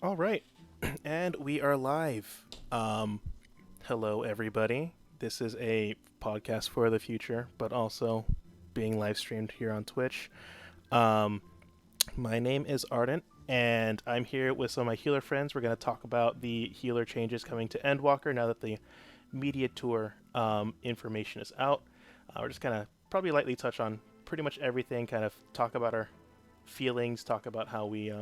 All right, and we are live. Hello, everybody. This is a podcast for the future, but also being live streamed here on Twitch. Um, my name is Ardent, and I'm here with some of my healer friends. We're going to talk about the healer changes coming to Endwalker now that the media tour information is out. We're just kind of probably lightly touch on pretty much everything, kind of talk about our feelings, talk about how we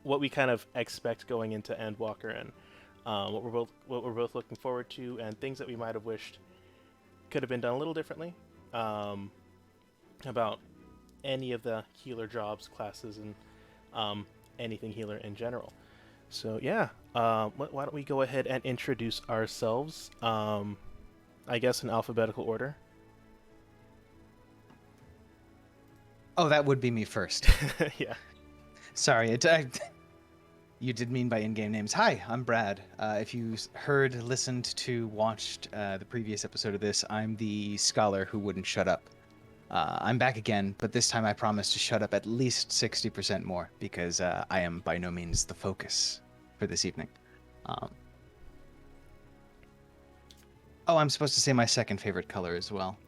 what we kind of expect going into Endwalker and what we're both looking forward to and things that we might have wished could have been done a little differently um, about any of the healer jobs, classes, and anything healer in general. So yeah, why don't we go ahead and introduce ourselves? I guess in alphabetical order. Oh, that would be me first. Yeah. Sorry, you did mean by in-game names. Hi, I'm Brad. If you heard, listened to, watched the previous episode of this, I'm the scholar who wouldn't shut up. I'm back again, but this time I promise to shut up at least 60% more because I am by no means the focus for this evening. Um, oh, I'm supposed to say my second favorite color as well.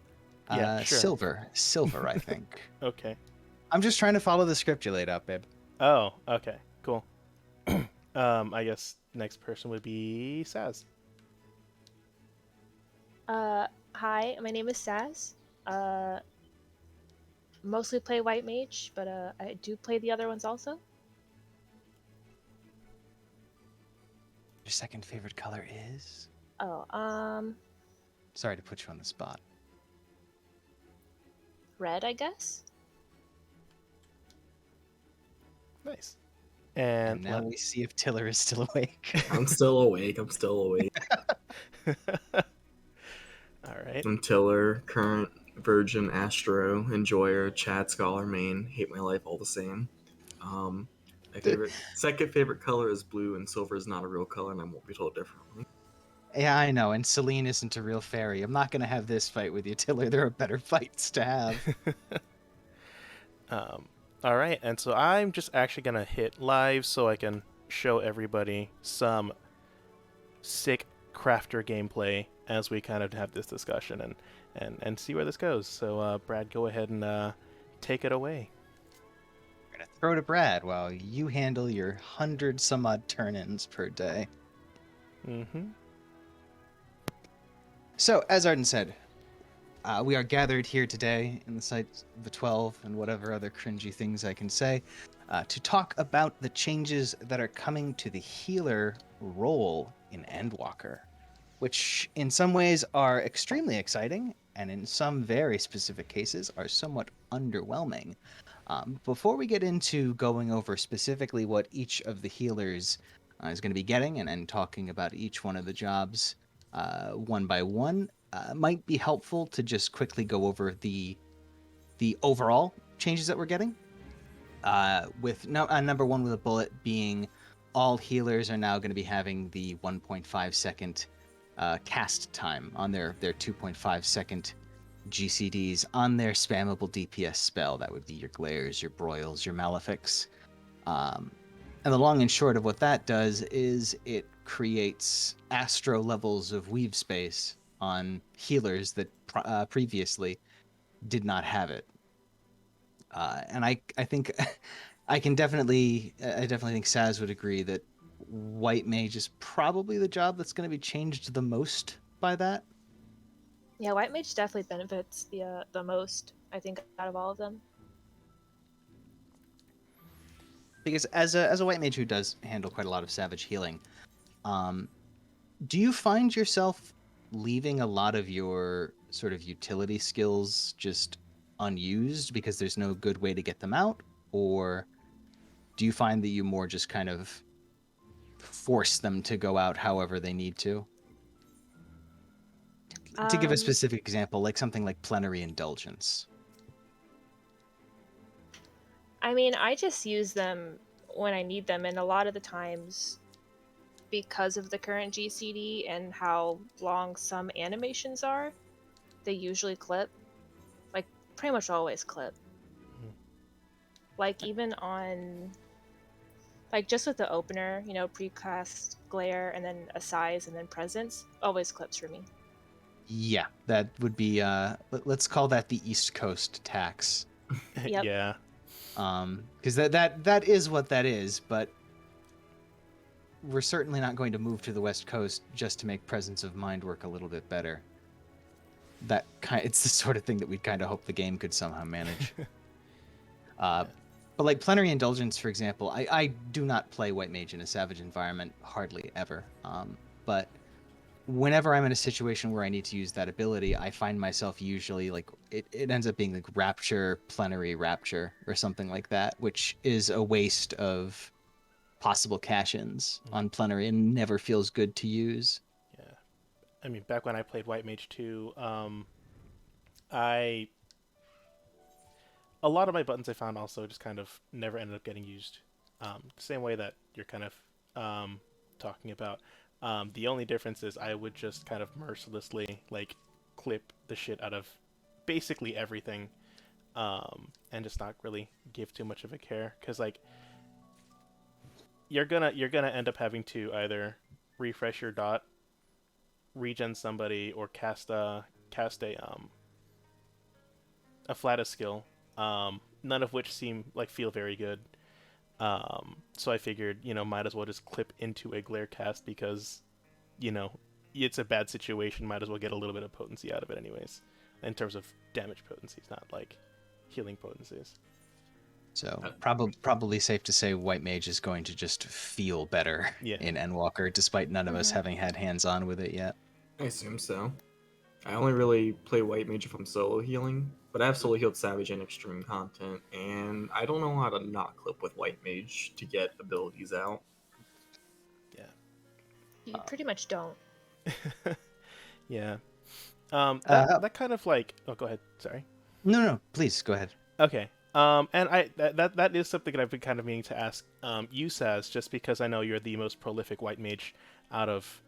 Yeah. Sure. Silver, I think. Okay. I'm just trying to follow the script you laid out, babe. Oh. Okay. Cool. I guess next person would be Saz. Hi, my name is Saz. Uh, Mostly play White Mage, but I do play the other ones also. Your second favorite color is? Oh, Sorry to put you on the spot. red, I guess. Nice. And now we see if Tiller is still awake. I'm still awake. All right. I'm Tiller, current virgin Astro, enjoyer, Chad scholar main, hate my life all the same. My second favorite color is blue, and silver is not a real color, and I won't be told differently. Yeah, I know, and Celine isn't a real fairy. I'm not going to have this fight with you, Tiller. There are better fights to have. All right, and so I'm just actually gonna hit live so I can show everybody some sick crafter gameplay as we kind of have this discussion and see where this goes. So Brad, go ahead and take it away. We're going to throw to Brad while you handle your 100-some-odd turn-ins per day. Mm-hmm. So, as Arden said, we are gathered here today in the sight of the 12 and whatever other cringy things I can say to talk about the changes that are coming to the healer role in Endwalker, which in some ways are extremely exciting and in some very specific cases are somewhat underwhelming. Before we get into going over specifically what each of the healers is going to be getting and talking about each one of the jobs one by one, might be helpful to just quickly go over the overall changes that we're getting. With number one with a bullet being all healers are now going to be having the 1.5 second cast time on their 2.5 second GCDs on their spammable DPS spell. That would be your glares, your broils, your malefics. And the long and short of what that does is it creates astro levels of weave space on healers that previously did not have it. And I think I definitely think Saz would agree that White Mage is probably the job that's going to be changed the most by that. Yeah, White Mage definitely benefits the most, I think, out of all of them. Because as a White Mage who does handle quite a lot of savage healing, do you find yourself leaving a lot of your sort of utility skills just unused because there's no good way to get them out? Or do you find that you more just kind of force them to go out however they need to? To give a specific example, like something like Plenary Indulgence. I mean, I just use them when I need them, and a lot of the times, because of the current GCD and how long some animations are, they usually clip. Like, pretty much always clip. Like, even on Like just with the opener, precast glare and then a size and then presence always clips for me. Yeah, that would be let's call that the East Coast tax. Yep. Yeah. Because that is what that is, but we're certainly not going to move to the West Coast just to make Presence of Mind work a little bit better. It's the sort of thing that we'd kind of hope the game could somehow manage. But like Plenary Indulgence, for example, I do not play White Mage in a Savage environment hardly ever. But whenever I'm in a situation where I need to use that ability, I find myself usually like it ends up being like Rapture, Plenary Rapture, or something like that, which is a waste of possible cash-ins on Plenary and never feels good to use. Yeah. I mean, back when I played White Mage 2, I a lot of my buttons I found also just kind of never ended up getting used. The same way that you're kind of talking about. The only difference is I would just kind of mercilessly like clip the shit out of basically everything, and just not really give too much of a care because like you're gonna end up having to either refresh your dot, regen somebody, or cast a flatus skill, none of which feel very good. So I figured, might as well just clip into a glare cast because, you know, it's a bad situation. Might as well get a little bit of potency out of it, anyways. In terms of damage potencies, not like healing potencies. So probably safe to say White Mage is going to just feel better Yeah. in Endwalker, despite none of us having had hands-on with it yet. I assume so. I only really play White Mage if I'm solo healing, but I have solo healed Savage and Extreme content, and I don't know how to not clip with White Mage to get abilities out. Yeah. You pretty much don't. Yeah. Uh, That kind of like. Oh, go ahead. Sorry. No, please go ahead. Okay. And that is something that I've been kind of meaning to ask you, Saz, just because I know you're the most prolific white mage out of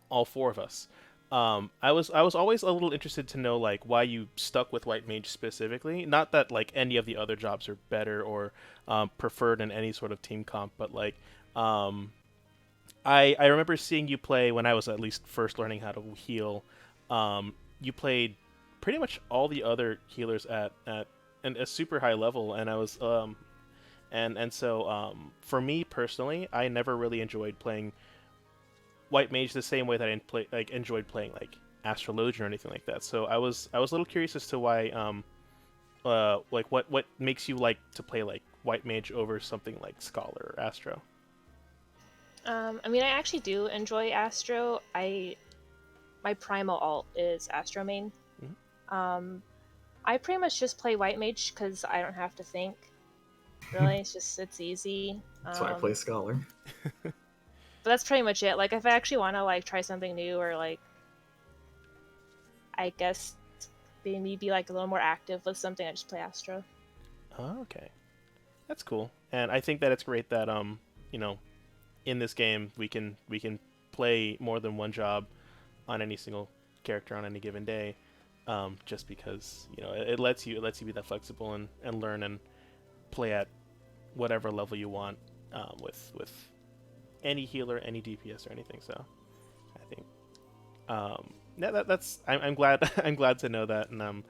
all four of us. I was always a little interested to know like why you stuck with white mage specifically. Not that like any of the other jobs are better or preferred in any sort of team comp, but like I remember seeing you play when I was at least first learning how to heal. You played pretty much all the other healers at a super high level, and I was and so for me personally, I never really enjoyed playing white mage the same way that enjoyed playing like astrologian or anything like that. So I was a little curious as to why like what makes you like to play like white mage over something like scholar or astro. I mean, I actually do enjoy Astro. My primal alt is Astro main. Mhm. I pretty much just play White Mage because I don't have to think. Really, it's easy. That's why I play Scholar. But that's pretty much it. Like, if I actually want to like try something new or like, I guess maybe be like a little more active with something, I just play Astro. Oh, okay, that's cool. And I think that it's great that you know in this game we can play more than one job on any single character on any given day, just because it lets you be that flexible and learn and play at whatever level you want, with any healer, any DPS or anything. So I think I'm glad I'm glad to know that, and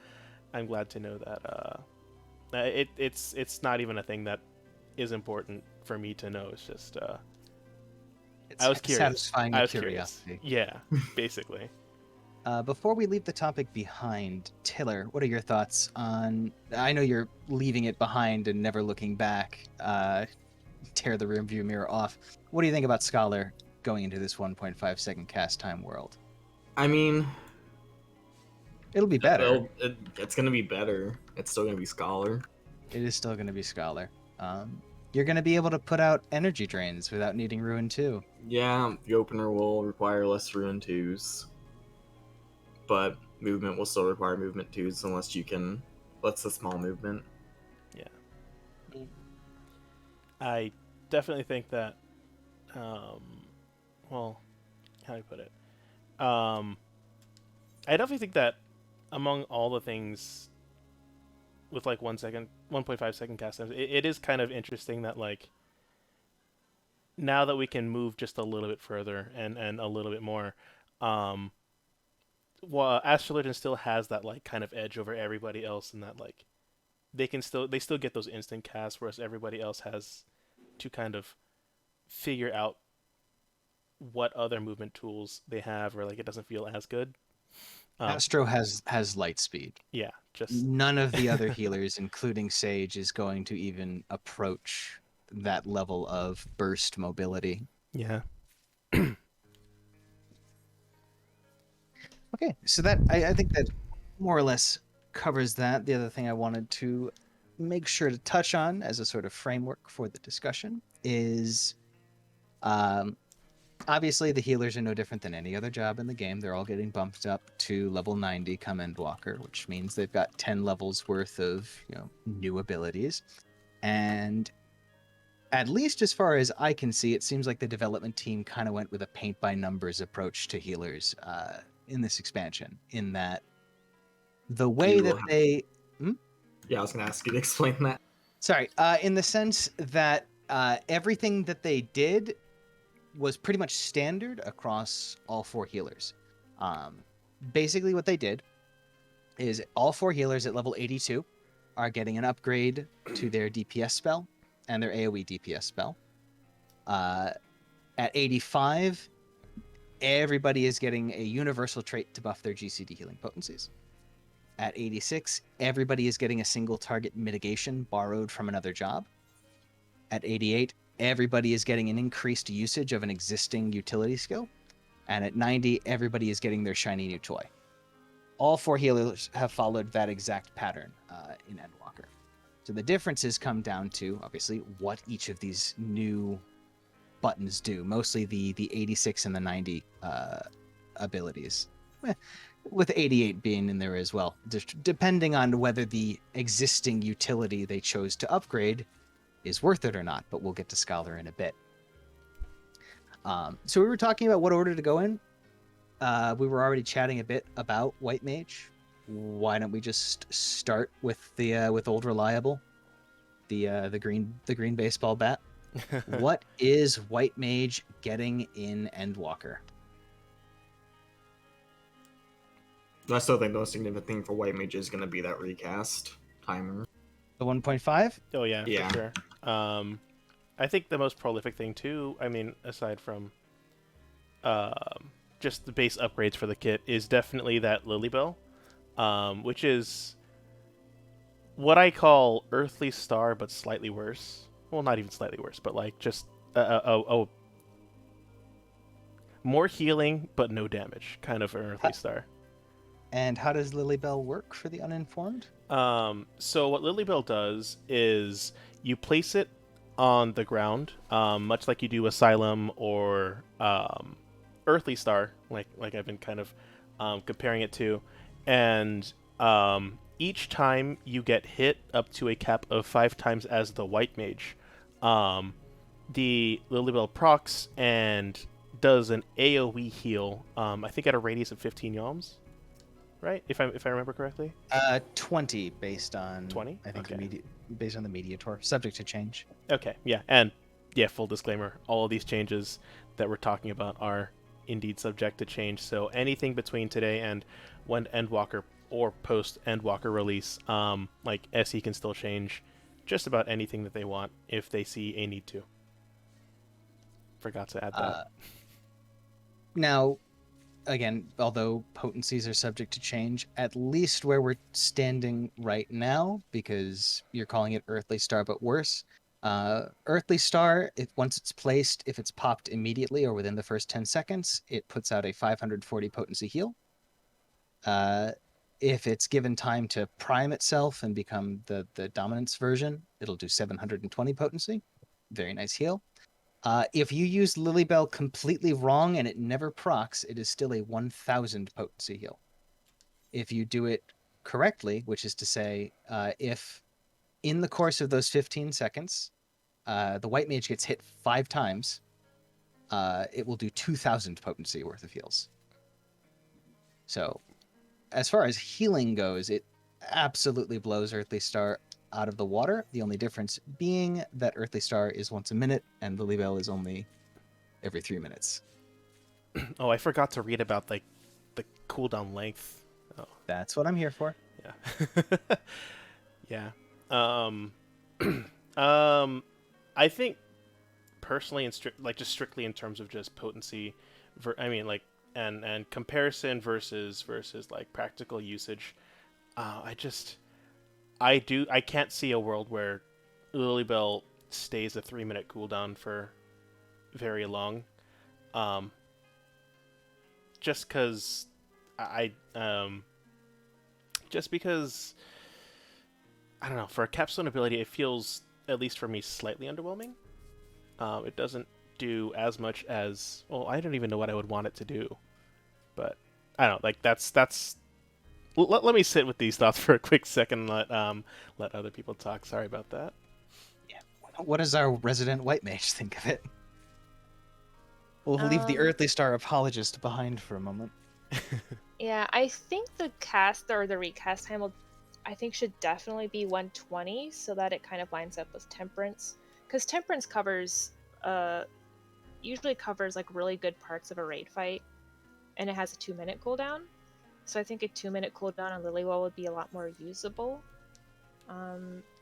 I'm glad to know that it's not even a thing that is important for me to know. It's just It's I was curious. satisfying I your was curious. curiosity. Yeah, basically. Before we leave the topic behind, Tiller, what are your thoughts on? I know you're leaving it behind and never looking back. Tear the rearview mirror off. What do you think about Scholar going into this 1.5 second cast time world? I mean, It'll be better. it's gonna be better. It's still gonna be Scholar. It is still going to be Scholar. You're going to be able to put out energy drains without needing Ruin 2. Yeah, the opener will require less Ruin 2s, but movement will still require movement 2s unless you can. What's the small movement? Yeah. I definitely think that um well, how do I put it? I definitely think that among all the things with like 1.5 second cast times, it is kind of interesting that like now that we can move just a little bit further and a little bit more, um, well, Astral Legend still has that like kind of edge over everybody else, in that like they still get those instant casts, whereas everybody else has to kind of figure out what other movement tools they have, or like it doesn't feel as good. Um, Astro has light speed. yeah, just None of the other healers, including Sage, is going to even approach that level of burst mobility. yeah. Okay, so that I think that more or less covers that. The other thing I wanted to make sure to touch on as a sort of framework for the discussion is um, obviously the healers are no different than any other job in the game. They're all getting bumped up to level 90 come Endwalker, which means they've got 10 levels worth of new abilities. And at least as far as I can see, it seems like the development team kind of went with a paint by numbers approach to healers in this expansion, in that the Do way you that have... they Yeah, I was gonna ask you to explain that. sorry, in the sense that everything that they did was pretty much standard across all four healers. Um, Basically, what they did is all four healers at level 82 are getting an upgrade to their DPS spell and their AoE DPS spell. At 85, everybody is getting a universal trait to buff their GCD healing potencies. At 86, everybody is getting a single target mitigation borrowed from another job. At 88, everybody is getting an increased usage of an existing utility skill. And at 90, everybody is getting their shiny new toy. All four healers have followed that exact pattern in Endwalker. So the differences come down to, obviously, what each of these new buttons do. Mostly the 86 and the 90 abilities. With 88 being in there as well, just depending on whether the existing utility they chose to upgrade is worth it or not, but we'll get to Scholar in a bit. So we were talking about what order to go in. We were already chatting a bit about White Mage. Why don't we just start with the with Old Reliable, the green baseball bat? What is White Mage getting in Endwalker? I still think the most significant thing for White Mage is gonna be that recast timer. The 1.5? Oh yeah, Yeah. for sure. I think the most prolific thing too, I mean, aside from just the base upgrades for the kit, is definitely that Lilybell, which is what I call Earthly Star, but slightly worse. Well, not even slightly worse, but like just a more healing but no damage kind of an Earthly Star. And how does Lilybell work for the uninformed? So what Lilybell does is you place it on the ground, much like you do Asylum or Earthly Star, like I've been kind of comparing it to, and each time you get hit up to a cap of 5 times as the White Mage, the Lilybell procs and does an AoE heal. I think at a radius of 15 yalms, right? If I remember correctly. 20 based on 20? I think Okay. based on the Mediator, subject to change. Okay, yeah, and yeah, full disclaimer: all of these changes that we're talking about are indeed subject to change. So anything between today and when Endwalker or post Endwalker release, like SE can still change just about anything that they want if they see a need to. Forgot to add that. Now, again, although potencies are subject to change, at least where we're standing right now, because you're calling it Earthly Star but worse. Earthly Star, once it's placed, if it's popped immediately or within the first 10 seconds, it puts out a 540 potency heal. If it's given time to prime itself and become the dominance version, it'll do 720 potency. Very nice heal. If you use Lilybell completely wrong and it never procs, it is still a 1000 potency heal. If you do it correctly, which is to say, if in the course of those 15 seconds, the White Mage gets hit 5 times, it will do 2000 potency worth of heals. So, as far as healing goes, it absolutely blows Earthly Star out of the water. The only difference being that Earthly Star is once a minute and Lilybell is only every 3 minutes. Oh, I forgot to read about like the cooldown length. Oh, That's what I'm here for. yeah. Yeah. Um, I think personally, just strictly in terms of just potency, I mean, like, and comparison versus like practical usage. I just I can't see a world where Lilybell stays a 3 minute cooldown for very long. Um, just because just because I don't know, for a capstone ability it feels, at least for me, slightly underwhelming. It doesn't do as much as, well, I don't even know what I would want it to do, but I don't know, like that's let me sit with these thoughts for a quick second and let other people talk. Sorry about that. Yeah. What does our resident white mage think of it? We'll leave the Um, Earthly Star apologist behind for a moment. Yeah, I think the cast or the recast time I think should definitely be 120 so that it kind of lines up with Temperance. Because Temperance uh, usually covers like really good parts of a raid fight, and it has a 2 minute cooldown. So I think a 2 minute cooldown on Lilywell would be a lot more usable.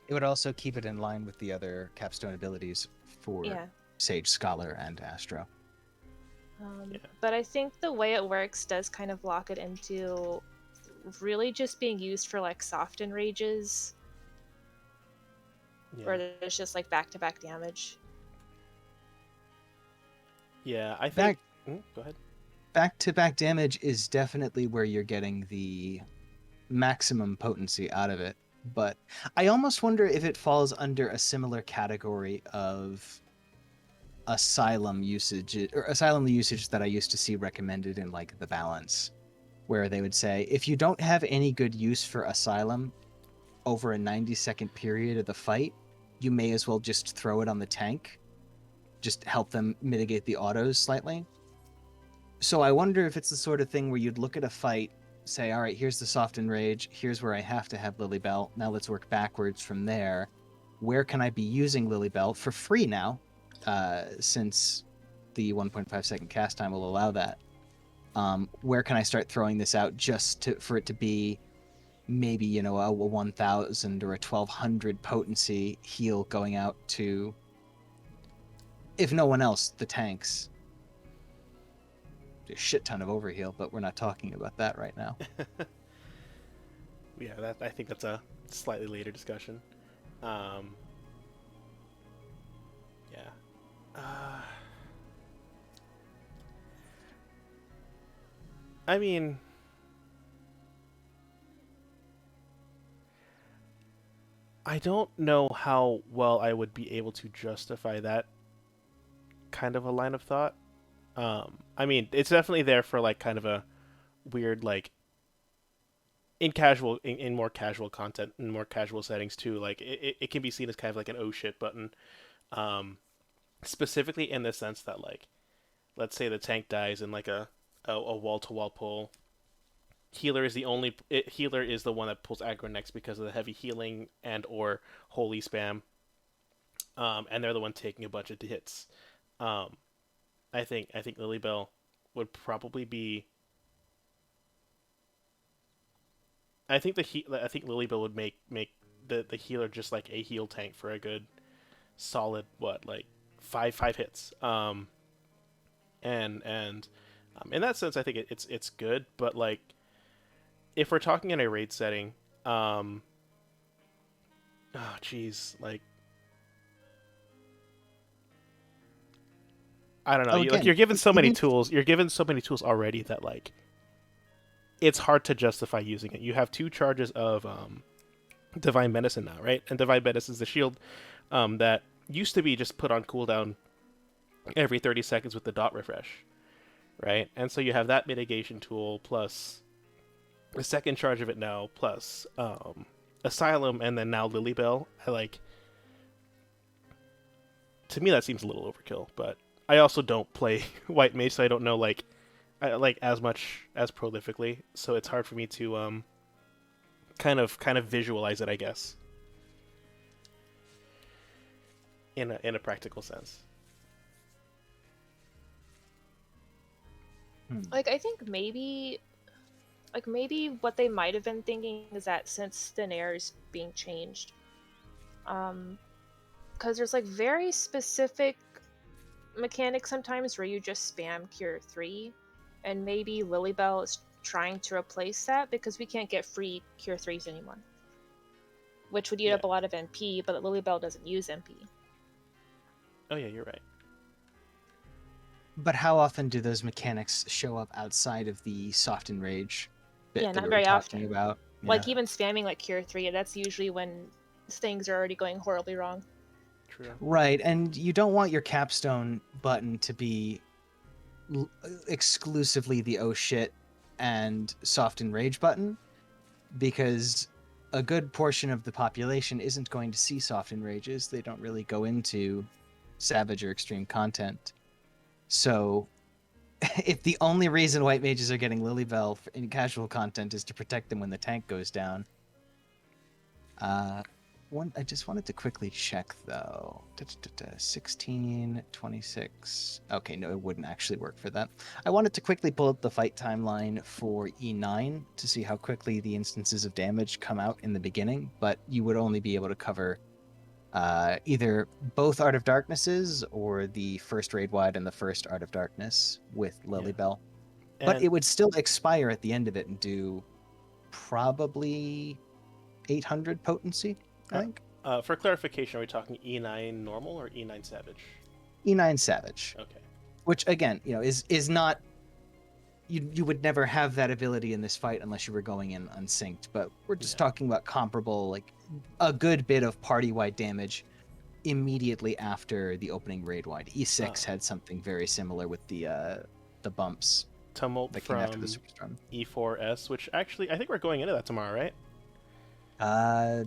It would also keep it in line with the other capstone abilities for Yeah. Sage, Scholar, and Astro. Yeah. But I think the way it works does kind of lock it into really just being used for like soft enrages, Yeah. where there's just like back-to-back damage. Yeah, I think. Go ahead. Back-to-back damage is definitely where you're getting the maximum potency out of it, but I almost wonder if it falls under a similar category of asylum usage, or asylum usage that I used to see recommended in like the balance, where they would say if you don't have any good use for asylum over a 90-second period of the fight, you may as well just throw it on the tank, just help them mitigate the autos slightly. So I wonder if it's the sort of thing where you'd look at a fight, say, all right, here's the soft enrage, here's where I have to have Lilybell, now let's work backwards from there. Where can I be using Lilybell for free now, since the 1.5 second cast time will allow that? Where can I start throwing this out just for it to be maybe, a 1,000 or a 1,200 potency heal going out to, if no one else, the tanks? A shit ton of overheal, but we're not talking about that right now. Yeah, I think that's a slightly later discussion. Yeah. I mean, I don't know how well I would be able to justify that kind of a line of thought. I mean, it's definitely there for like kind of a weird, like, in more casual content, in more casual settings too. Like it can be seen as kind of like an oh shit button. Um, Specifically in the sense that, like, let's say the tank dies in like a wall to wall pull. Healer is the one that pulls aggro next because of the heavy healing and or holy spam. And they're the one taking a bunch of hits. Um, I think Lilybell would probably be. I think Lilybell would make the healer just like a heal tank for a good solid, what, like five hits. And in that sense, I think it's good. But like, if we're talking in a raid setting, oh geez, like, I don't know. Oh, Like, again, you're given so many even tools. You're given so many tools already that, like, it's hard to justify using it. You have 2 charges of Divine Medicine now, right? And Divine Medicine is the shield that used to be just put on cooldown every 30 seconds with the dot refresh, right? And so you have that mitigation tool plus the second charge of it now, plus Asylum, and then now Lilybell. To me that seems a little overkill, but I also don't play White Mage, so I don't know like as much as prolifically, so it's hard for me to kind of visualize it, I guess. in a practical sense. Like, I think maybe what they might have been thinking is that since thin air is being changed, because there's like very specific mechanics sometimes where you just spam cure 3, and maybe Lilybell is trying to replace that because we can't get free cure 3s anymore, which would eat Yeah. up a lot of MP, but Lilybell doesn't use MP. Oh yeah, you're right. But how often do those mechanics show up outside of the soft and rage bit Yeah, that not we were very talking often. about? Like, even spamming like cure 3, that's usually when things are already going horribly wrong. True. Right, and you don't want your capstone button to be exclusively the oh shit and soft and rage button, because a good portion of the population isn't going to see soft and rages. They don't really go into savage or extreme content. So if the only reason white mages are getting Lilybell in casual content is to protect them when the tank goes down, I just wanted to quickly check though. 16, 26. Okay, no, it wouldn't actually work for that. I wanted to quickly pull up the fight timeline for E9 to see how quickly the instances of damage come out in the beginning, but you would only be able to cover either both Art of Darknesses or the first Raid Wide and the first Art of Darkness with Lilybell. But And it would still expire at the end of it and do probably 800 potency, I think. for clarification, are we talking E9 normal or E9 savage? E9 Savage, Okay. which again, is not, you would never have that ability in this fight unless you were going in unsynced. But we're just Yeah. talking about comparable, like a good bit of party-wide damage immediately after the opening raid-wide. E6 had something very similar with the bumps Tumult that came after the from Superstorm. E4S, which actually I think we're going into that tomorrow, right?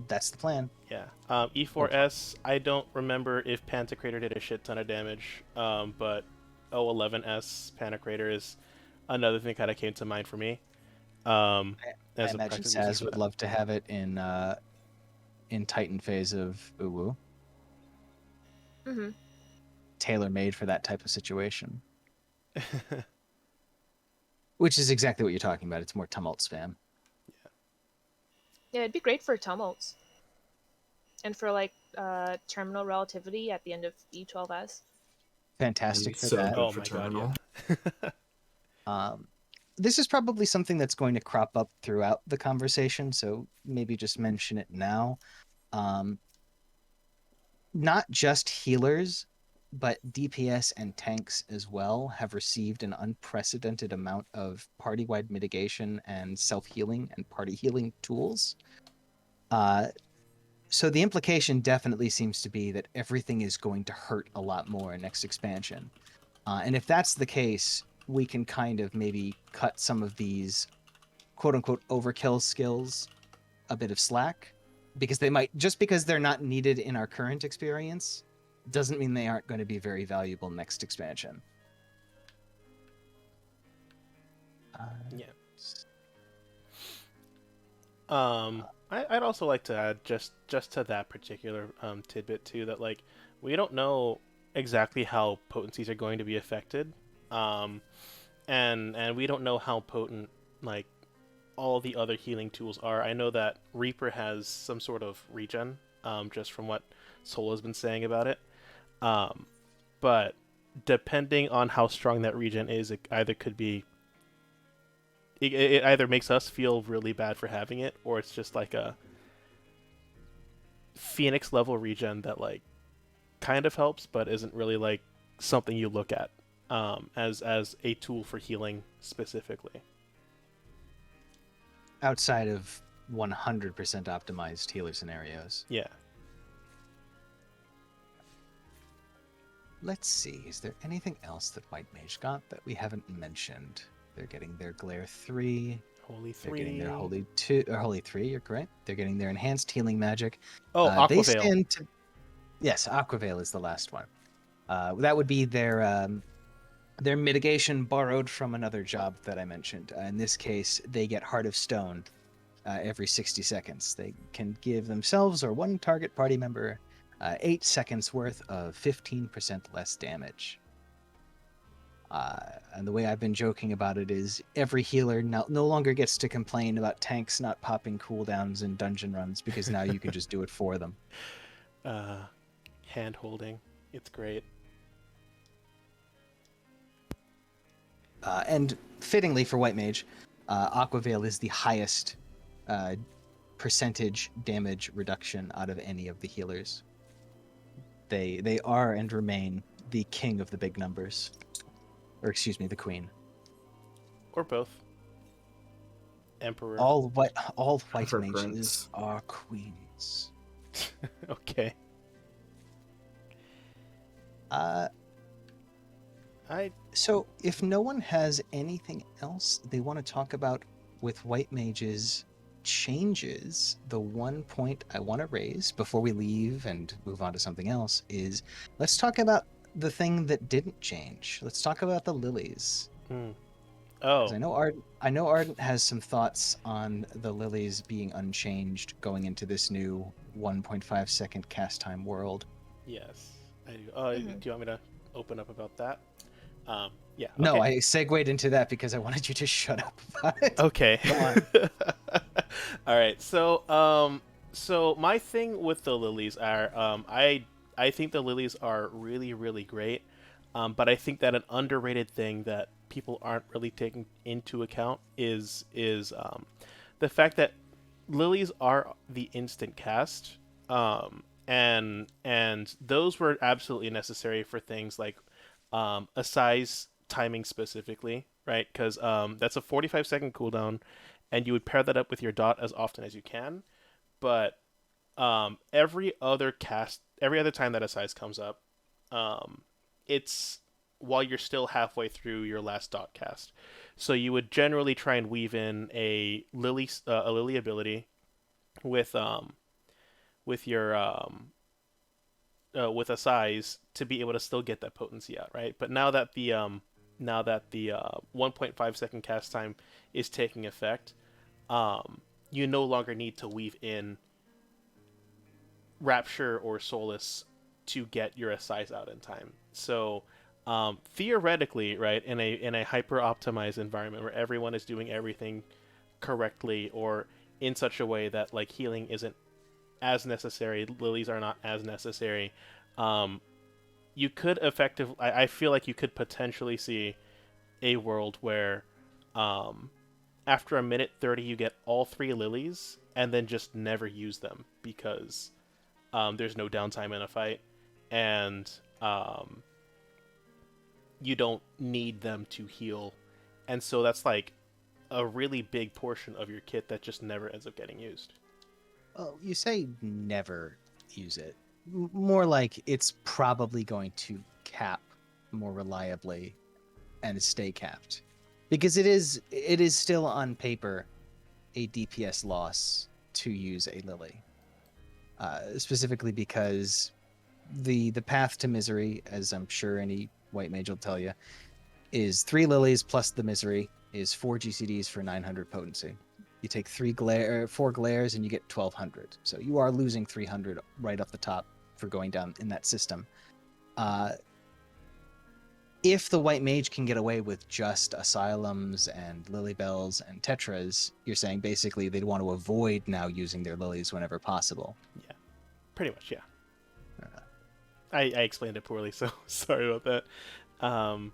That's the plan. Yeah. E4S, I don't remember if Pantocrator did a shit ton of damage, but O11S Pantocrator is another thing that kind of came to mind for me. I As a imagine practical use Saz for would that. love to have it in Titan phase of Uwu. Mm-hmm. Tailor-made for that type of situation. Which is exactly what you're talking about. It's more tumult spam. Yeah, it'd be great for tumults. And for like terminal relativity at the end of E12S. Fantastic It's for so that. good Oh for my god, terminal. yeah. This is probably something that's going to crop up throughout the conversation, so maybe just mention it now. Not just healers, but DPS and tanks as well have received an unprecedented amount of party-wide mitigation and self-healing and party healing tools. So the implication definitely seems to be that everything is going to hurt a lot more in next expansion. And if that's the case, we can kind of maybe cut some of these quote-unquote overkill skills a bit of slack, because they might, just because they're not needed in our current experience doesn't mean they aren't going to be very valuable next expansion. Yeah. I'd also like to add just to that particular tidbit too, that like we don't know exactly how potencies are going to be affected, and we don't know how potent like all the other healing tools are. I know that Reaper has some sort of regen, just from what Soul has been saying about it, but depending on how strong that regen is, it either could be it either makes us feel really bad for having it, or it's just like a Phoenix level regen that like kind of helps, but isn't really like something you look at as a tool for healing specifically. Outside of 100% optimized healer scenarios. Yeah. Let's see, is there anything else that White Mage got that we haven't mentioned? They're getting their Glare 3. Holy They're 3. getting their Holy 2 or Holy 3, you're correct. They're getting their enhanced healing magic. Oh, They Aquaveil. stand to... Yes, Aquaveil is the last one. That would be their mitigation borrowed from another job that I mentioned. In this case, they get Heart of Stone every 60 seconds. They can give themselves or one target party member 8 seconds worth of 15% less damage. And the way I've been joking about it is every healer no longer gets to complain about tanks not popping cooldowns in dungeon runs, because now you can just do it for them. Hand holding. It's great. And fittingly for White Mage, Aqua Veil is the highest percentage damage reduction out of any of the healers. They are and remain the king of the big numbers. Or excuse me, the queen. Or both. Emperor. All white For mages Prince. are queens. Okay. So if no one has anything else they want to talk about with White Mage's changes, the one point I want to raise before we leave and move on to something else is, let's talk about the thing that didn't change. Let's talk about the lilies. Oh. 'Cause I know Ardent has some thoughts on the lilies being unchanged going into this new 1.5 second cast time world. Yes, I do. Mhm. Do you want me to open up about that? Yeah. No, okay. I segued into that because I wanted you to shut up about it. Okay. Go on. All right. So my thing with the lilies are, I think the lilies are really, really great. But I think that an underrated thing that people aren't really taking into account is the fact that lilies are the instant cast. And those were absolutely necessary for things like a size timing specifically, right? Because that's a 45-second cooldown, and you would pair that up with your dot as often as you can. But every other time that a size comes up, it's while you're still halfway through your last dot cast. So you would generally try and weave in a lily ability with your with a size to be able to still get that potency out, right? But now that the 1.5 second cast time is taking effect, you no longer need to weave in Rapture or Solace to get your size out in time. So theoretically, right, in a hyper optimized environment where everyone is doing everything correctly or in such a way that like healing isn't as necessary, lilies are not as necessary, you could effectively, I feel like you could potentially see a world where after a minute 30 you get all 3 lilies and then just never use them because there's no downtime in a fight, and you don't need them to heal, and so that's like a really big portion of your kit that just never ends up getting used. Well, you say never use it. More like it's probably going to cap more reliably and stay capped. Because it is still on paper a DPS loss to use a Lily. Specifically because the path to misery, as I'm sure any white mage will tell you, is 3 lilies plus the misery is 4 GCDs for 900 potency. You take 4 glares and you get 1200. So you are losing 300 right off the top for going down in that system. If the white mage can get away with just asylums and lilybells and tetras, you're saying basically they'd want to avoid now using their lilies whenever possible. Yeah, pretty much, yeah. I explained it poorly, so sorry about that.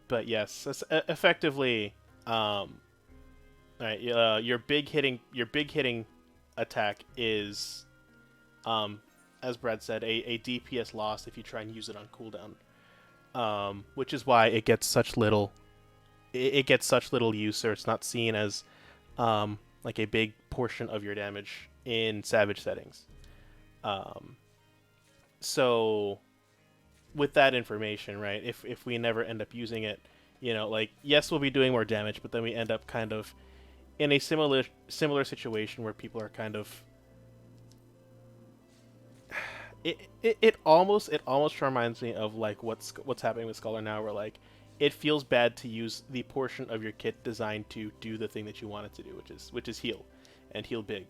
But yes, effectively, right, your big hitting attack is, as Brad said, a DPS loss if you try and use it on cooldown, which is why it gets such little. It gets such little use, or it's not seen as like a big portion of your damage in Savage settings. So with that information, right, if we never end up using it, like, yes, we'll be doing more damage, but then we end up kind of in a similar situation where people are kind of it almost reminds me of like what's happening with Scholar now, where like it feels bad to use the portion of your kit designed to do the thing that you want it to do, which is heal and heal big.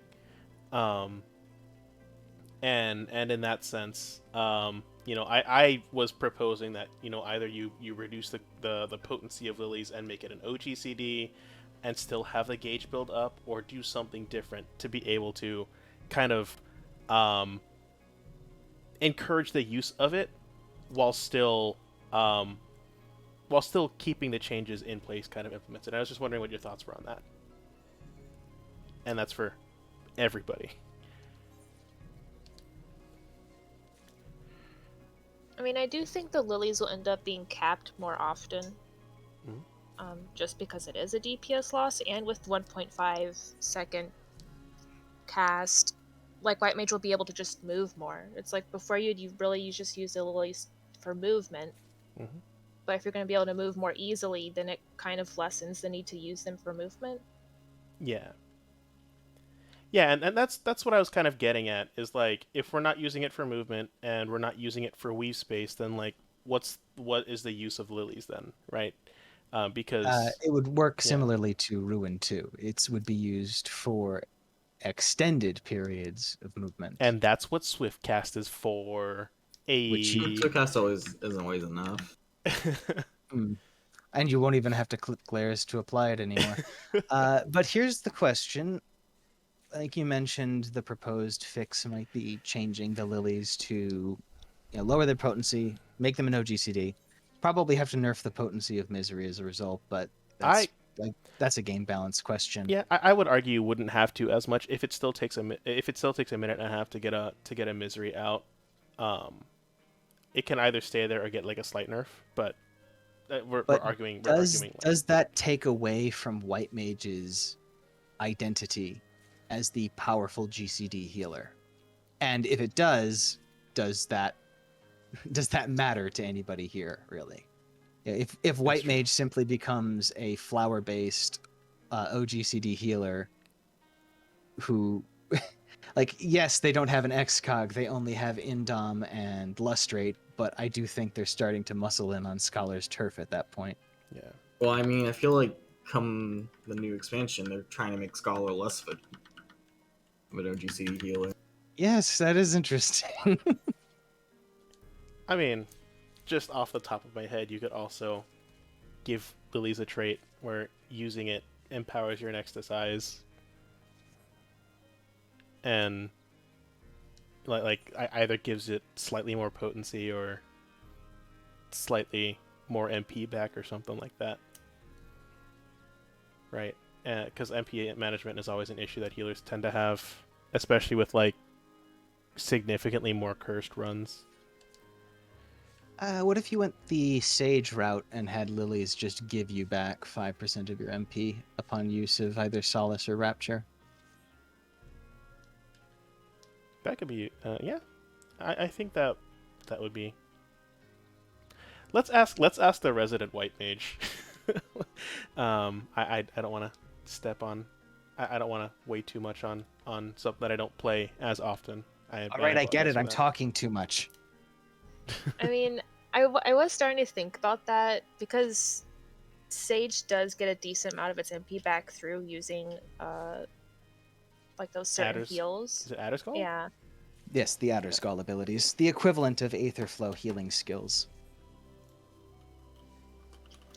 and in that sense, I was proposing that either you reduce the potency of lilies and make it an OGCD, and still have the gauge build up, or do something different to be able to kind of um, encourage the use of it while still um, keeping the changes in place kind of implemented. I was just wondering what your thoughts were on that, and that's for everybody. I mean, I do think the lilies will end up being capped more often. Mhm. Just because it is a DPS loss, and with 1.5 second cast, like White Mage will be able to just move more. It's like before you just use the lilies for movement, Mm-hmm. but if you're going to be able to move more easily, then it kind of lessens the need to use them for movement. Yeah. Yeah, and that's what I was kind of getting at, is like, if we're not using it for movement and we're not using it for weave space, then like what is the use of lilies then, right? Because It would work yeah, similarly to Ruin 2. It would be used for extended periods of movement, and that's what Swiftcast is for. which you A Twitcast always isn't always enough. mm, and you won't even have to click glares to apply it anymore. But here's the question. Like you mentioned, the proposed fix might be changing the lilies to lower their potency, make them an OGCD. Probably have to nerf the potency of Misery as a result, but I that's a game balance question. yeah, I would argue you wouldn't have to as much if it still takes if it still takes a minute and a half to get a misery out. Um, it can either stay there or get like a slight nerf, but we're But arguing does like does that take away from White Mage's identity as the powerful GCD healer? And if it does that does that matter to anybody here really? If that's White true. Mage simply becomes a flower based OGCD healer who like, yes, they don't have an XCOG, they only have Indom and Lustrate, but I do think they're starting to muscle in on Scholar's Turf at that point. Yeah. Well, I mean, I feel like come the new expansion, they're trying to make Scholar less of an OGC healer. Yes, that is interesting. I mean, just off the top of my head, you could also give lilies a trait where using it empowers your next to size, and either gives it slightly more potency or slightly more MP back or something like that, right? Because MP management is always an issue that healers tend to have, especially with like significantly more cursed runs. What if you went the Sage route and had lilies just give you back 5% of your MP upon use of either Solace or Rapture? That could be, yeah. I think that would be. Let's ask the resident white mage. I don't want to step on. I don't want to weigh too much on something that I don't play as often. All right, I get apologize it. for I'm that. talking too much. I mean, I was starting to think about that because Sage does get a decent amount of its MP back through using like those certain Adders. heals. Is it Adder's Call? Yeah. Yes, the Adder Skull abilities, the equivalent of Aetherflow healing skills.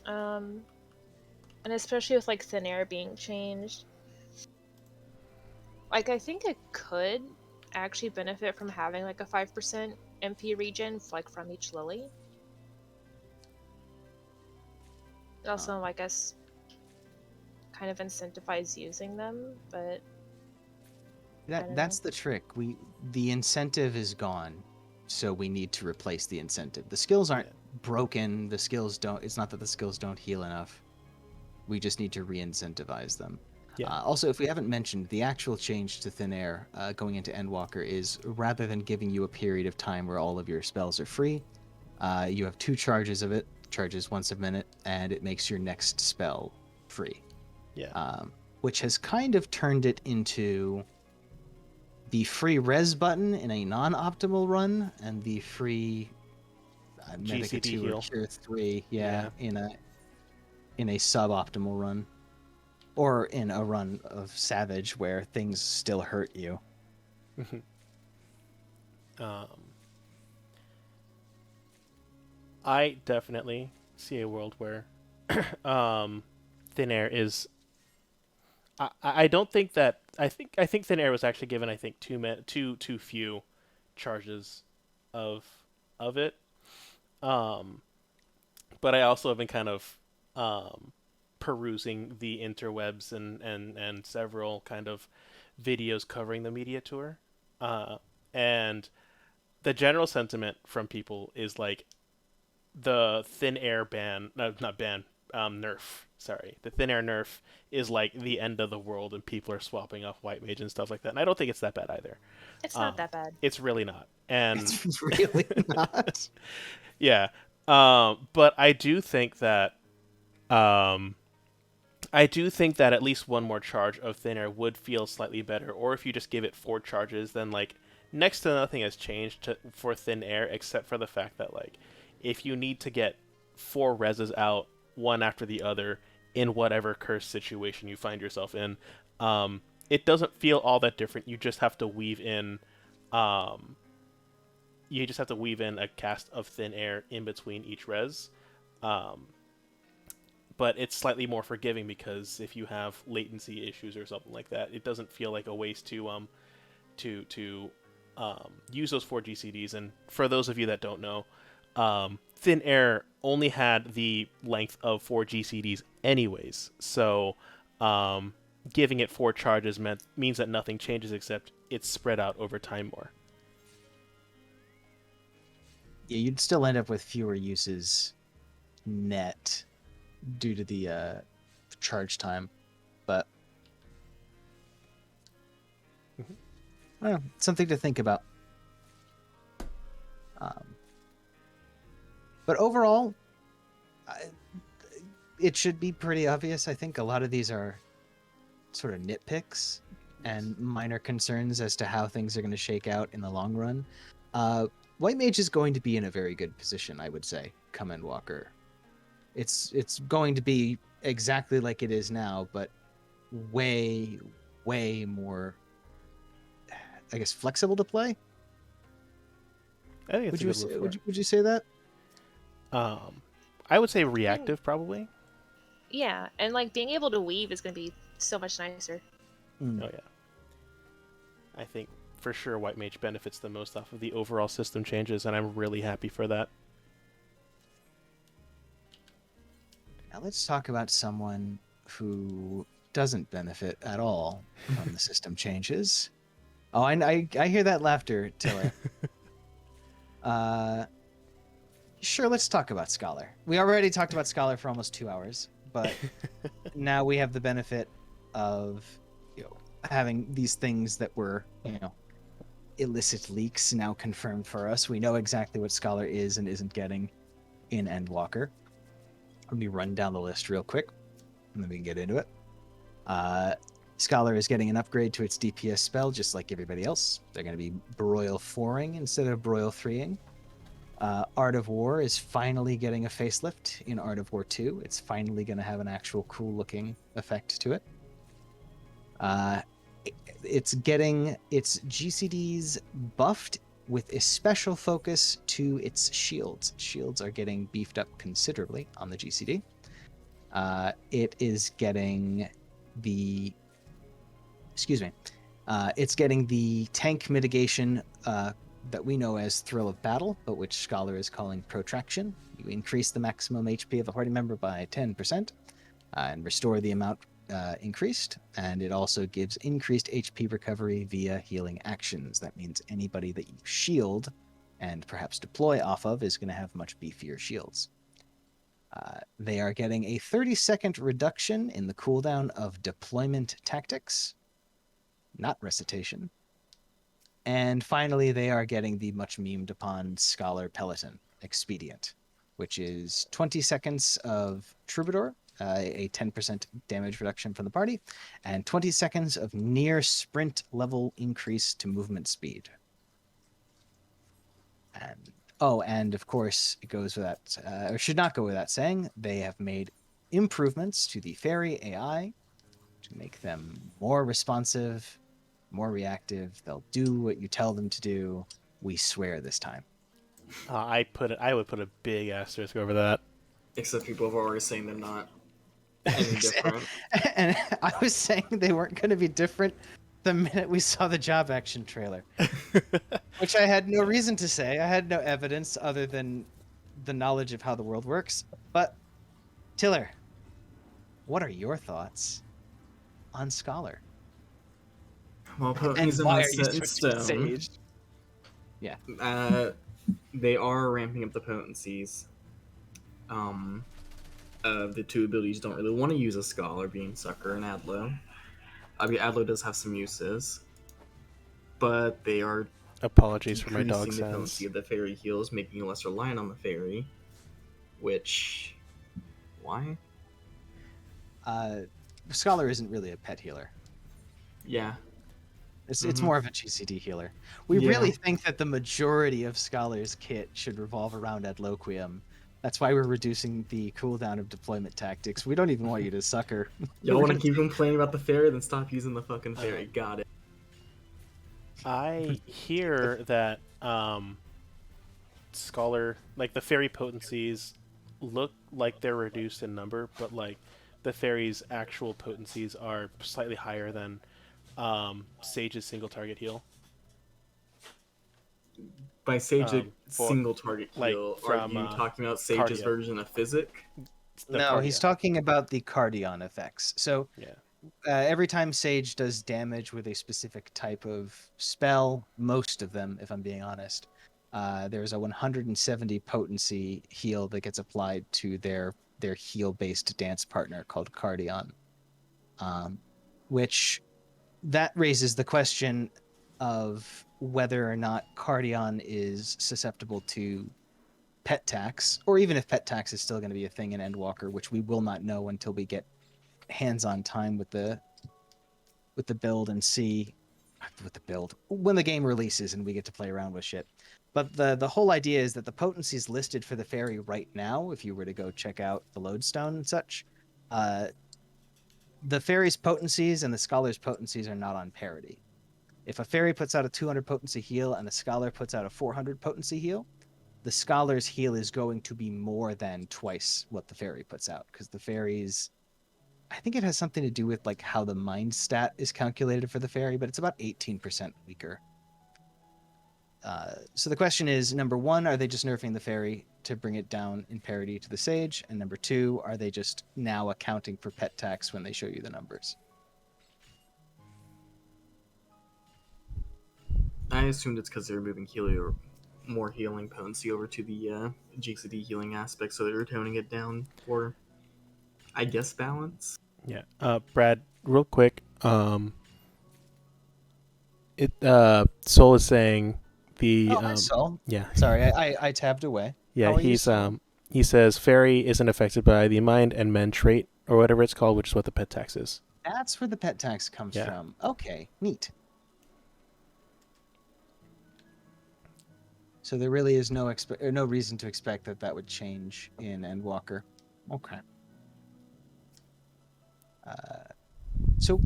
And especially with like thin air being changed. Like I think it could actually benefit from having like a 5% MP regen like from each lily. It also, I guess, kind of incentivize using them, but That's the trick. The incentive is gone, so we need to replace the incentive. The skills aren't broken. The skills don't. It's not that the skills don't heal enough. We just need to re-incentivize them. Yeah. Also, if we haven't mentioned, the actual change to Thin Air going into Endwalker is rather than giving you a period of time where all of your spells are free, you have 2 charges of it, charges once a minute, and it makes your next spell free. Yeah. Which has kind of turned it into the free res button in a non-optimal run, and the free Medica GCD 2 heal. or Cure 3, Yeah. in a suboptimal run. Or in a run of Savage where things still hurt you. Um, I definitely see a world where um, thin air is. I don't think that I think thin air was actually given too few charges of it. Um, but I also have been kind of um, perusing the interwebs and several kind of videos covering the media tour, and the general sentiment from people is like the thin air ban, no, not ban, nerf. Sorry, the thin air nerf is like the end of the world, and people are swapping off white mage and stuff like that. And I don't think it's that bad either. It's Um, not that bad. it's really not, and It's really not. yeah. But um, I do think that at least one more charge of thin air would feel slightly better. Or if you just give it 4 charges, then like next to nothing has changed for thin air except for the fact that like if you need to get 4 reses out one after the other in whatever curse situation you find yourself in, it doesn't feel all that different. Um, you just have to weave in a cast of thin air in between each res. Um, but it's slightly more forgiving because if you have latency issues or something like that, it doesn't feel like a waste to use those 4 GCDs. And for those of you that don't know, Thin Air only had the length of 4 GCDs anyways, so giving it 4 charges means that nothing changes except it's spread out over time more. Yeah, you'd still end up with fewer uses net due to the charge time, but Mhm. I don't know, something to think about. Um, but overall, it should be pretty obvious. I think a lot of these are sort of nitpicks and minor concerns as to how things are going to shake out in the long run. White Mage is going to be in a very good position, I would say, come Endwalker. It's going to be exactly like it is now, but way, way more, I guess, flexible to play. I think it's Would a you good word for it. would you say that? I would say And reactive probably. yeah, and like being able to weave is going to be so much nicer. Mm. Oh yeah, I think for sure White Mage benefits the most off of the overall system changes, and I'm really happy for that. Now let's talk about someone who doesn't benefit at all from the system changes. Oh, I hear that laughter, Tiller. Sure, let's talk about Scholar. We already talked about Scholar for almost 2 hours, but now we have the benefit of having these things that were illicit leaks now confirmed for us. We know exactly what Scholar is and isn't getting in Endwalker. Let me run down the list real quick, and then we can get into it. Scholar is getting an upgrade to its DPS spell, just like everybody else. They're going to be Broil 4ing instead of Broil 3ing. Art of War is finally getting a facelift in Art of War 2. It's finally going to have an actual cool-looking effect to it. It's getting its GCDs buffed with a special focus to its shields. Shields are getting beefed up considerably on the GCD. It is getting the... it's getting the tank mitigation that we know as Thrill of Battle, but which Scholar is calling Protraction. You increase the maximum HP of a party member by 10% and restore the amount increased, and it also gives increased HP recovery via healing actions. That means anybody that you shield and perhaps deploy off of is going to have much beefier shields. They are getting a 30-second reduction in the cooldown of deployment tactics, not recitation. And finally, they are getting the much memed upon Scholar Peloton Expedient, which is 20 seconds of Troubadour, a 10% damage reduction from the party, and 20 seconds of near sprint level increase to movement speed. And of course, it goes without, or should not go without saying, they have made improvements to the Fairy AI to make them more responsive, more reactive. They'll do what you tell them to do We swear this time. I would put a big asterisk over that. Except people have already saying they're not any different. And I was saying they weren't going to be different the minute we saw the job action trailer, which I had no reason to say. I had no evidence other than the knowledge of how the world works. But Tiller, what are your thoughts on Scholar? Well, And potencies are why not are you set in switching to stone. Sage? Yeah. They are ramping up the potencies. The two abilities don't really want to use a Scholar, being Sucker and Adlo. I mean, Adlo does have some uses, but they are Apologies for my dog decreasing the sounds. potency of the fairy heals, making you less reliant on the fairy. Which, why? Scholar isn't really a pet healer. Yeah, It's more of a GCD healer. We Yeah. really think that the majority of Scholar's kit should revolve around Adloquium. That's why we're reducing the cooldown of deployment tactics. We don't even want you to sucker. y'all want to keep complaining about the fairy, then stop using the fucking fairy. Uh-huh. Got it. I hear that Scholar, like the fairy potencies, look like they're reduced in number, but like the fairy's actual potencies are slightly higher than Sage's single target heal. By Sage, a for- single target like, heal, from, are you talking about Sage's Cardia. version of Physic? The No, he's Cardia. talking about the Cardion effects. So Yeah. every time Sage does damage with a specific type of spell, most of them, if I'm being honest, there's a 170 potency heal that gets applied to their heal-based dance partner called Cardion, which that raises the question of whether or not Cardion is susceptible to pet tax, or even if pet tax is still going to be a thing in Endwalker, which we will not know until we get hands-on time with the build and see with the build when the game releases and we get to play around with shit. But the whole idea is that the potencies listed for the fairy right now, if you were to go check out the lodestone and such, the fairy's potencies and the scholar's potencies are not on parity. If a fairy puts out a 200 potency heal and a scholar puts out a 400 potency heal, the scholar's heal is going to be more than twice what the fairy puts out, because the fairy's, I think it has something to do with like how the mind stat is calculated for the fairy, but it's about 18% weaker. So the question is, number one, are they just nerfing the fairy to bring it down in parity to the sage? And number two, are they just now accounting for pet tax when they show you the numbers? I assumed it's because they're moving more healing potency over to the GCD healing aspect, so they're toning it down for, I guess, balance. Yeah. Brad, real quick, Soul is saying the Hi, Saul. yeah. Sorry, I tabbed away. Yeah, How are you, he's Saul? he says fairy isn't affected by the mind and men trait or whatever it's called, which is what the pet tax is. That's where the pet tax comes Yeah. from. Okay, neat. So there really is no reason to expect that that would change in Endwalker. Okay. So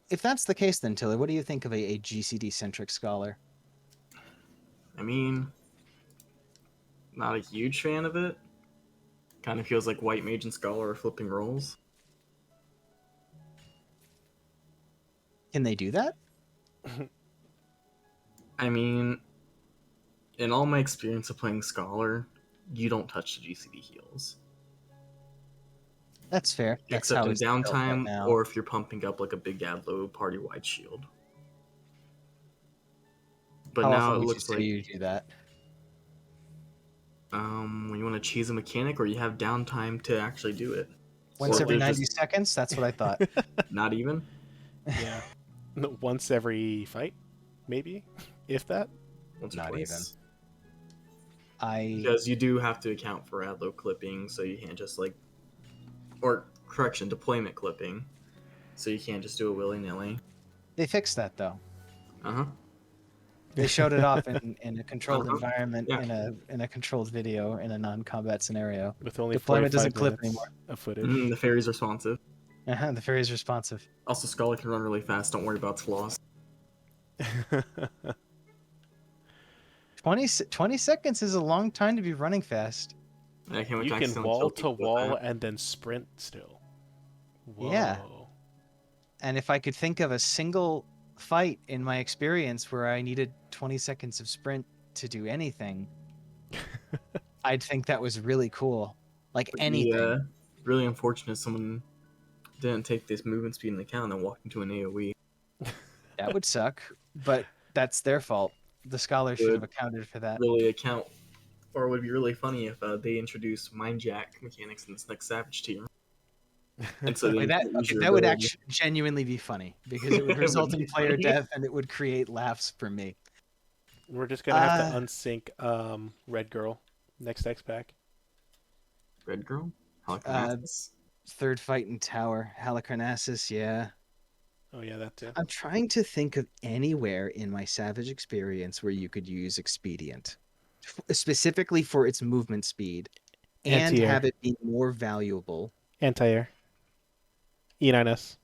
if that's the case, then Tiller, what do you think of a GCD centric scholar? I mean, not a huge fan of it. Kind of feels like White Mage and Scholar are flipping roles. Can they do that? I mean, in all my experience of playing Scholar, you don't touch the GCD heals. That's fair. That's Except how in it's built right downtime, now. or if you're pumping up like a big Adlo party-wide shield. But How now often it would looks you say like you do that? when you want to cheese a mechanic or you have downtime to actually do it. Once Or every they're 90 just seconds? That's what I thought. not even. Yeah. No, once every fight, maybe, if that. Once or Not twice. even. Because you do have to account for Adlo clipping, so you can't just like, or correction, deployment clipping, so you can't just do it willy-nilly. They fixed that though. Uh-huh. They showed it off in a controlled Uh-huh. environment, Yeah. in a controlled video, in a non-combat scenario. With only Deployment 45 doesn't clip minutes anymore. of footage. The fairy's responsive. The fairy's responsive. Also, Scholar can run really fast, don't worry about its flaws. 20 seconds is a long time to be running fast. I can't wait You to can accidentally wall kill to people with wall that. and then sprint still. Yeah. Whoa. And if I could think of a single fight in my experience where I needed 20 seconds of sprint to do anything, I'd think that was really cool. Like Would be anything. really unfortunate if someone didn't take this movement speed into account and walked into an AoE. That would suck, but that's their fault. The scholar should have Would accounted for that. really account, or it would be really funny if they introduced mind jack mechanics in this next Savage tier, and so Okay, they that can't use okay, your that would ability. actually genuinely be funny because it would It would result in be player funny. death and it would create laughs for me. We're just gonna have to Uh, unsync Red Girl next X pack. Red girl, uh, Halicarnassus. third fight in tower, Halicarnassus, yeah. Oh yeah, that too. I'm trying to think of anywhere in my Savage experience where you could use Expedient, specifically for its movement speed, and Anti-air. have it be more valuable. Anti-air. E9S.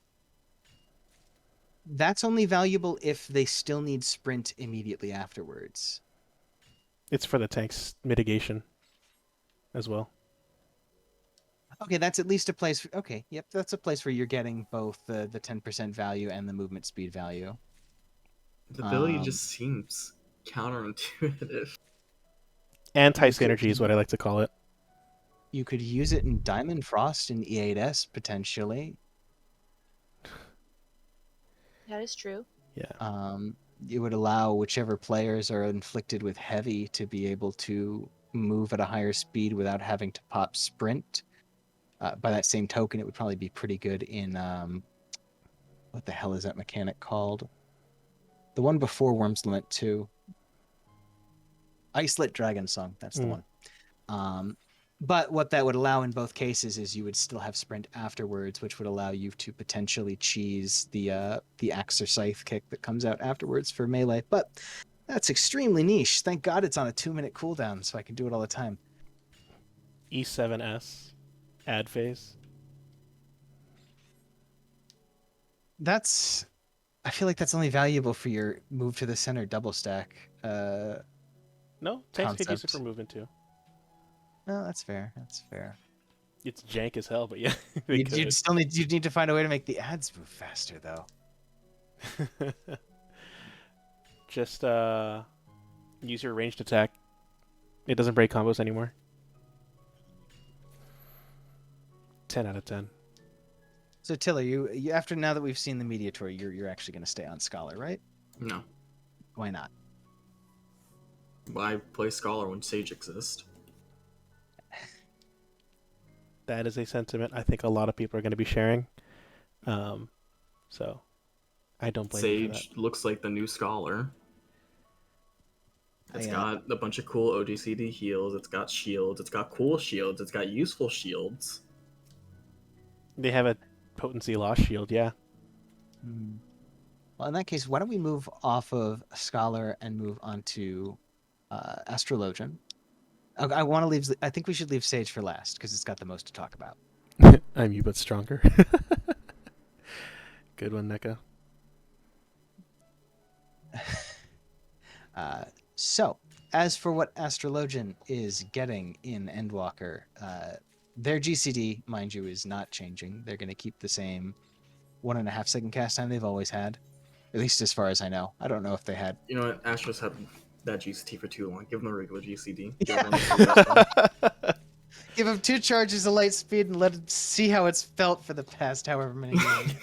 That's only valuable if they still need sprint immediately afterwards. It's for the tank's mitigation as well. Okay, that's at least a place. Okay, yep, that's a place where you're getting both the 10% value and the movement speed value. The ability Um, just seems counterintuitive. Anti-synergy is what I like to call it. You could use it in Diamond Frost and E8S potentially. That is true. Yeah. It would allow whichever players are inflicted with heavy to be able to move at a higher speed without having to pop sprint. By that same token, it would probably be pretty good in what the hell is that mechanic called? The one before Worm's Lament 2. Icelit Dragon Song, that's the one. But what that would allow in both cases is you would still have sprint afterwards, which would allow you to potentially cheese the axe or scythe kick that comes out afterwards for melee. But that's extremely niche. Thank God it's on a 2-minute cooldown, so I can do it all the time. E7S. Ad phase. I feel like that's only valuable for your move to the center double stack. No, tanks could use it Concept. for movement too. No, that's fair. That's fair. It's jank as hell, but yeah, they You'd could. still need to find a way to make the ads move faster, though. Just use your ranged attack. It doesn't break combos anymore. 10 out of 10. So Tiller, you after now that we've seen the media tour, you're actually going to stay on Scholar, right? No, Why not? why play Scholar when Sage exists? That is a sentiment I think a lot of people are going to be sharing. So I don't blame you for that. Sage looks like the new Scholar. It's I, got a bunch of cool OGCD heals. It's got shields. It's got cool shields. It's got useful shields. They have a potency loss shield, yeah. Well, in that case, why don't we move off of Scholar and move on to Astrologian? I want to leave. I think we should leave Sage for last because it's got the most to talk about. I'm you, but stronger. Good one, NECA. So, as for what Astrologian is getting in Endwalker, their GCD, mind you, is not changing. They're going to keep the same 1.5 second cast time they've always had, at least as far as I know. I don't know if they had. You know what? Astros had that GCT for too long. Give them a regular GCD. Yeah. Give him 2 charges of light speed and let him see how it's felt for the past however many years.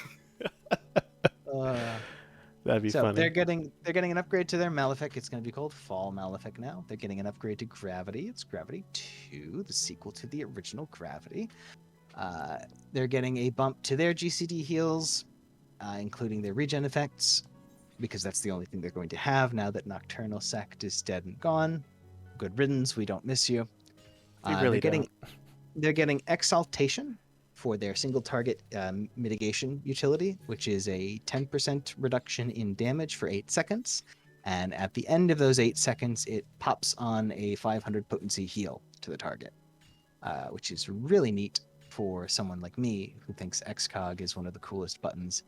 That'd be So funny. they're getting an upgrade to their Malefic. It's going to be called Fall Malefic now. They're getting an upgrade to Gravity. It's Gravity 2, the sequel to the original Gravity. They're getting a bump to their GCD heals, including their regen effects, because that's the only thing they're going to have now that Nocturnal Sect is dead and gone. Good riddance. We don't miss you. We really They're getting Exaltation for their single target mitigation utility, which is a 10% reduction in damage for 8 seconds. And at the end of those 8 seconds, it pops on a 500 potency heal to the target, which is really neat for someone like me who thinks XCOG is one of the coolest buttons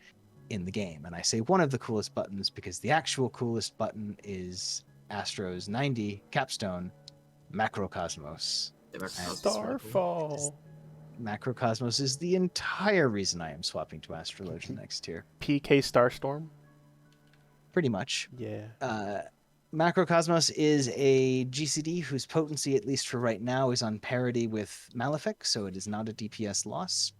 in the game. And I say one of the coolest buttons because the actual coolest button is Astro's 90 capstone, Macrocosmos. Yeah, Macrocosmos is Starfall. Macrocosmos is the entire reason I am swapping to Astrologian next year. PK Starstorm. Pretty much. Yeah. Macrocosmos is a GCD whose potency, at least for right now, is on parity with Malefic, so it is not a DPS loss.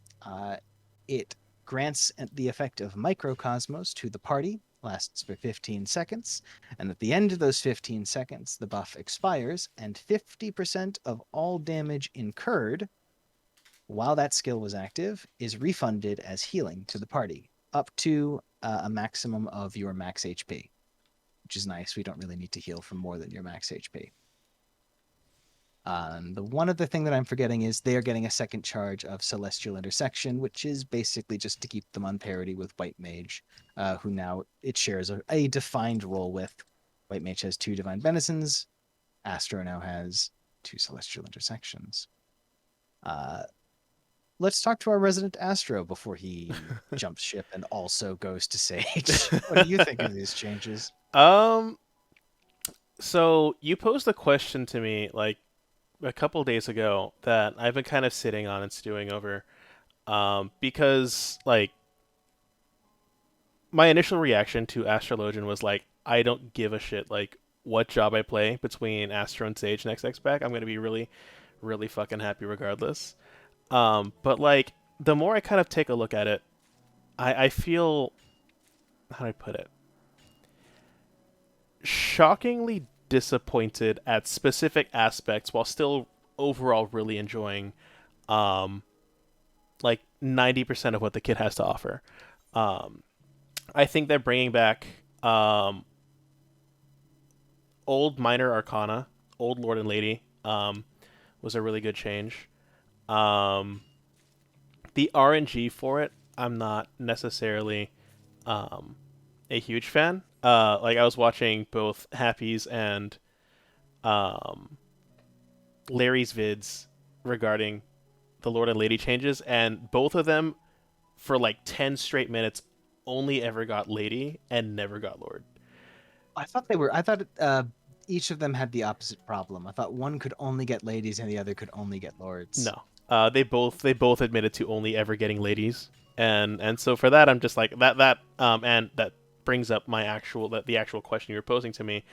It grants the effect of Microcosmos to the party, lasts for 15 seconds, and at the end of those 15 seconds, the buff expires, and 50% of all damage incurred while that skill was active is refunded as healing to the party, up to a maximum of your max HP, which is nice. We don't really need to heal for more than your max HP. The one other thing that I'm forgetting is they are getting a second charge of Celestial Intersection, which is basically just to keep them on parity with White Mage, who now it shares a defined role with. White Mage has 2 Divine Benisons. Astro now has 2 Celestial Intersections. Let's talk to our resident Astro before he jumps ship and also goes to Sage. What do you think of these changes? So you posed a question to me like a couple days ago that I've been kind of sitting on and stewing over, because like my initial reaction to Astrologian was like, I don't give a shit like what job I play between Astro and Sage next X back. I'm gonna be really, really fucking happy regardless. But like the more I kind of take a look at it, I feel, how do I put it? Shockingly disappointed at specific aspects while still overall really enjoying like 90% of what the kid has to offer. I think they're bringing back old Minor Arcana, old Lord and Lady, was a really good change. The RNG for it, I'm not necessarily a huge fan. Like I was watching both Happy's and Larry's vids regarding the Lord and Lady changes, and both of them for like 10 straight minutes only ever got Lady and never got Lord. I thought each of them had the opposite problem. I thought one could only get ladies and the other could only get lords. No. They both admitted to only ever getting ladies. And so for that I'm just like that and that brings up my the actual question you were posing to me,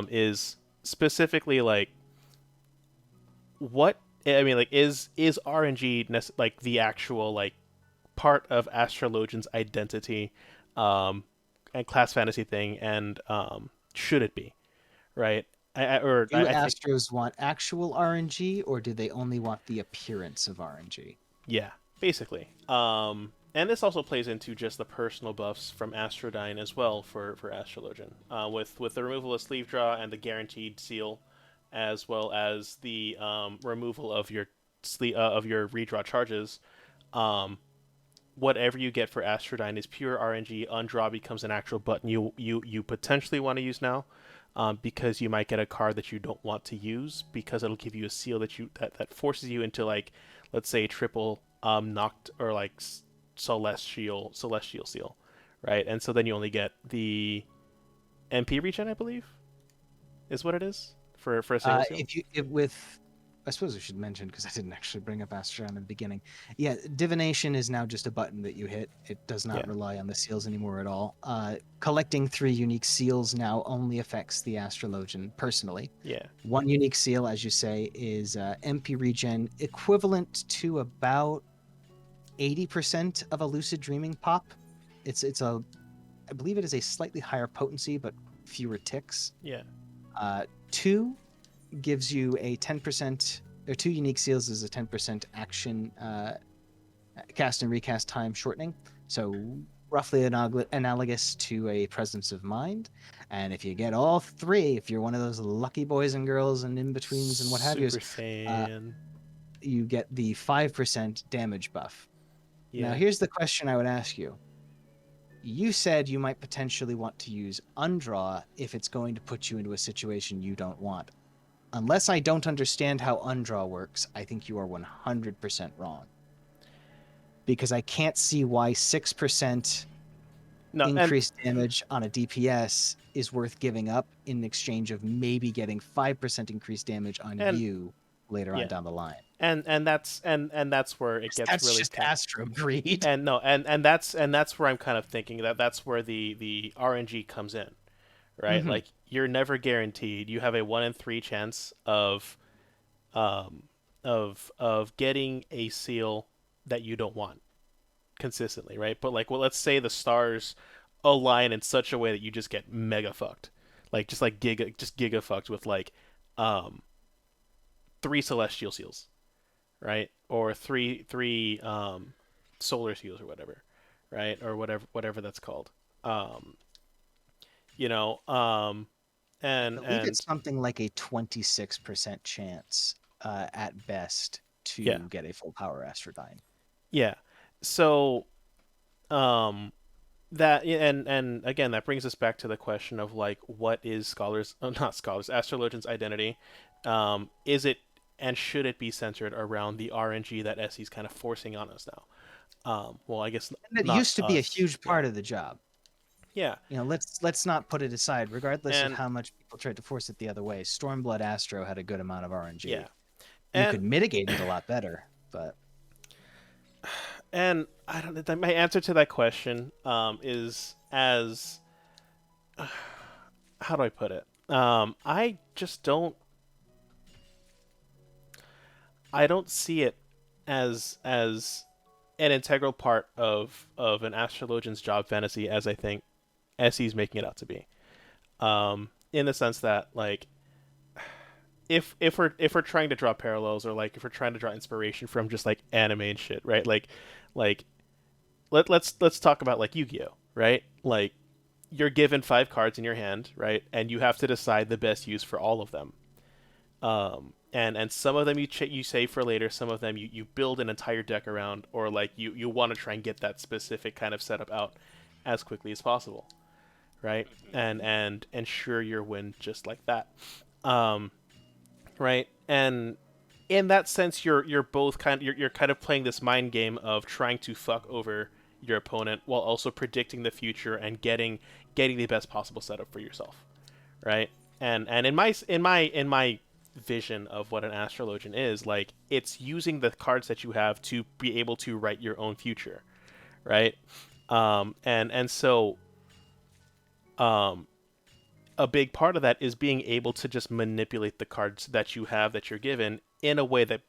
is specifically like what I mean, like is RNG like the actual like part of Astrologian's identity, and class fantasy thing, and should it be, right? Do Astros want actual RNG, or do they only want the appearance of RNG? Yeah, basically. And this also plays into just the personal buffs from Astrodyne as well for Astrologian, with the removal of sleeve draw and the guaranteed seal, as well as the removal of your redraw charges. Whatever you get for Astrodyne is pure RNG. Undraw becomes an actual button you potentially want to use now, because you might get a card that you don't want to use because it'll give you a seal that forces you into, like, let's say triple knocked or like celestial seal, right? And so then you only get the MP regen, I believe, is what it is for a single seal. I suppose I should mention, because I didn't actually bring up Astron in the beginning. Yeah, Divination is now just a button that you hit. It does not rely on the seals anymore at all. Collecting 3 unique seals now only affects the Astrologian personally. Yeah. 1 unique seal, as you say, is MP regen, equivalent to about 80% of a lucid dreaming pop. I believe it is a slightly higher potency, but fewer ticks. Yeah. 2 gives you a 10%, or 2 unique seals is a 10% action cast and recast time shortening. So roughly analogous to a presence of mind. And if you get all 3, if you're one of those lucky boys and girls and in-betweens and what have you, you get the 5% damage buff. Yeah. Now here's the question I would ask you. You said you might potentially want to use Undraw if it's going to put you into a situation you don't want. Unless I don't understand how Undraw works, I think you are 100% wrong. Because I can't see why 6%... No, and increased damage on a DPS is worth giving up in exchange of maybe getting 5% increased damage on and you later on yeah, down the line. and that's where it gets That's really just Astro greed. and no, and that's where I'm kind of thinking that's where the RNG comes in, right? Mhm. Like you're never guaranteed. You have a 1 in 3 chance um of getting a seal that you don't want consistently, right? But like, well, let's say the stars align in such a way that you just get mega fucked, like giga fucked with like um 3 celestial seals, right? Or three solar seals or whatever, right? Or whatever that's called. Um, you know, I and believe and it's something like a 26% chance at best yeah, to get a full power Astrodyne. yeah. So that and again that brings us back to the question of like what is scholars not scholars astrologians identity, is it and should it be centered around the RNG that SE's kind of forcing on us now? Well, I guess And that not used to be a us. huge Yeah, part of the job. yeah, Let's not put it aside, regardless of and how much people tried to force it the other way. Stormblood Astro had a good amount of yeah, RNG. You and could mitigate it a lot better, but and I don't. My answer to that question is as how do I put it? I just don't. I don't see it as an integral part of an astrologian's job fantasy as I think SE's making it out to be. In the sense that like if we're trying to draw parallels or like if we're trying to draw inspiration from just like anime and shit, right? Like let's talk about like Yu-Gi-Oh, right? Like you're given 5 cards in your hand, right? And you have to decide the best use for all of them. And some of them you save for later, some of them you build an entire deck around, or like you want to try and get that specific kind of setup out as quickly as possible, right? And ensure your win just like that, um, right? And in that sense, you're both you're kind of playing this mind game of trying to fuck over your opponent while also predicting the future and getting the best possible setup for yourself, right? And in my vision of what an astrologian is, like it's using the cards that you have to be able to write your own future, right? And so um a big part of that is being able to just manipulate the cards that you have that you're given in a way that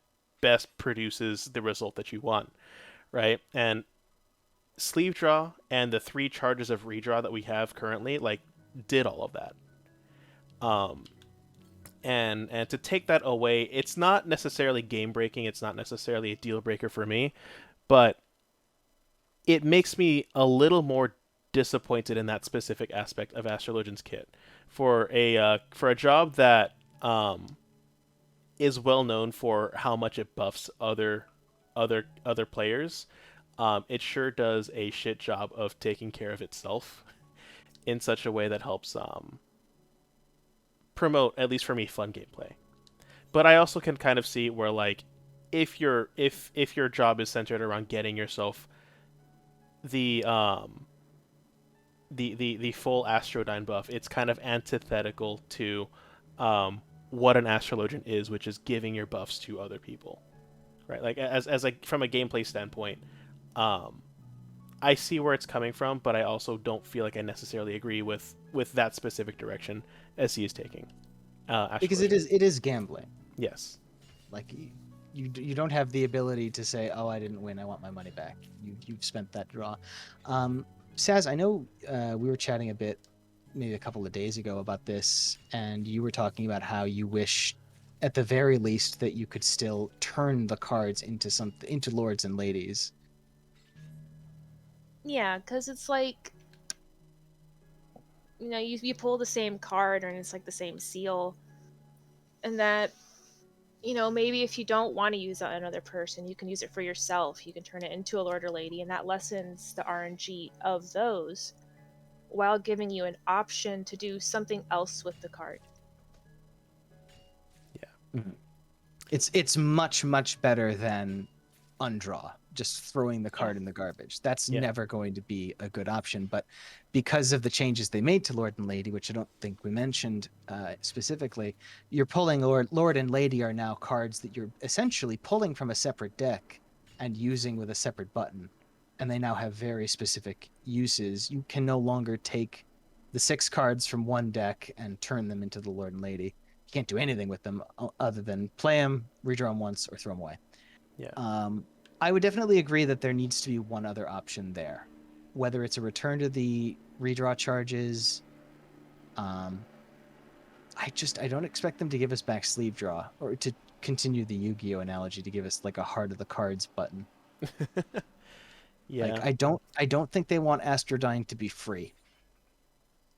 best produces the result that you want, right? And sleeve draw and the 3 charges of redraw that we have currently like did all of that. Um, and to take that away, it's not necessarily game breaking, it's not necessarily a deal breaker for me, but it makes me a little more disappointed in that specific aspect of Astrologian's kit for a job that is well known for how much it buffs other players. It sure does a shit job of taking care of itself in such a way that helps promote, at least for me, fun gameplay. But I also can kind of see where like if your job is centered around getting yourself the the full Astrodyne buff, it's kind of antithetical to what an astrologian is, which is giving your buffs to other people, right? Like as like from a gameplay standpoint, um, I see where it's coming from, but I also don't feel like I necessarily agree with that specific direction as he is taking. because Astrologian, it is gambling. yes, Like you don't have the ability to say, "Oh, I didn't win. I want my money back." You've spent that draw. Saz, I know we were chatting a bit maybe a couple of days ago about this, and you were talking about how you wish, at the very least, that you could still turn the cards into lords and ladies. Yeah, because it's like, you pull the same card and it's like the same seal. And that, maybe if you don't want to use another person, you can use it for yourself. You can turn it into a lord or lady, and that lessens the RNG of those while giving you an option to do something else with the card. yeah, Mhm. It's much better than undraw, just throwing the card in the garbage. That's Yeah. never going to be a good option. But because of the changes they made to Lord and Lady, which I don't think we mentioned specifically, you're pulling Lord and Lady are now cards that you're essentially pulling from a separate deck and using with a separate button. And they now have very specific uses. You can no longer take the 6 cards from one deck and turn them into the Lord and Lady. You can't do anything with them other than play them, redraw them once, or throw them away. Yeah. I would definitely agree that there needs to be one other option there, whether it's a return to the redraw charges. I don't expect them to give us back sleeve draw, or to continue the Yu-Gi-Oh analogy, to give us like a heart of the cards button. Yeah. Like I don't think they want Astrodyne to be free,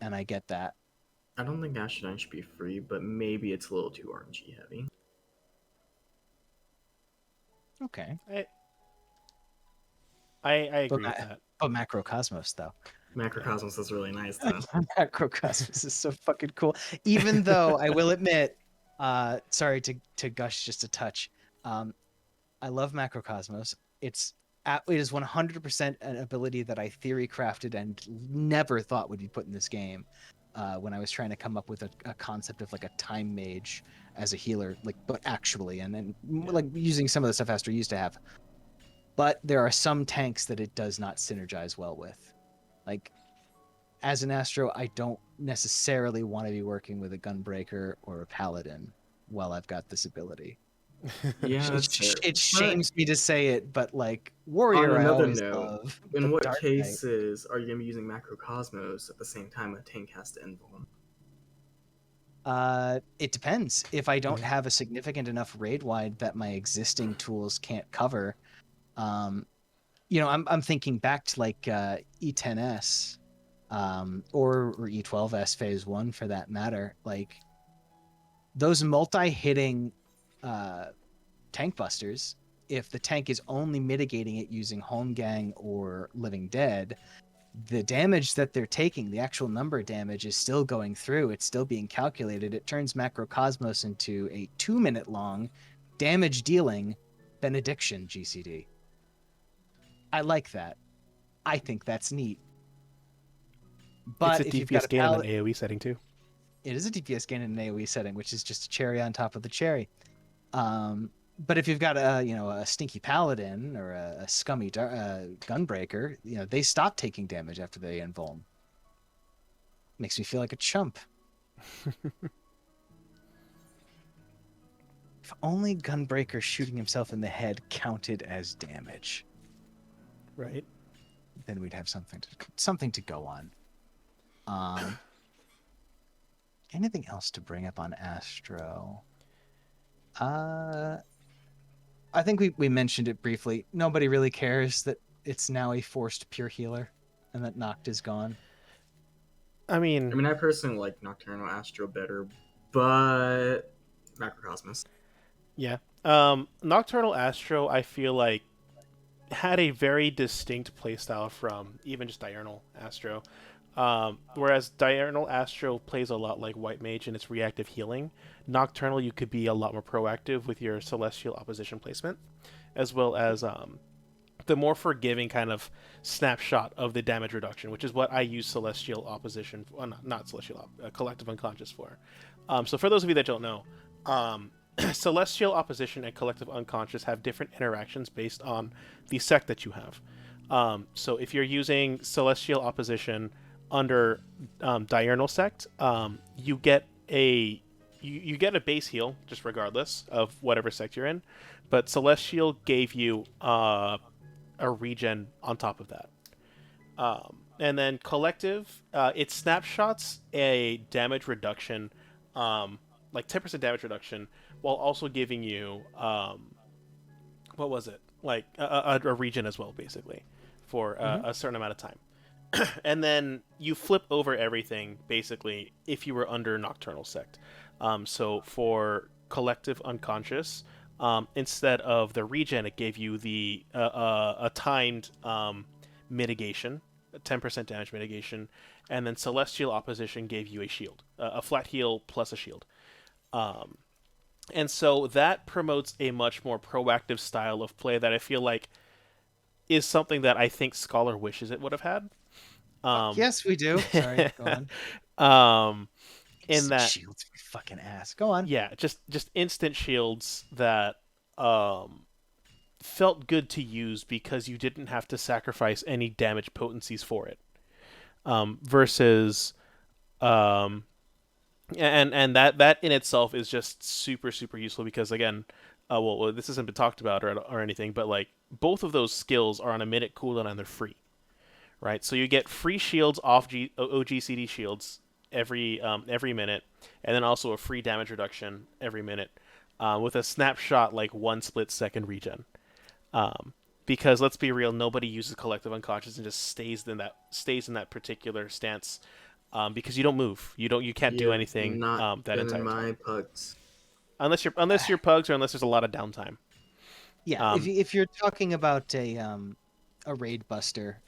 and I get that. I don't think Astrodyne should be free, but maybe it's a little too RNG heavy. Okay, I agree with that. but Macrocosmos though. Macrocosmos is really nice though. Macrocosmos is so fucking cool. Even though I will admit, sorry to gush just a touch. I love Macrocosmos. It is 100% an ability that I theory crafted and never thought would be put in this game. When I was trying to come up with a concept of like a time mage as a healer, like, but actually, and then like using some of the stuff Astro used to have. But there are some tanks that it does not synergize well with. Like, as an Astro, I don't necessarily want to be working with a Gunbreaker or a Paladin while I've got this ability. Yeah, that's fair. It shames me to say it, but like Warrior, On I another always note, love. in But what Dark Knight, cases are you going to be using Macrocosmos at the same time a tank has to invuln? it depends. If I don't have a significant enough raid wide that my existing tools can't cover, I'm thinking back to like E10S, or E12S Phase 1 for that matter. Like those multi-hitting tank busters, if the tank is only mitigating it using Home Gang or Living Dead, the damage that they're taking, the actual number damage, is still going through. It's still being calculated. It turns Macrocosmos into a 2-minute long damage dealing benediction GCD. I like that. I think that's neat. But it's a if you've got DPS a gain in an palette, AoE setting too. it is a DPS gain in an AoE setting, which is just a cherry on top of the cherry. But if you've got a stinky paladin or a scummy gunbreaker, they stop taking damage after they invuln. Makes me feel like a chump. If only gunbreaker shooting himself in the head counted as damage, Right. then we'd have something to go on. Anything else to bring up on Astro? I think we mentioned it briefly. Nobody really cares that it's now a forced pure healer and that Noct is gone. I mean, I personally like Nocturnal Astro better, but Macrocosmos. yeah. Nocturnal Astro, I feel like, had a very distinct playstyle from even just Diurnal Astro. Whereas Diurnal Astro plays a lot like White Mage in its reactive healing, Nocturnal you could be a lot more proactive with your Celestial Opposition placement, as well as the more forgiving kind of snapshot of the damage reduction, which is what I use Celestial Opposition, well, not Celestial, Collective Unconscious for. So for those of you that don't know, Celestial Opposition and Collective Unconscious have different interactions based on the sect that you have. So if you're using Celestial Opposition under Diurnal Sect, you get a base heal just regardless of whatever sect you're in, but Celestial gave you a regen on top of that. And then Collective, it snapshots a damage reduction, like 10% damage reduction, while also giving you what was it, like a regen as well, basically, for a certain amount of time. And then you flip over everything basically if you were under Nocturnal Sect. So for Collective Unconscious, instead of the regen, it gave you the a timed mitigation, 10% damage mitigation, and then Celestial Opposition gave you a shield, a flat heal plus a shield. And so that promotes a much more proactive style of play that I feel like is something that I think Scholar wishes it would have had. Um, Yes, we do. Sorry, go on. um, in Instant that, shields, my fucking ass. Go on. yeah, just instant shields that um, felt good to use because you didn't have to sacrifice any damage potencies for it. Versus um, and that in itself is just super useful because again, well, this hasn't been talked about or anything, but like both of those skills are on a minute cooldown and they're free, right? So you get free shields off OGCD shields every minute, and then also a free damage reduction every minute, with a snapshot like 1 split second regen. Um, because let's be real, nobody uses collective unconscious and just stays in that particular stance, because you don't move, you can't do You've anything not that been in entire time my pugs. unless you're pugs or unless there's a lot of downtime. Yeah, Um, if you're talking about a raid buster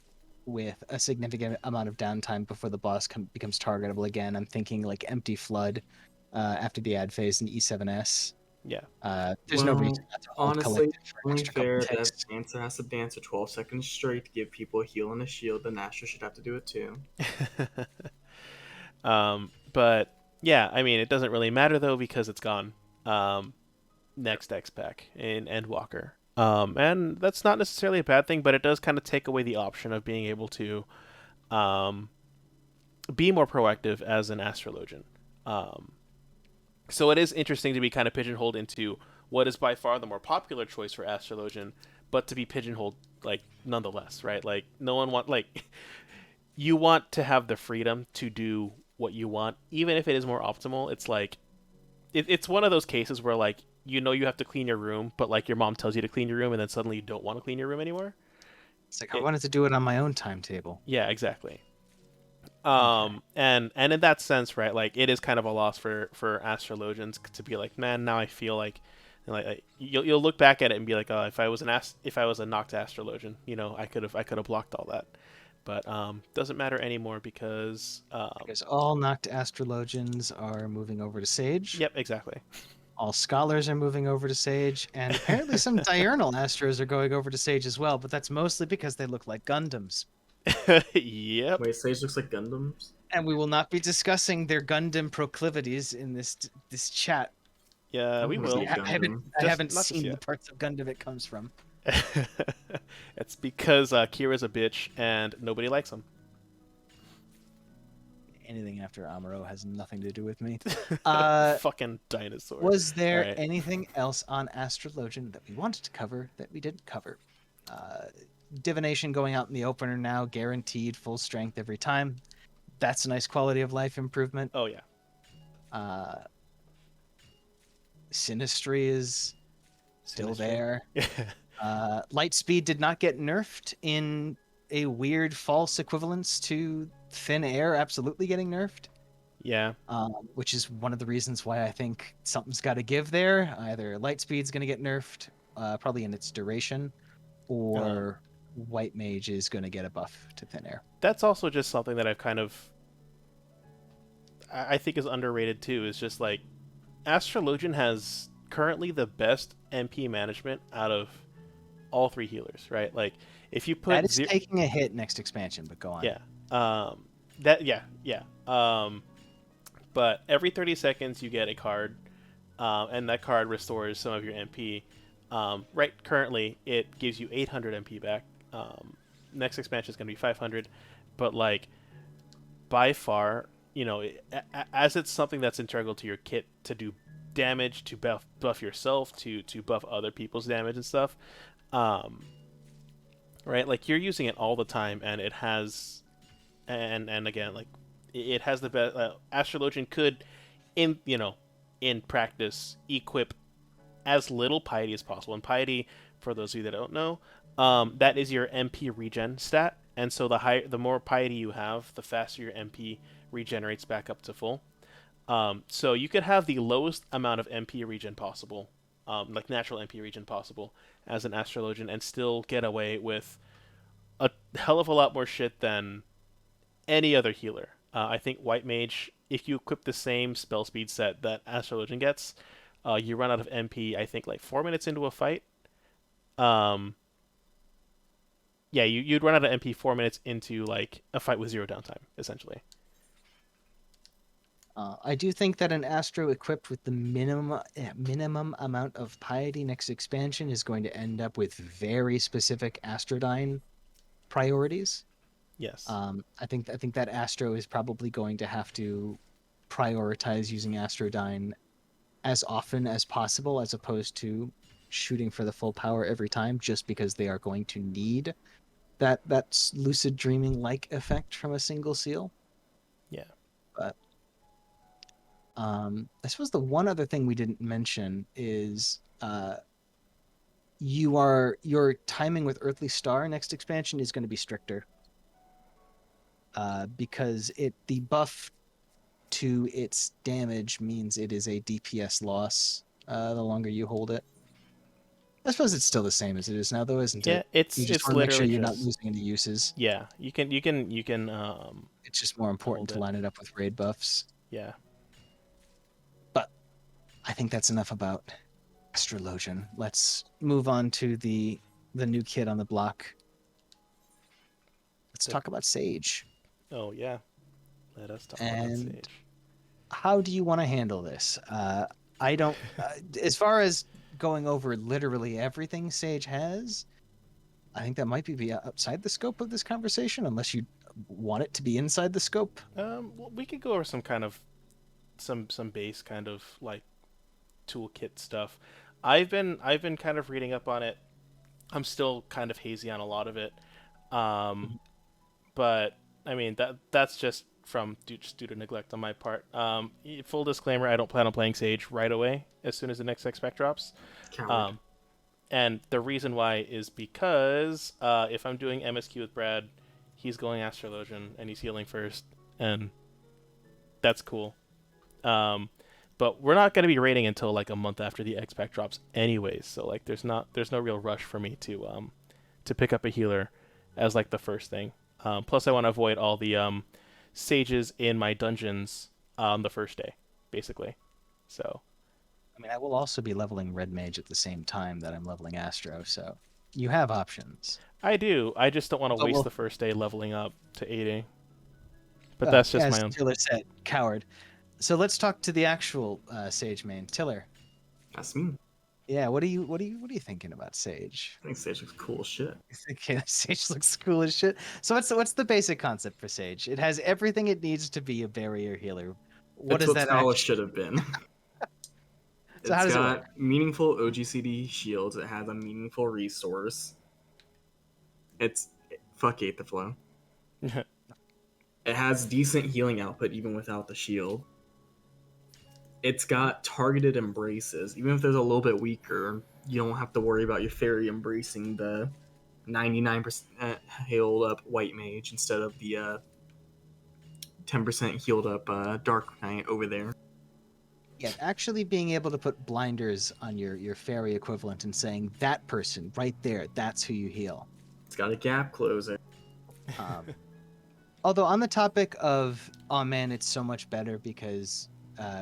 with a significant amount of downtime before the boss becomes targetable again, I'm thinking like Empty Flood after the ad phase in E7S. yeah. There's no reason not to hold Honestly, collective for an only extra couple fair that ticks. if Dancer has to dance for 12 seconds straight to give people a heal and a shield, then Astra should have to do it too. But yeah, I mean, it doesn't really matter though because it's gone. Um, Next X pack in Endwalker. And that's not necessarily a bad thing, but it does kind of take away the option of being able to um, be more proactive as an astrologian. Um, so it is interesting to be kind of pigeonholed into what is by far the more popular choice for astrologian, but to be pigeonholed like nonetheless, right? Like no one want like you want to have the freedom to do what you want, even if it is more optimal. It's like it's one of those cases where like you have to clean your room, but like your mom tells you to clean your room, and then suddenly you don't want to clean your room anymore. It's like I It, wanted to do it on my own timetable. yeah, exactly. Okay. And in that sense, right, like it is kind of a loss for astrologians to be like, man, now I feel like you'll look back at it and be like, oh, if I was a knocked astrologian, I could have blocked all that. But doesn't matter anymore because Because all knocked astrologians are moving over to Sage. yep, exactly. All scholars are moving over to Sage, and apparently some diurnal astros are going over to Sage as well, but that's mostly because they look like Gundams. Yep. Wait, Sage looks like Gundams? And we will not be discussing their Gundam proclivities in this chat. Yeah, I we wanna be will. a I haven't Gundam. I Just haven't not just seen the yet. parts of Gundam it comes from. It's because Kira's a bitch and nobody likes him. Anything after Amuro has nothing to do with me. Fucking dinosaur. Was there Alright. anything else on Astrologian that we wanted to cover that we didn't cover? Divination going out in the opener now, guaranteed full strength every time. That's a nice quality of life improvement. Oh yeah. Sinistry is still Sinistry. there. Lightspeed did not get nerfed in a weird false equivalence to Thin Air absolutely getting nerfed. Yeah. Which is one of the reasons why I think something's got to give there. Either Lightspeed's going to get nerfed, probably in its duration, or White Mage is going to get a buff to Thin Air. That's also just something that I've kind of I think is underrated too. Is just like Astrologian has currently the best MP management out of all three healers, right? Like if you put That is taking a hit next expansion, but go on. yeah, that yeah. But every 30 seconds you get a card, and that card restores some of your MP. Right currently, it gives you 800 MP back. Next expansion is going to be 500, but like by far, as it's something that's integral to your kit to do damage, to buff yourself, to buff other people's damage and stuff. Right, like you're using it all the time, and it has, and again, like it has the best. Astrologian could, in practice, equip as little piety as possible. And piety, for those of you that don't know, that is your MP regen stat. And so the more piety you have, the faster your MP regenerates back up to full. So you could have the lowest amount of MP regen possible, like natural MP regen possible, as an astrologian, and still get away with a hell of a lot more shit than any other healer. I think White Mage, if you equip the same spell speed set that Astrologian gets, You run out of MP, I think, like 4 minutes into a fight. Um, yeah, you'd run out of MP 4 minutes into like a fight with zero downtime, essentially. I do think that an Astro equipped with the minimum amount of piety next expansion is going to end up with very specific Astrodyne priorities. Yes. I think that Astro is probably going to have to prioritize using Astrodyne as often as possible, as opposed to shooting for the full power every time, just because they are going to need that lucid dreaming like effect from a single seal. Yeah. But I suppose the one other thing we didn't mention is your timing with Earthly Star next expansion is going to be stricter. Because the buff to its damage means it is a DPS loss the longer you hold it. I suppose it's still the same as it is now, though, isn't Yeah, it? You just it's want to make sure literally you're not just losing any uses. yeah. You can It's just more important hold to it. line it up with raid buffs. Yeah. But I think that's enough about Astrologian. Let's move on to the new kid on the block. Let's The- talk about Sage. Oh yeah. Let us talk about And Sage. how do you want to handle this? I don't. As far as going over literally everything Sage has, I think that might be outside the scope of this conversation, unless you want it to be inside the scope. Well, we could go over some kind of some base kind of like toolkit stuff. I've been kind of reading up on it. I'm still kind of hazy on a lot of it. Um, but I mean that's just from just due to neglect on my part. Full disclaimer: I don't plan on playing Sage right away as soon as the next spec drops. Coward. Um, and the reason why is because if I'm doing MSQ with Brad, he's going Astrologian and he's healing first, and that's cool. Um, but we're not going to be raiding until like a month after the X pack drops, anyways. So like, there's no real rush for me to pick up a healer as like the first thing. Plus, I want to avoid all the sages in my dungeons on the first day, basically. So I mean, I will also be leveling Red Mage at the same time that I'm leveling Astro, so you have options. I do. I just don't want to But waste we'll, the first day leveling up to 80. But that's just as my own. Tiller said, coward. So let's talk to the actual Sage main, Tiller. That's me. Yeah, what are you thinking about Sage? I think Sage looks cool as shit. Okay, Sage looks cool as shit. So what's the basic concept for Sage? It has everything it needs to be a barrier healer. What It's does what that Scala actually? should have been. So how It's does it work? got meaningful OGCD shields. It has a meaningful resource. It's fuck the flow. It has decent healing output even without the shield. It's got targeted embraces. Even if there's a little bit weaker, you don't have to worry about your fairy embracing the 99% healed up white mage instead of the 10% healed up dark knight over there. Yeah, actually being able to put blinders on your fairy equivalent and saying that person right there, that's who you heal. It's got a gap closer. Um, although on the topic of, oh man, it's so much better because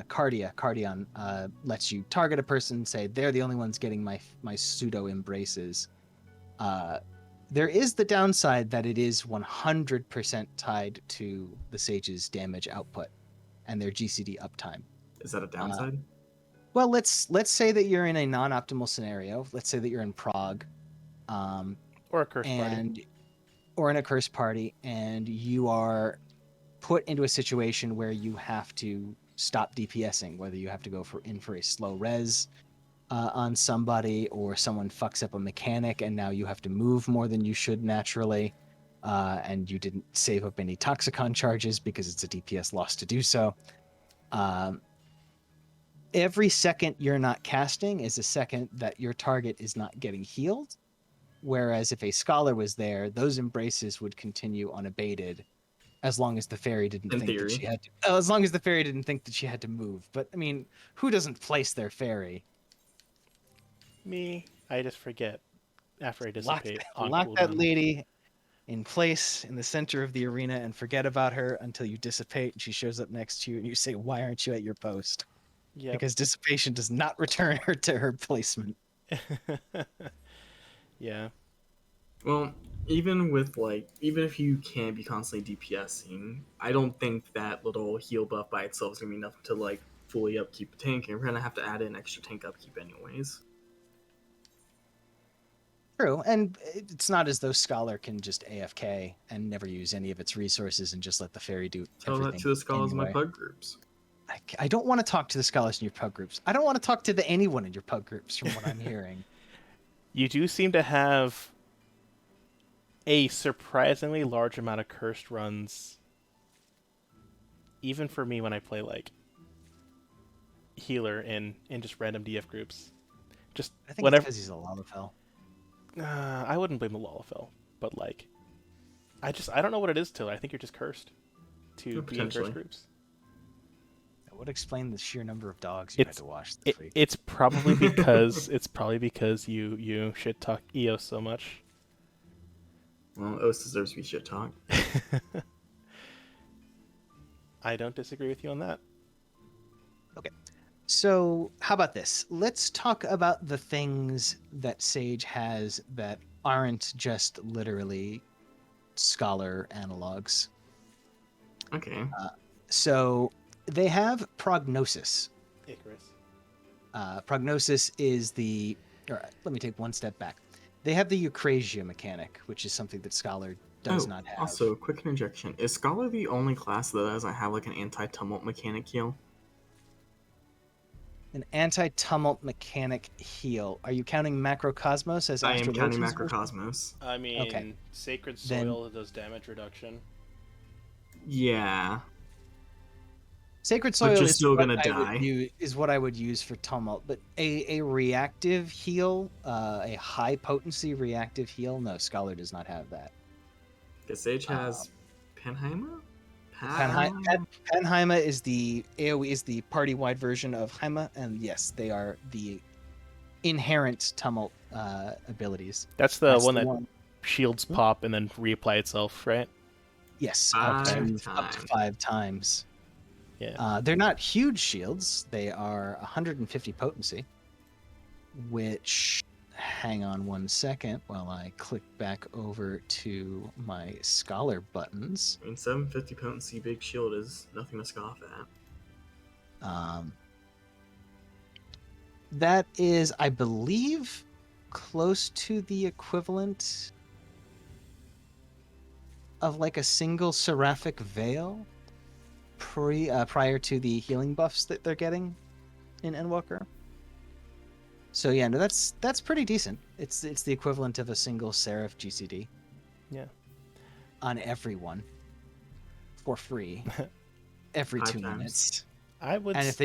Cardion lets you target a person, say they're the only ones getting my pseudo embraces. There is the downside that it is 100% tied to the Sage's damage output and their GCD uptime. Is that a downside? Well, let's say that you're in a non-optimal scenario. Let's say that you're in Prague, Or a curse party. and or in a curse party, and you are put into a situation where you have to stop DPSing, whether you have to go for a slow res on somebody, or someone fucks up a mechanic, and now you have to move more than you should naturally, and you didn't save up any Toxicon charges because it's a DPS loss to do so. Every second you're not casting is a second that your target is not getting healed. Whereas if a scholar was there, those embraces would continue unabated as long as the fairy didn't In think that theory. she had to, as long as the fairy didn't think that she had to move. But I mean, who doesn't place their fairy? Me, I just forget after I Lock, dissipate on lock that cooldown. lady in place in the center of the arena and forget about her until you dissipate and she shows up next to you and you say, "Why aren't you at your post?" Yep. because dissipation does not return her to her placement. Yeah. Well, even with even if you can't be constantly DPSing, I don't think that little heal buff by itself is gonna be enough to fully upkeep a tank, and we're gonna have to add in extra tank upkeep anyways. True, and it's not as though Scholar can just AFK and never use any of its resources and just let the fairy do Tell that everything to the scholars in my anyway. pug groups. I don't want to talk to the scholars in your pug groups. I don't want to talk to anyone in your pug groups, from what I'm hearing. You do seem to have a surprisingly large amount of cursed runs, even for me when I play healer in just random DF groups. Just I think it's whenever because he's a Lalafell. I wouldn't blame the Lalafell, but I don't know what it is, Till. I think you're just cursed to be in Potentially. cursed groups. That would explain the sheer number of dogs you had to wash this week. It's probably because you shit talk EOS so much. Well, O's deserves to be shit talked. I don't disagree with you on that. Okay. So, how about this? Let's talk about the things that Sage has that aren't just literally Scholar analogs. Okay. So, they have Prognosis. Icarus. Prognosis is let me take one step back. They have the Eucrasia mechanic, which is something that Scholar does not have. Also, quick interjection. Is Scholar the only class that doesn't have an anti-tumult mechanic heal? An anti-tumult mechanic heal. Are you counting Macrocosmos as I am counting Astrologia's version? Macrocosmos. I mean, Okay. Sacred Then- Soil does damage reduction. Yeah. Sacred But Soil you're is still what gonna die. is what I would use for Tumult, but a reactive heal, a high potency reactive heal, no, Scholar does not have that. Because Sage has Panheima? Panheima is the AoE is the party wide version of Heima, and yes, they are the inherent Tumult abilities. That's the That's one the that one. shields pop and then reapply itself, right? Yes, Five up to 5 times. Yeah. They're not huge shields. They are 150 potency, which, hang on one second while I click back over to my Scholar buttons. I mean, 750 potency big shield is nothing to scoff at. That is, I believe, close to the equivalent of a single Seraphic Veil prior to the healing buffs that they're getting in Endwalker. So yeah, no, that's pretty decent. It's the equivalent of a single Seraph GCD. Yeah. On everyone, for free, every 5 2 times. minutes. I would. And if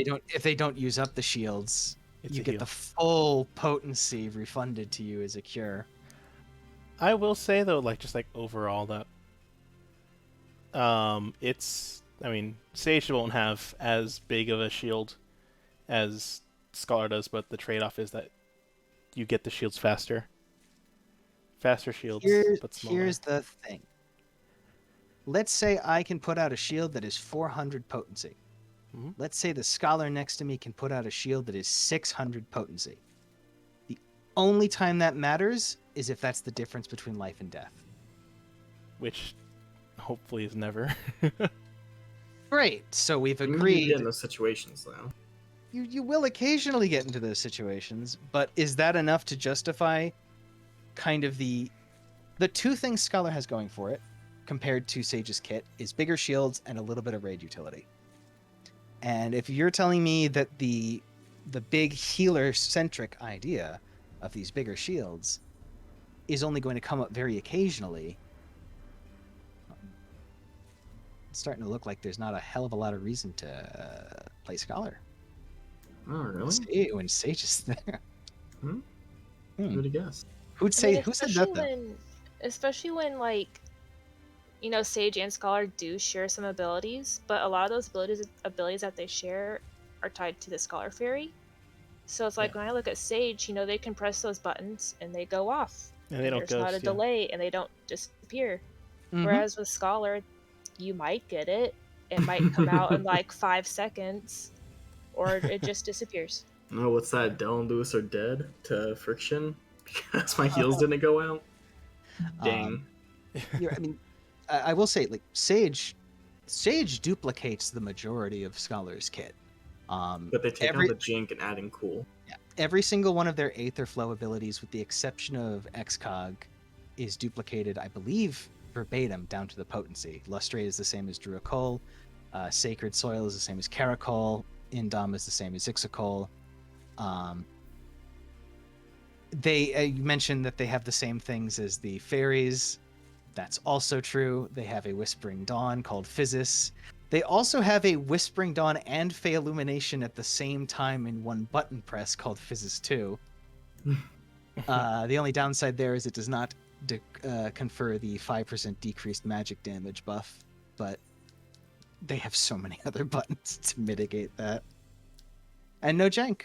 they don't use up the shields, It's you a get heal. the full potency refunded to you as a cure. I will say though, just overall that, I mean, Sage won't have as big of a shield as Scholar does, but the trade-off is that you get the shields faster. Faster shields, but smaller. Here's the thing. Let's say I can put out a shield that is 400 potency. Mhm. Let's say the Scholar next to me can put out a shield that is 600 potency. The only time that matters is if that's the difference between life and death. Which hopefully is never. Great. So we've You agreed. get in those situations, though. You will occasionally get into those situations, but is that enough to justify kind of the two things Scholar has going for it compared to Sage's kit is bigger shields and a little bit of raid utility. And if you're telling me that the big healer centric idea of these bigger shields is only going to come up very occasionally, it's starting to look like there's not a hell of a lot of reason to play Scholar. Oh, really? When Sage is there. Hmm? Hmm. Who'd have guessed? Who said that though? Especially when Sage and Scholar do share some abilities, but a lot of those abilities that they share are tied to the Scholar Fairy. So it's when I look at Sage, they can press those buttons and they go off. And they don't there's ghost, not a delay and they don't disappear. Mhm. Whereas with Scholar, you might get it. It might come out in 5 seconds. or it just disappears. No, what's that? Dell and Lewis are dead to friction because my heels Uh, didn't go out. um, Dang. I mean, I will say, like Sage duplicates the majority of Scholar's kit. But they take Every out the jank and add in cool. Yeah, every single one of their Aether Flow abilities, with the exception of Excog, is duplicated, I believe, verbatim down to the potency. Lustrate is the same as Druacol. Sacred Soil is the same as Caracol. Indom is the same as Ixicol. You mentioned that they have the same things as the fairies. That's also true. They have a Whispering Dawn called Physis. They also have a Whispering Dawn and Fey Illumination at the same time in one button press called Physis 2. The only downside there is it does not confer the 5% decreased magic damage buff, but they have so many other buttons to mitigate that. And no jank.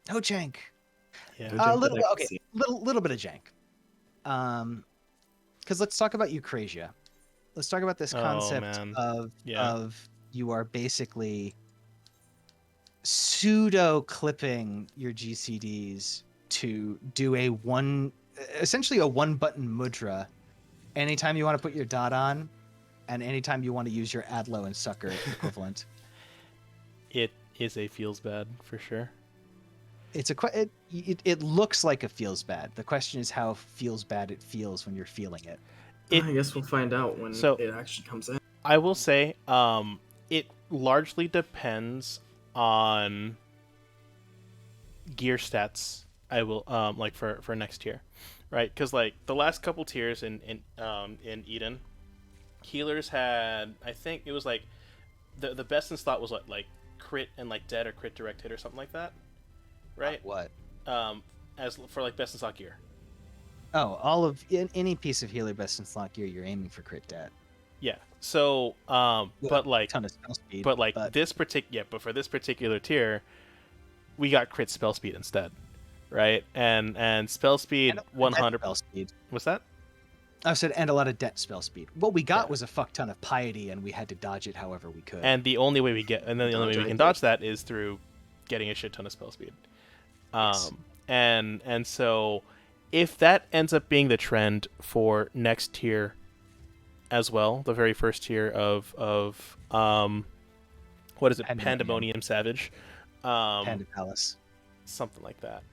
No jank. Yeah. No jank that Little I can okay, see. little bit of jank. Because let's talk about Eucrasia. Let's talk about this concept man. of Yeah. you are basically pseudo clipping your GCDs to do essentially a one button mudra anytime you want to put your dot on, and anytime you want to use your Adlo and Sucker equivalent. It is a feels bad for sure. It looks like it feels bad. The question is how feels bad it feels when you're feeling it. I guess we'll find out when So- it actually comes in. I will say, it largely depends on gear stats. I will like for next tier, right? Because like the last couple tiers in Eden, healers had, I think it was like the best in slot was what, like crit and like dead or crit direct hit or something like that, right? What? As for like best in slot gear. Oh, any piece of healer best in slot gear, you're aiming for crit dat. Yeah. So, but like, ton of spell speed. but for this particular tier, we got crit spell speed instead, right? And spell speed 100. spell speed. What's that? I said, and a lot of debt spell speed. What we got Yeah. was a fuck ton of piety, and we had to dodge it however we could. And the only way we can dodge that is through getting a shit ton of spell speed. Yes. And so if that ends up being the trend for next tier as well, the very first tier of what is it? Pandemonium Savage. Panda Palace. Something like that.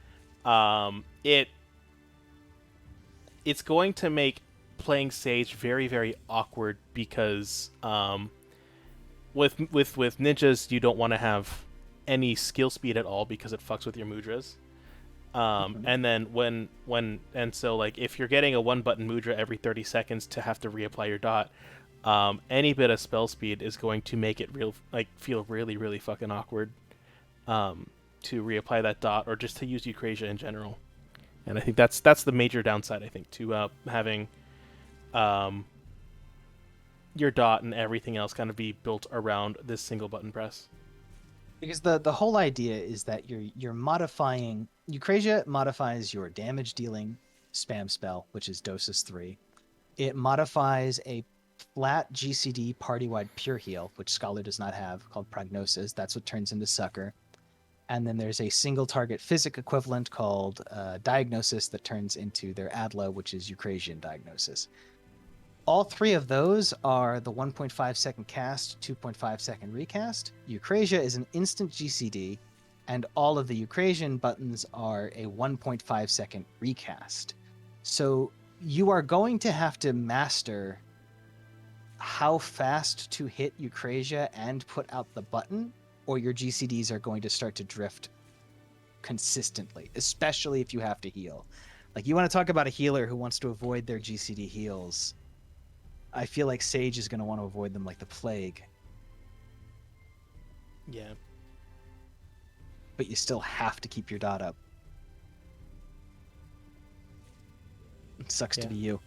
It's going to make playing Sage very, very awkward because with ninjas you don't want to have any skill speed at all because it fucks with your mudras. And then so like if you're getting a one button mudra every 30 seconds to have to reapply your dot, any bit of spell speed is going to make it feel really, really fucking awkward to reapply that dot or just to use Eucrasia in general. And I think that's the major downside, I think, to having your dot and everything else kind of be built around this single button press. Because the whole idea is that you're modifying. Eucrasia modifies your damage dealing spam spell, which is Dosis 3. It modifies a flat GCD party-wide pure heal, which Scholar does not have, called Prognosis. That's what turns into Sucker. And then there's a single target physic equivalent called Diagnosis that turns into their Adlo, which is Eucrasian Diagnosis. All three of those are the 1.5 second cast, 2.5 second recast. Eucrasia is an instant GCD, and all of the Eucrasian buttons are a 1.5 second recast. So you are going to have to master how fast to hit Eucrasia and put out the button, or your GCDs are going to start to drift consistently, especially if you have to heal. Like, you want to talk about a healer who wants to avoid their GCD heals. I feel like Sage is going to want to avoid them like the plague. Yeah. But you still have to keep your dot up. It sucks to be you.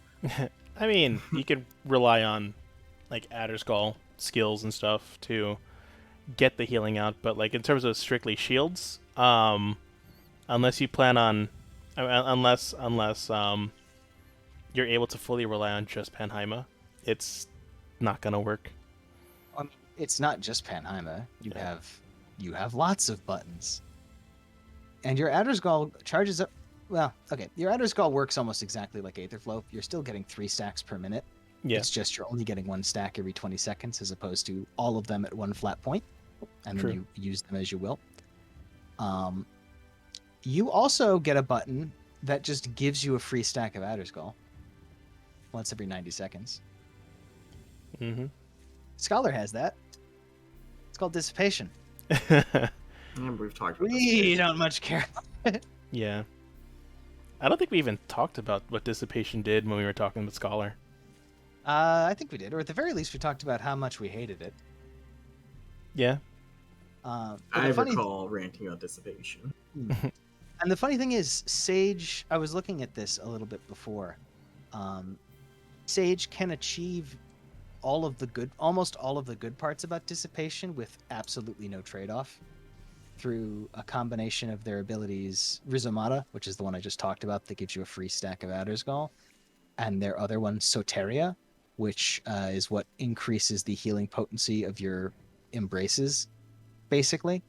I mean, you could rely on like Adderskull skills and stuff to get the healing out, but like in terms of strictly shields, unless you plan on, unless you're able to fully rely on just Panheima, it's not gonna work. It's not just Panheima. You have You have lots of buttons. And your Adderskull charges up. Well, okay, your Adderskull works almost exactly like Aetherflow. You're still getting 3 stacks per minute. Yeah. It's just you're only getting 1 stack every 20 seconds as opposed to all of them at one flat point, and True. then you use them as you will. You also get a button that just gives you a free stack of Adderskull once every 90 seconds. Mm-hmm. Scholar has that. It's called Dissipation. I remember we've talked about We this. don't much care. Yeah. I don't think we even talked about what Dissipation did when we were talking with Scholar. I think we did, or at the very least, we talked about how much we hated it. Yeah. But I the funny recall ranting about Dissipation. And the funny thing is, Sage, I was looking at this a little bit before. Sage can achieve almost all of the good parts about Dissipation with absolutely no trade-off through a combination of their abilities, Rizomata, which is the one I just talked about that gives you a free stack of Adderskull, and their other one, Soteria, which is what increases the healing potency of your embraces, basically.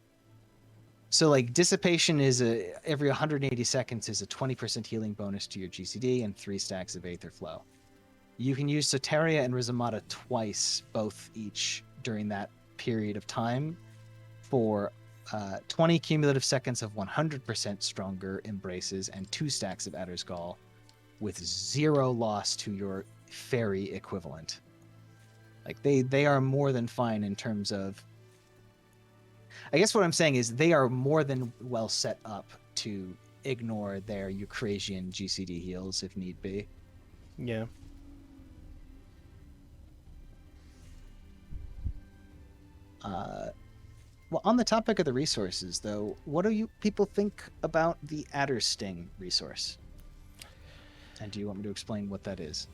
So like Dissipation is every 180 seconds is a 20% healing bonus to your GCD and 3 stacks of Aetherflow. You can use Soteria and Rizomata twice, both each during that period of time, for 20 cumulative seconds of 100% stronger embraces and 2 stacks of Adderskull, with 0 loss to your fairy equivalent. Like they are more than fine in terms of. I guess what I'm saying is they are more than well set up to ignore their Eucrasian GCD heals if need be. Yeah. Well, on the topic of the resources, though, what do you people think about the Adder Sting resource? And do you want me to explain what that is?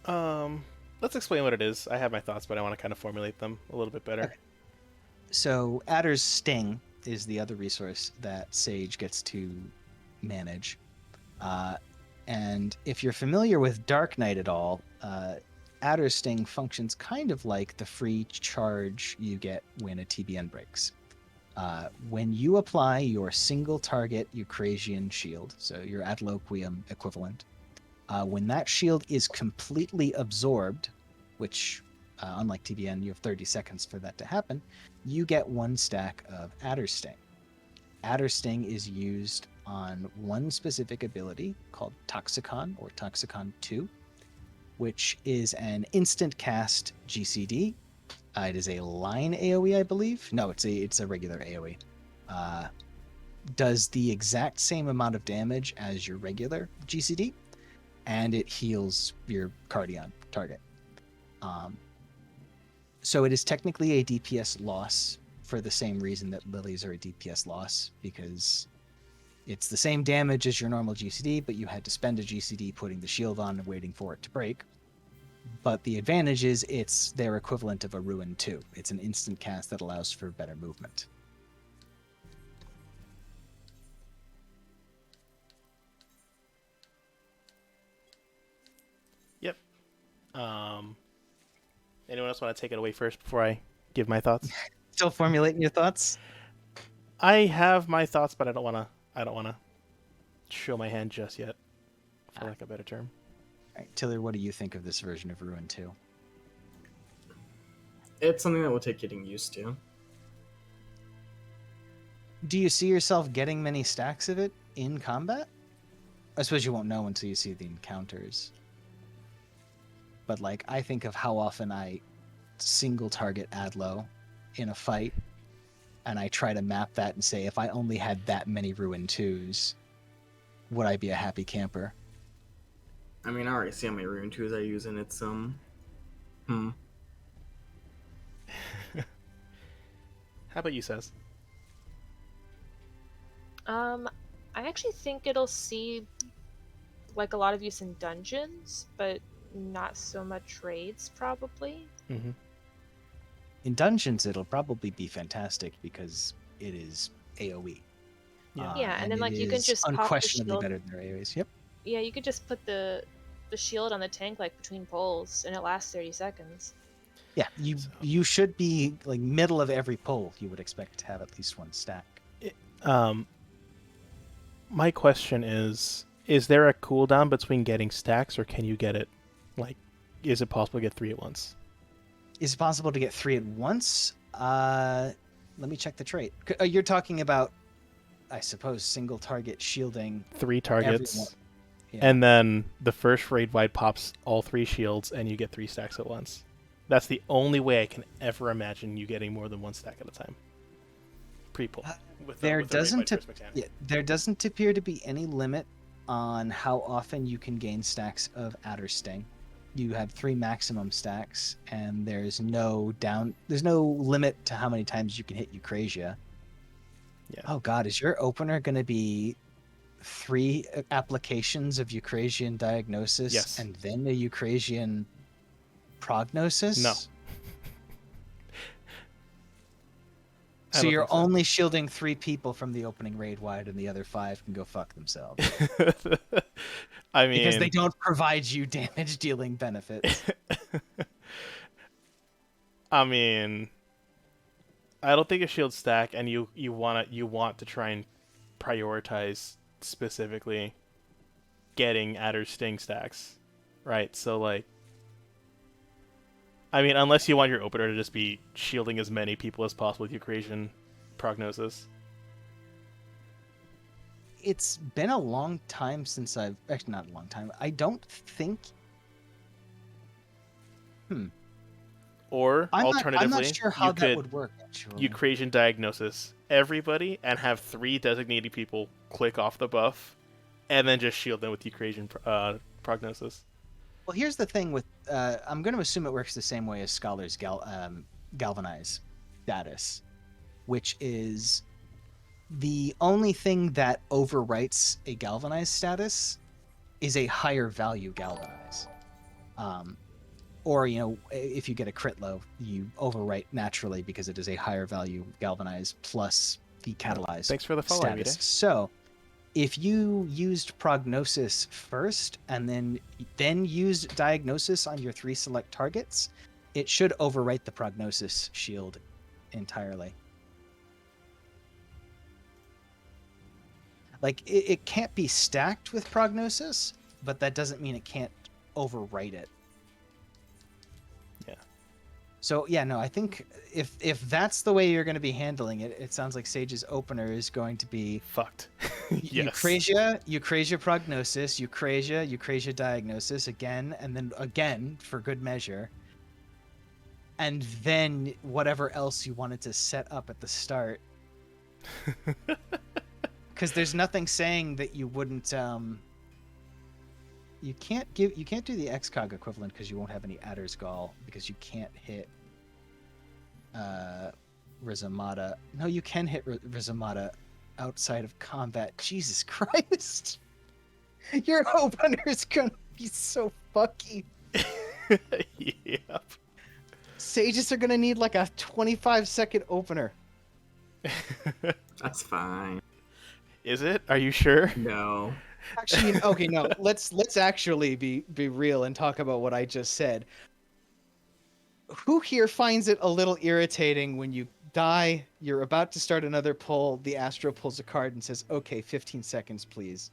Let's explain what it is. I have my thoughts, but I want to kind of formulate them a little bit better. Okay. So Adder's Sting is the other resource that Sage gets to manage. And if you're familiar with Dark Knight at all, Adder's Sting functions kind of like the free charge you get when a TBN breaks. When you apply your single target Eucrasian shield, so your Adloquium equivalent, when that shield is completely absorbed, which unlike TBN, you have 30 seconds for that to happen, you get 1 stack of Adder Sting. Adder Sting is used on one specific ability called Toxicon or Toxicon 2, which is an instant cast GCD. It is a line AoE, I believe. No, it's a regular AoE. Does the exact same amount of damage as your regular GCD, and it heals your Cardion target. So it is technically a DPS loss for the same reason that Lilies are a DPS loss, because it's the same damage as your normal GCD, but you had to spend a GCD putting the shield on and waiting for it to break. But the advantage is it's their equivalent of a Ruin 2. It's an instant cast that allows for better movement. Yep. Anyone else want to take it away first before I give my thoughts? Still formulating your thoughts? I have my thoughts, but I don't want to show my hand just yet, for lack of a better term. All right, Tiller, what do you think of this version of Ruin 2? It's something that will take getting used to. Do you see yourself getting many stacks of it in combat? I suppose you won't know until you see the encounters. But like, I think of how often I single target Adlo in a fight, and I try to map that and say, if I only had that many Ruin 2s, would I be a happy camper? I mean, I already see how many Rune 2s I use, and it's, How about you, Sez? I actually think it'll see like a lot of use in dungeons, but not so much raids, probably. Mm-hmm. In dungeons, it'll probably be fantastic because it is AoE. Yeah. Yeah, and then, like, it you can is just pop the unquestionably shield. better than their AoEs. Yep. Yeah, you could just put the shield on the tank like between pulls, and it lasts 30 seconds. Yeah, you should be like middle of every pull. You would expect to have at least one stack. Um, my question is there a cooldown between getting stacks, or can you get it, like, is it possible to get 3 at once? Is it possible to get 3 at once? Let me check the trait. You're talking about, I suppose, single target shielding 3 everyone. targets, Yeah. and then the first raid wide pops all 3 shields, and you get 3 stacks at once. That's the only way I can ever imagine you getting more than 1 stack at a time. Pre-pull. There doesn't appear to be any limit on how often you can gain stacks of Adder Sting. You have 3 maximum stacks, and there's no limit to how many times you can hit Eucrasia. Yeah. Oh god, is your opener going to be 3 applications of Eucrasian Diagnosis Yes. and then a Eucrasian Prognosis? No. So you're only shielding 3 people from the opening raid wide, and the other 5 can go fuck themselves. I mean, because they don't provide you damage dealing benefits. I mean, I don't think a shield stack, and you want to try and prioritize specifically getting Adder Sting stacks, right? So like, I mean, unless you want your opener to just be shielding as many people as possible with Eucrasian Prognosis. It's been a long time since actually not a long time. I don't think. Or alternatively, I'm not sure how that would work. Actually, Eucrasian Diagnosis everybody and have 3 designated people click off the buff, and then just shield them with Eucrasian Prognosis. Well, here's the thing with I'm going to assume it works the same way as Scholar's Galvanize status, which is the only thing that overwrites a Galvanize status is a higher value Galvanize. Or, if you get a crit low, you overwrite naturally because it is a higher value Galvanize plus the Catalyze Thanks for the follow, status. So, if you used Prognosis first and then used Diagnosis on your 3 select targets, it should overwrite the Prognosis shield entirely. Like, it can't be stacked with Prognosis, but that doesn't mean it can't overwrite it. Yeah. So, yeah, no, I think if that's the way you're going to be handling it, it sounds like Sage's opener is going to be fucked. Yes. Eucrasia Prognosis, Eucrasia Diagnosis again, and then again for good measure. And then whatever else you wanted to set up at the start. Because there's nothing saying that you wouldn't. You can't do the XCOG equivalent because you won't have any Adder's Gall because you can't hit Rizamata. No, you can hit Rizamata outside of combat. Jesus Christ. Your opener is gonna be so fucky. Yep. Sages are gonna need like a 25-second opener. That's fine. Is it? Are you sure? No. Actually, okay, no. Let's actually be real and talk about what I just said. Who here finds it a little irritating when you die, you're about to start another pull, the Astro pulls a card and says, "Okay, 15 seconds, please."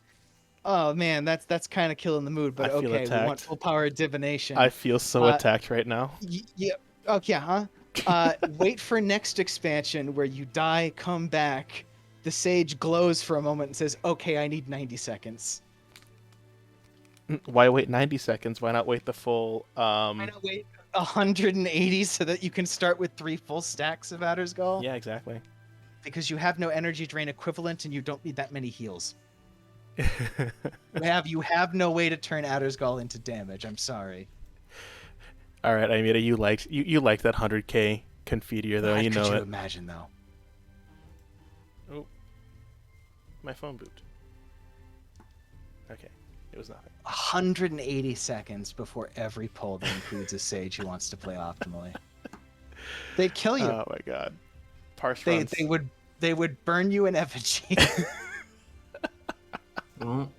Oh man, that's kind of killing the mood. But I feel okay, attacked. We want full power divination. I feel so attacked right now. Yeah. Okay, huh? Wait for next expansion where you die, come back. The Sage glows for a moment and says, "Okay, I need 90 seconds." Why wait 90 seconds? Why not wait the full? Why not wait 180 so that you can start with 3 full stacks of Adder's Gall? Yeah, exactly. Because you have no energy drain equivalent and you don't need that many heals. You have no way to turn Adder's Gall into damage. I'm sorry. All right, Amita, you like that 100k Confiteor though. You know Could it. you imagine though? Oh, my phone booped. Okay, it was nothing. 180 seconds before every pull that includes a Sage who wants to play optimally. They'd kill you. Oh my god. Parse They runs. they would burn you in effigy. Well,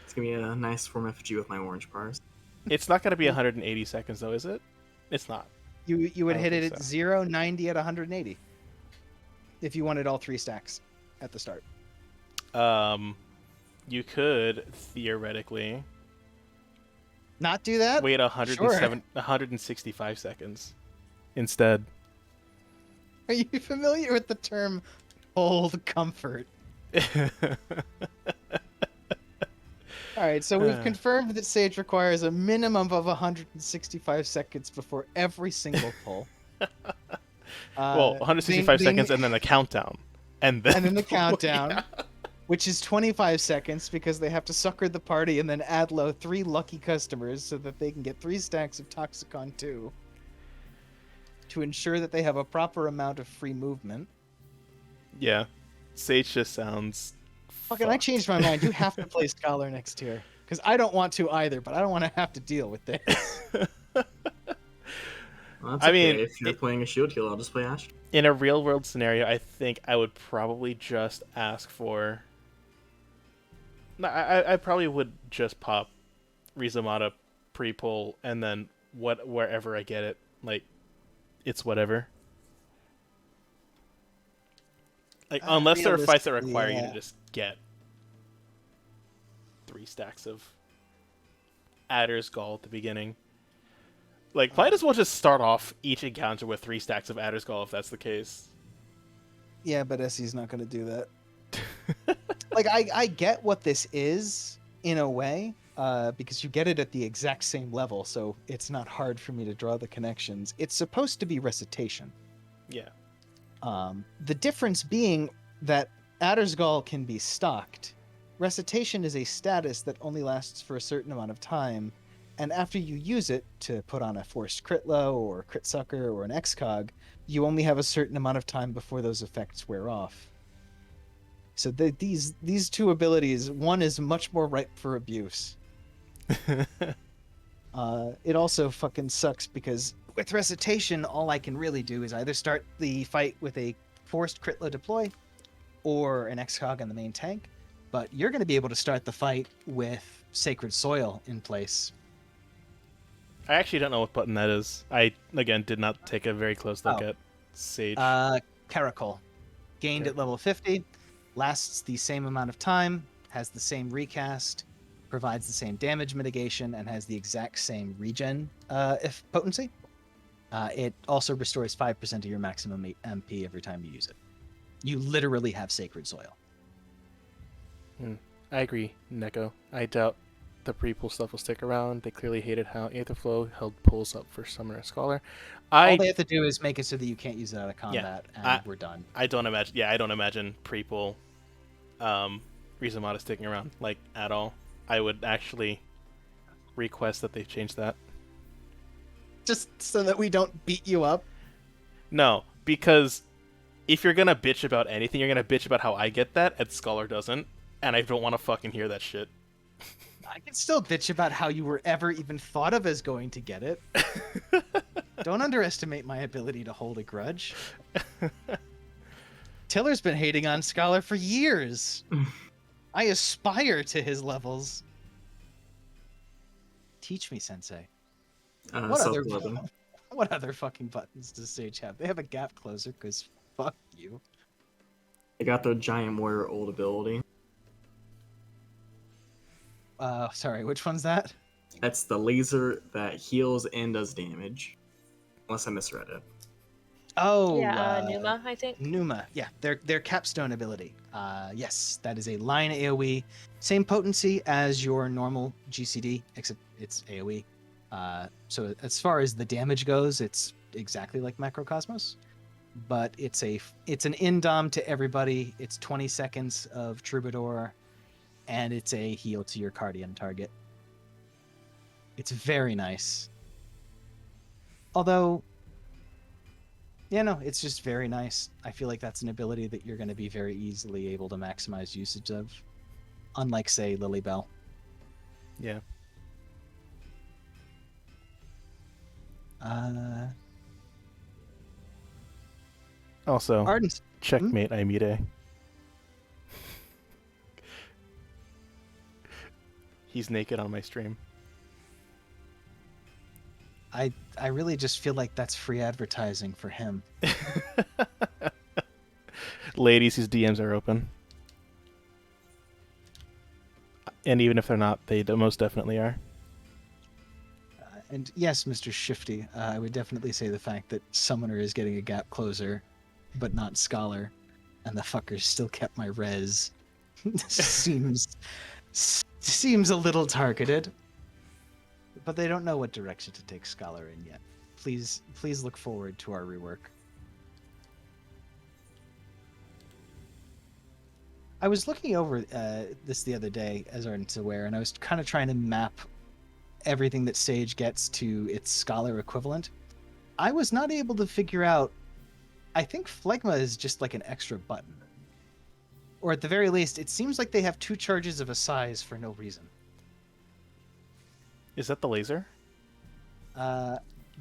it's gonna be a nice form effigy with my orange parse. It's not going to be 180 seconds though, is it? It's not. You would I don't hit it think at so. 0, 90, at 180. If you wanted all 3 stacks at the start. You could theoretically Not do that? wait Sure. 165 seconds instead. Are you familiar with the term cold comfort? All right, so we've confirmed that Sage requires a minimum of 165 seconds before every single pull. Well, 165 They seconds and then the countdown, and then and then the countdown, Yeah. which is 25 seconds because they have to sucker the party and then add low 3 lucky customers so that they can get 3 stacks of Toxicon 2 to ensure that they have a proper amount of free movement. Yeah, Sage just sounds. Fucking, I changed my mind. You have to play Scholar next tier. Because I don't want to either, but I don't want to have to deal with this. Well, that's I okay. mean, If you're playing a shield heal, I'll just play Astro. in a real world scenario, I think I would probably just ask for. No, I probably would just pop Rizamata pre-pull and then wherever I get it, like it's whatever. Like unless there are fights that require you to just get 3 stacks of Adder's Gall at the beginning. Like, might as well just start off each encounter with 3 stacks of Adder's Gall if that's the case. Yeah, but Essie's not going to do that. Like, I get what this is, in a way, because you get it at the exact same level, so it's not hard for me to draw the connections. It's supposed to be recitation. Yeah. The difference being that Adder's Gall can be stocked. Recitation is a status that only lasts for a certain amount of time, and after you use it to put on a forced crit low or crit sucker or an excog, you only have a certain amount of time before those effects wear off. So these 2 abilities, one is much more ripe for abuse. It also fucking sucks because with Recitation, all I can really do is either start the fight with a forced crit low deploy or an excog on the main tank, but you're going to be able to start the fight with Sacred Soil in place. I actually don't know what button that is. I, again, did not take a very close look at Sage. Caracol. Gained at level 50, lasts the same amount of time, has the same recast, provides the same damage mitigation, and has the exact same regen if potency. It also restores 5% of your maximum MP every time you use it. You literally have Sacred Soil. I agree, Neko. I doubt the pre-pull stuff will stick around. They clearly hated how Aetherflow held pulls up for Summoner Scholar. All they have to do is make it so that you can't use it out of combat, and we're done. I don't imagine pre-pull Rizamata sticking around, like, at all. I would actually request that they change that. Just so that we don't beat you up? No, because if you're gonna bitch about anything, you're gonna bitch about how I get that, and Scholar doesn't, and I don't want to fucking hear that shit. I can still bitch about how you were ever even thought of as going to get it. Don't underestimate my ability to hold a grudge. Tiller's been hating on Scholar for years. I aspire to his levels. Teach me, Sensei. What other fucking buttons does Sage have? They have a gap closer, because fuck you. I got the Giant Warrior old ability. Sorry, which one's that? That's the laser that heals and does damage. Unless I misread it. Oh, yeah, Numa, I think. Numa, yeah, their capstone ability. Yes, that is a line AoE, same potency as your normal GCD, except it's AoE. So as far as the damage goes, it's exactly like Macrocosmos, but it's an indom to everybody. It's 20 seconds of Troubadour, and it's a heal to your Cardian target. It's very nice. Although, yeah, no, it's just very nice. I feel like that's an ability that you're going to be very easily able to maximize usage of, unlike, say, Lilybell. Yeah. Also, Ardent. checkmate, Aimide. He's naked on my stream. I really just feel like that's free advertising for him. Ladies, his DMs are open. And even if they're not, they most definitely are. And yes, Mr. Shifty, I would definitely say the fact that Summoner is getting a gap closer, but not Scholar, and the fuckers still kept my res, seems a little targeted. But they don't know what direction to take Scholar in yet. Please look forward to our rework. I was looking over this the other day, as Arden's aware, and I was kind of trying to map everything that Sage gets to its Scholar equivalent. I was not able to figure out. I think Phlegma is just like an extra button. Or at the very least, it seems like they have 2 charges of a size for no reason. Is that the laser?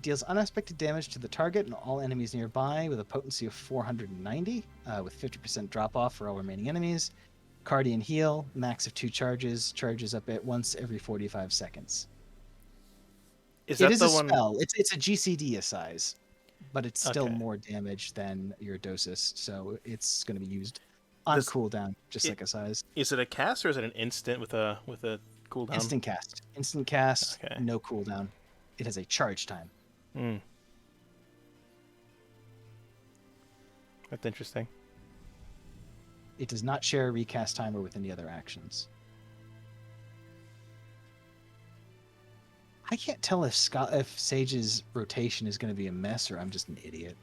Deals unexpected damage to the target and all enemies nearby with a potency of 490, with 50% drop off for all remaining enemies. Cardian heal, max of 2 charges, charges up at once every 45 seconds. Is It that is the a one? spell. It's a GCD size, but it's still Okay. more damage than your dosis, so it's going to be used on This- cooldown, just it- like a size. Is it a cast or is it an instant with a cooldown? Instant cast. Instant cast, Okay. no cooldown. It has a charge time. Mm. That's interesting. It does not share a recast timer with any other actions. I can't tell if Sage's rotation is going to be a mess or I'm just an idiot.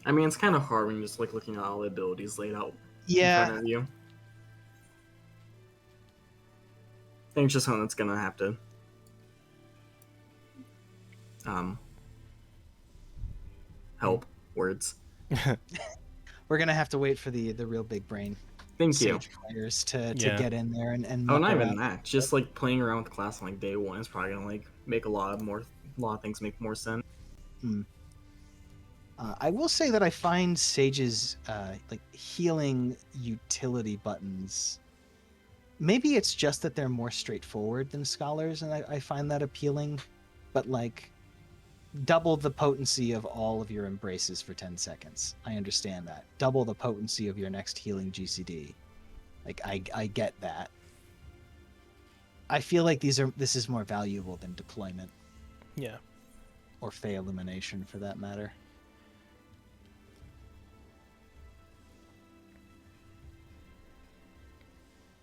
I mean, it's kind of hard when you're just like looking at all the abilities laid out in front of you. I think it's just something that's gonna have to help words. We're going to have to wait for the real big brain Thank you. Sage players to Yeah. get in there and Oh, muck not even around. that. Just like playing around with the class on like day one is probably gonna like make a lot of things make more sense. I will say that I find Sage's like healing utility buttons. Maybe it's just that they're more straightforward than Scholars, and I find that appealing. But like, double the potency of all of your embraces for 10 seconds. I understand that. Double the potency of your next healing GCD. Like I get that. I feel like this is more valuable than deployment Yeah. or Fey Illumination for that matter.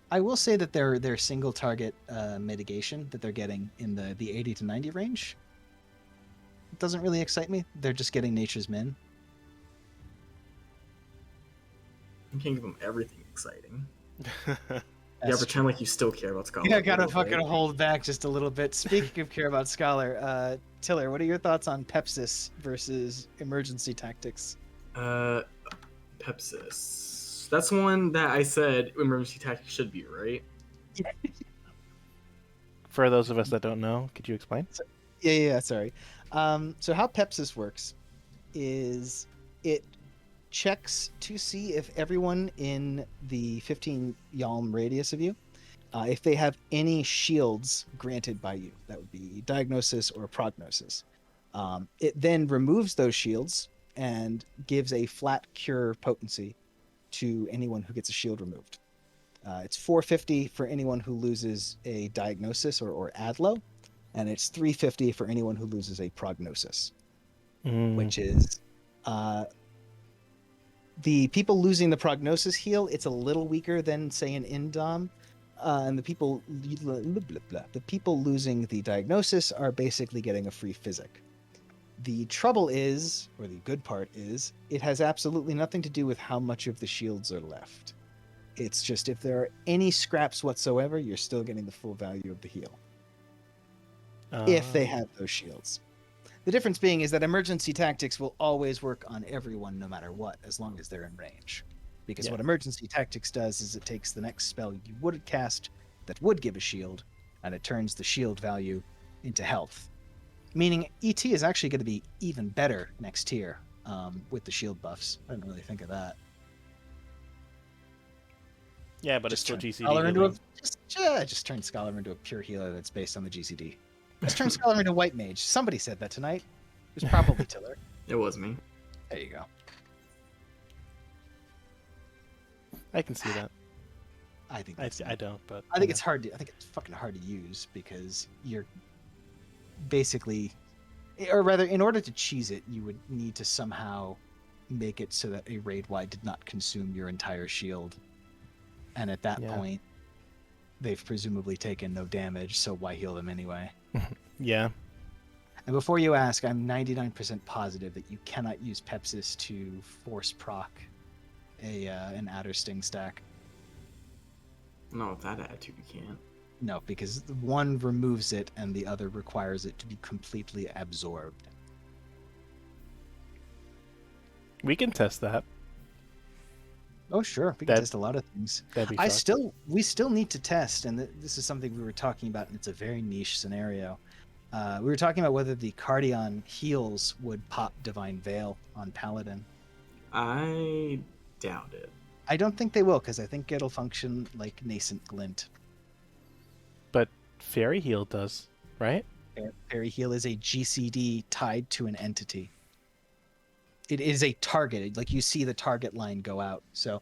I will say that their single target mitigation that they're getting in the 80 to 90 range doesn't really excite me. They're just getting Nature's Min. You can't give them everything exciting. That's Pretend like you still care about Scholar. Yeah, gotta Right? fucking hold back just a little bit. Speaking of care about Scholar, Tiller, what are your thoughts on Pepsis versus emergency tactics? Pepsis. That's one that I said emergency tactics should be, right? For those of us that don't know, could you explain? Yeah, sorry. So how Pepsis works is it checks to see if everyone in the 15 Yalm radius of you, if they have any shields granted by you. That would be diagnosis or prognosis. It then removes those shields and gives a flat cure potency to anyone who gets a shield removed. It's 450 for anyone who loses a diagnosis or ADLO, and it's 350 for anyone who loses a prognosis, which is the people losing the prognosis heal. It's a little weaker than say an Indom, and the people losing the diagnosis are basically getting a free physic. The trouble is, or the good part is, it has absolutely nothing to do with how much of the shields are left. It's just if there are any scraps whatsoever, you're still getting the full value of the heal. If they have those shields. The difference being is that emergency tactics will always work on everyone no matter what, as long as they're in range. Because what emergency tactics does is it takes the next spell you would cast that would give a shield, and it turns the shield value into health. Meaning ET is actually going to be even better next tier with the shield buffs. I didn't really think of that. Yeah, but Just it's still turn GCD Scholar healing. just turn Scholar into a pure healer that's based on the GCD. Let's turn Scholar into White Mage. Somebody said that tonight. It was probably Tiller. It was me. There you go. I can see that. I think I don't, but I think it's hard to. I think it's fucking hard to use because you're basically, or rather, in order to cheese it, you would need to somehow make it so that a raid wide did not consume your entire shield, and at that point, they've presumably taken no damage. So why heal them anyway? Yeah. And before you ask, I'm 99% positive that you cannot use Pepsis to force proc an Adder Sting stack. No, with that attitude, you can't. No, because one removes it and the other requires it to be completely absorbed. We can test that. Oh, sure. We can test a lot of things. That'd be we still need to test, and this is something we were talking about, and it's a very niche scenario. We were talking about whether the Cardion heals would pop Divine Veil on Paladin. I doubt it. I don't think they will, because I think it'll function like Nascent Glint. But Fairy Heal does, right? Fairy Heal is a GCD tied to an entity. It is a target. Like, you see the target line go out. So,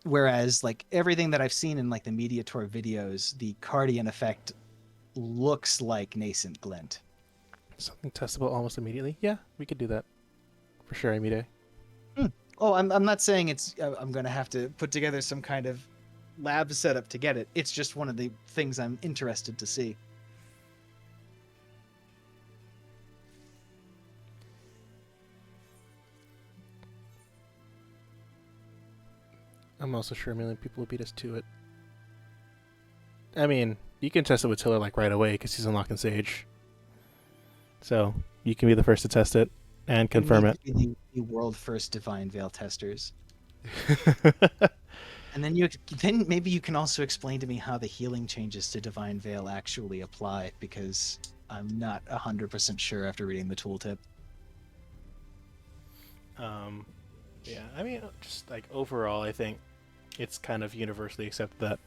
whereas like everything that I've seen in like the Mediator videos, the Cardion effect looks like Nascent Glint. Something testable almost immediately? Yeah, we could do that. For sure, Amide. Oh, I'm not saying it's. I'm going to have to put together some kind of lab setup to get it. It's just one of the things I'm interested to see. I'm also sure a million people will beat us to it. I mean, you can test it with Tiller like right away because he's unlocking Sage. So you can be the first to test it and confirm it. The world first Divine Veil testers. And then maybe you can also explain to me how the healing changes to Divine Veil actually apply, because I'm not 100% sure after reading the tooltip. Yeah, I mean, just like overall, I think it's kind of universally accepted that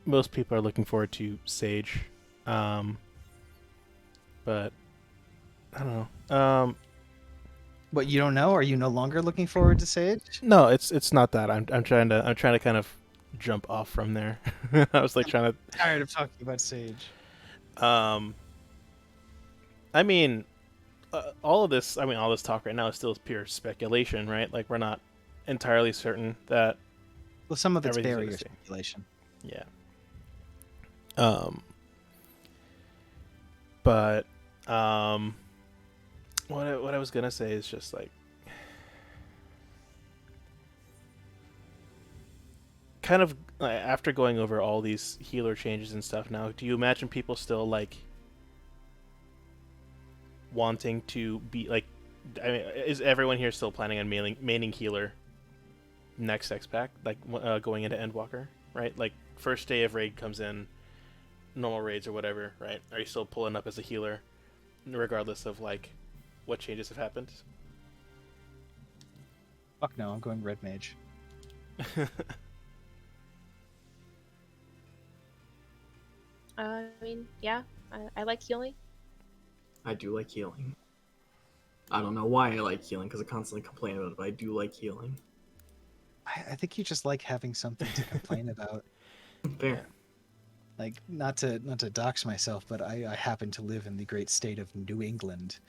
most people are looking forward to Sage. But I don't know. What, you don't know? Are you no longer looking forward to Sage? No, it's not that. I'm trying to kind of jump off from there. I was like trying to. Tired of talking about Sage. I mean, all this talk right now is still pure speculation, right? Like, we're not entirely certain that. Well, some of it's everything's barrier understood. speculation. Yeah. But what I was gonna say is just like, kind of after going over all these healer changes and stuff now, do you imagine people still like wanting to be like, I mean, is everyone here still planning on maining healer next X pack, like going into Endwalker, right? Like, first day of raid comes in, normal raids or whatever, right? Are you still pulling up as a healer regardless of like what changes have happened? Fuck no, I'm going Red Mage. I mean, yeah, I like healing. I do like healing. I don't know why I like healing, because I constantly complain about it, but I do like healing. I think you just like having something to complain about. Fair. Like, not to dox myself, but I happen to live in the great state of New England,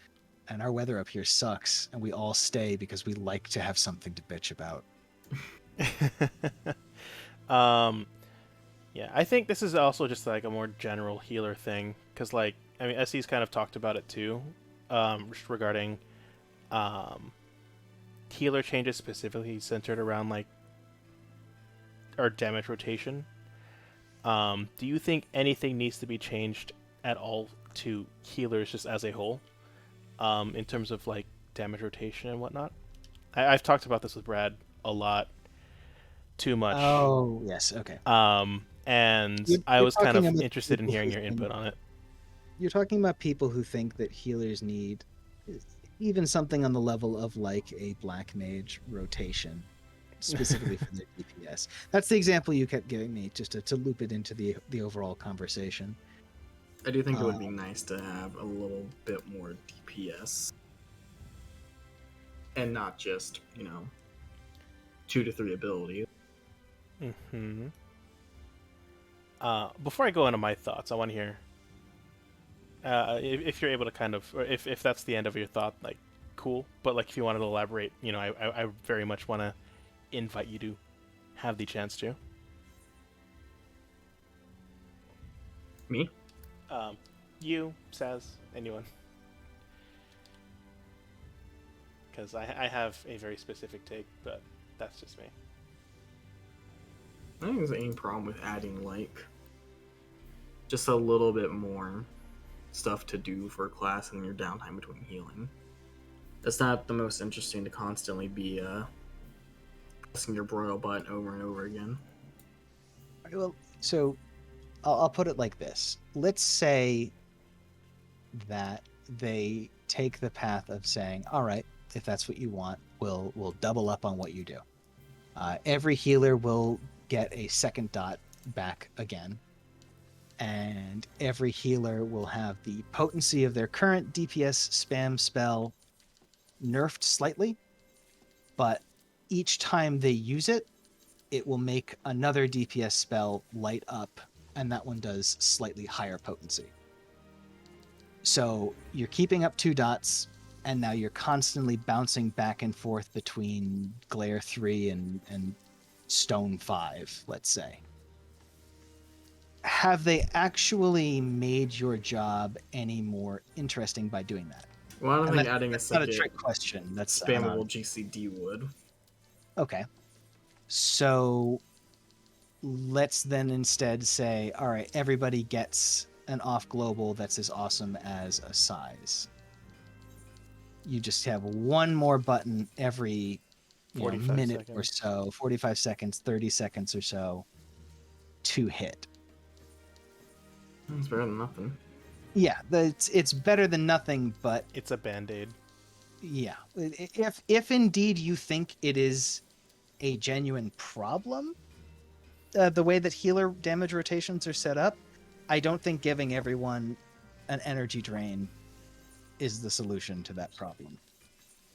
and our weather up here sucks, and we all stay because we like to have something to bitch about. Yeah, I think this is also just like a more general healer thing, because like, I mean, SE's kind of talked about it too, just regarding healer changes specifically centered around like our damage rotation. Do you think anything needs to be changed at all to healers just as a whole, in terms of like damage rotation and whatnot? I've talked about this with Brad a lot, too much. Oh, yes, okay. And You're I was kind of talking about interested in people hearing who your input on it. You're talking about people who think that healers need even something on the level of like a black mage rotation. specifically for their DPS. That's the example you kept giving me, just to loop it into the overall conversation. I do think it would be nice to have a little bit more DPS. And not just, 2 to 3 abilities. Mm-hmm. Before I go into my thoughts, I want to hear if you're able to kind of, or if that's the end of your thought, like, cool. But like, if you wanted to elaborate, I very much want to invite you to have the chance to. Me? You, Saz, anyone? Because I have a very specific take, but that's just me. I think there's any problem with adding, like, just a little bit more stuff to do for a class in your downtime between healing. It's not the most interesting to constantly be pressing your broil button over and over again. Well, so I'll put it like this. Let's say that they take the path of saying, all right, if that's what you want, we'll double up on what you do. Every healer will get a second dot back again, and every healer will have the potency of their current DPS spam spell nerfed slightly, but each time they use it, it will make another DPS spell light up, and that one does slightly higher potency. So you're keeping up 2 dots, and now you're constantly bouncing back and forth between Glare 3 and Stone 5, let's say. Have they actually made your job any more interesting by doing that? Well, I don't And think adding a that's not a second trick question. That's spammable GCD would. Okay. So let's then instead say, all right, everybody gets an off global that's as awesome as a size. You just have one more button every 45 minute or seconds. so, 45 seconds, 30 seconds or so to hit. It's better than nothing. Yeah, it's better than nothing, but It's a band-aid. yeah, if indeed you think it is a genuine problem, the way that healer damage rotations are set up, I don't think giving everyone an energy drain is the solution to that problem.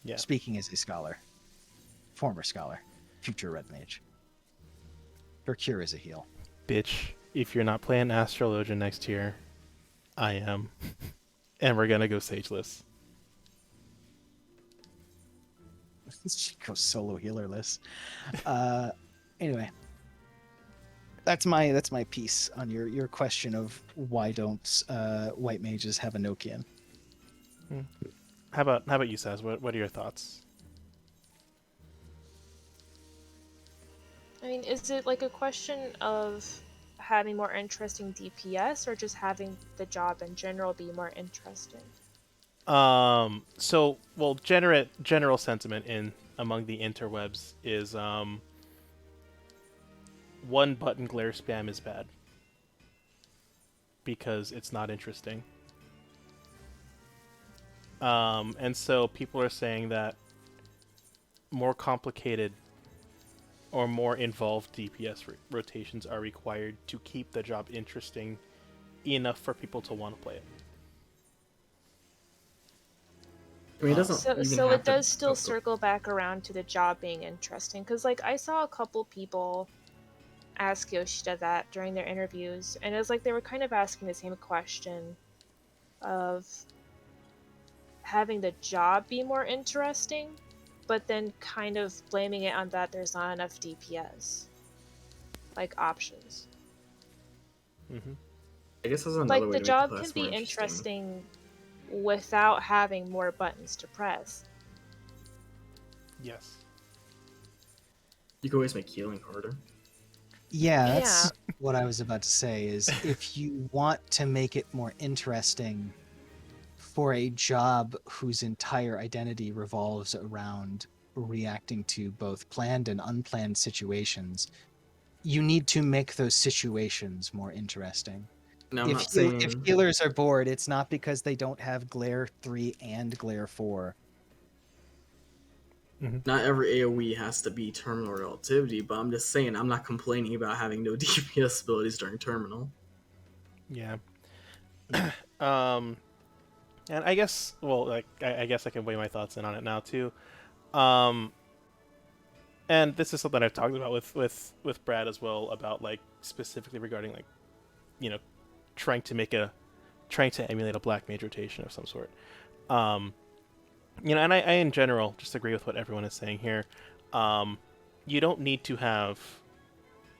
Yeah. Speaking as a scholar, former scholar, future red mage. Her cure is a heal. Bitch, if you're not playing Astrologian next year, I am. And we're gonna go Sageless. She goes solo healerless. Anyway, that's my piece on your question of why don't white mages have a Nokian. How about you, Saz? What are your thoughts? I mean, is it like a question of having more interesting DPS or just having the job in general be more interesting? So, well, general sentiment in among the interwebs is one button glare spam is bad because it's not interesting. And so people are saying that more complicated or more involved DPS rotations are required to keep the job interesting enough for people to want to play it. I mean, it doesn't So, even so have it does to... still oh, circle back around to the job being interesting. Because, like, I saw a couple people ask Yoshida that during their interviews, and it was like they were kind of asking the same question of having the job be more interesting, but then kind of blaming it on that there's not enough DPS, like, options. Mm-hmm. I guess that's another Like, way the to make the job class can more be interesting. interesting without having more buttons to press. Yes. You can always make healing harder. Yeah, that's Yeah. what I was about to say is if you want to make it more interesting for a job whose entire identity revolves around reacting to both planned and unplanned situations, you need to make those situations more interesting. Now, I'm not If saying... healers are bored, it's not because they don't have Glare 3 and Glare 4. Not every AoE has to be terminal relativity, but I'm just saying I'm not complaining about having no DPS abilities during terminal. Yeah. um, and I guess, well, like I guess I can weigh my thoughts in on it now too. Um, and this is something I've talked about with Brad as well, about like specifically regarding like, you know, trying to make a trying to emulate a black mage rotation of some sort. Um, and I in general just agree with what everyone is saying here. Um, you don't need to have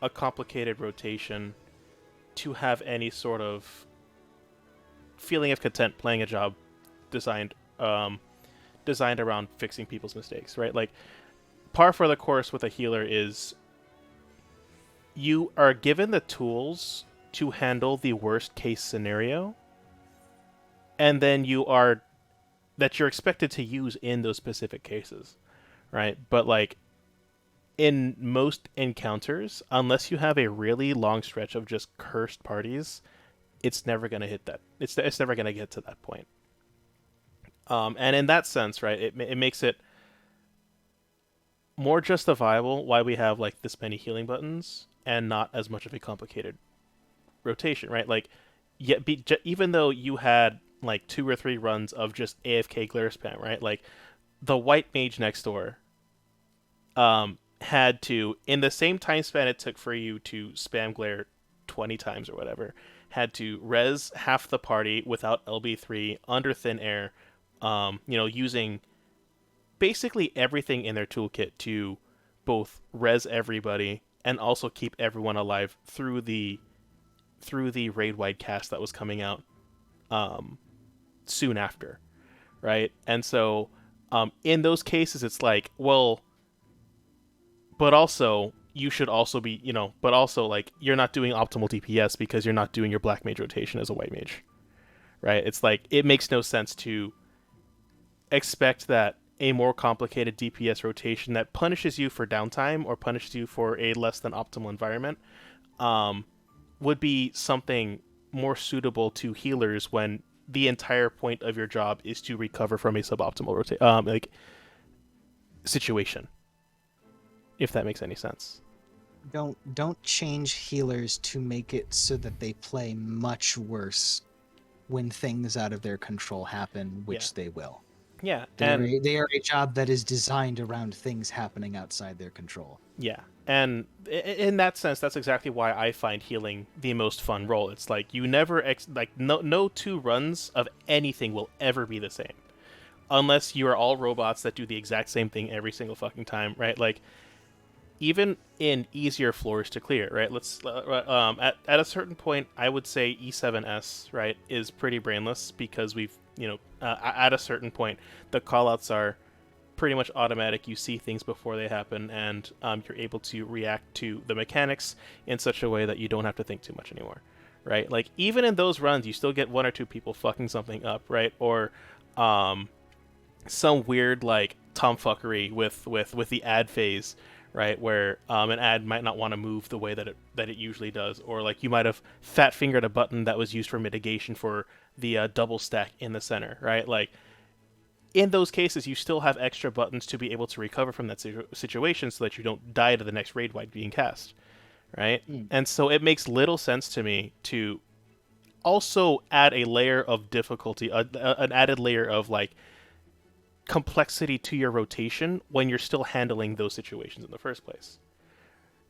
a complicated rotation to have any sort of feeling of content playing a job designed um, designed around fixing people's mistakes, right? Like, par for the course with a healer is you are given the tools to handle the worst case scenario, and then you're expected to use in those specific cases, right? But like in most encounters, unless you have a really long stretch of just cursed parties, it's never going to hit that. It's never going to get to that point. And in that sense, right, it makes it more justifiable why we have like this many healing buttons and not as much of a complicated rotation, right? Like, even though you had like 2 or 3 runs of just AFK glare spam, right? Like the white mage next door had to, in the same time span it took for you to spam glare 20 times or whatever, had to res half the party without LB3 under thin air, using basically everything in their toolkit to both res everybody and also keep everyone alive through the raid wide cast that was coming out soon after, right? And so in those cases, it's like, well, but also you should also be, but also like you're not doing optimal DPS because you're not doing your black mage rotation as a white mage, right? It's like it makes no sense to expect that a more complicated DPS rotation that punishes you for downtime or punishes you for a less than optimal environment would be something more suitable to healers when the entire point of your job is to recover from a suboptimal situation. If that makes any sense. Don't change healers to make it so that they play much worse when things out of their control happen, which they will. Yeah, they are a job that is designed around things happening outside their control. Yeah, and in that sense, that's exactly why I find healing the most fun role. It's like you never no 2 runs of anything will ever be the same, unless you are all robots that do the exact same thing every single fucking time, right? Like even in easier floors to clear, right? Let's at a certain point, I would say E7S, right, is pretty brainless because we've at a certain point the callouts are pretty much automatic. You see things before they happen, and you're able to react to the mechanics in such a way that you don't have to think too much anymore, right? Like even in those runs, you still get 1 or 2 people fucking something up, right? Or some weird like tomfuckery with the ad phase, right? Where an ad might not want to move the way that it usually does, or like you might have fat fingered a button that was used for mitigation for the double stack in the center, right? Like in those cases, you still have extra buttons to be able to recover from that situation so that you don't die to the next raid wide being cast, right? And so it makes little sense to me to also add a layer of difficulty, an added layer of like complexity to your rotation when you're still handling those situations in the first place,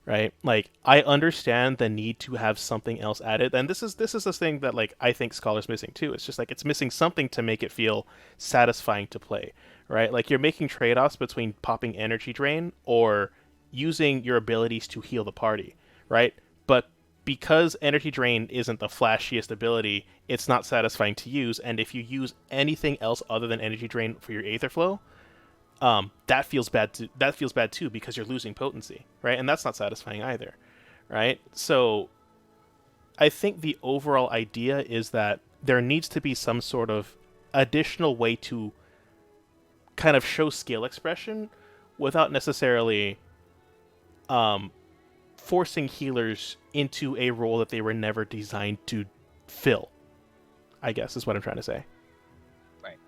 right? Like I understand the need to have something else added, and this is the thing that like I think Scholar's missing too. It's just like it's missing something to make it feel satisfying to play, right? Like you're making trade-offs between popping energy drain or using your abilities to heal the party, right? But because energy drain isn't the flashiest ability, it's not satisfying to use, and if you use anything else other than energy drain for your aether flow, that feels bad too because you're losing potency, right? And that's not satisfying either, right? So I think the overall idea is that there needs to be some sort of additional way to kind of show skill expression without necessarily forcing healers into a role that they were never designed to fill, I guess is what I'm trying to say. Right.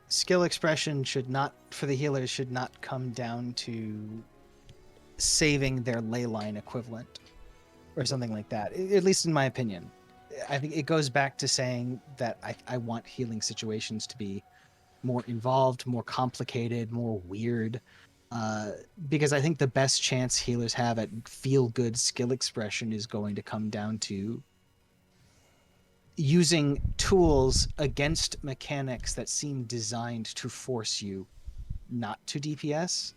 skill expression for the healers should not come down to saving their ley line equivalent or something like that, at least in my opinion. I think it goes back to saying that I want healing situations to be more involved, more complicated, more weird, because I think the best chance healers have at feel good skill expression is going to come down to using tools against mechanics that seem designed to force you not to DPS,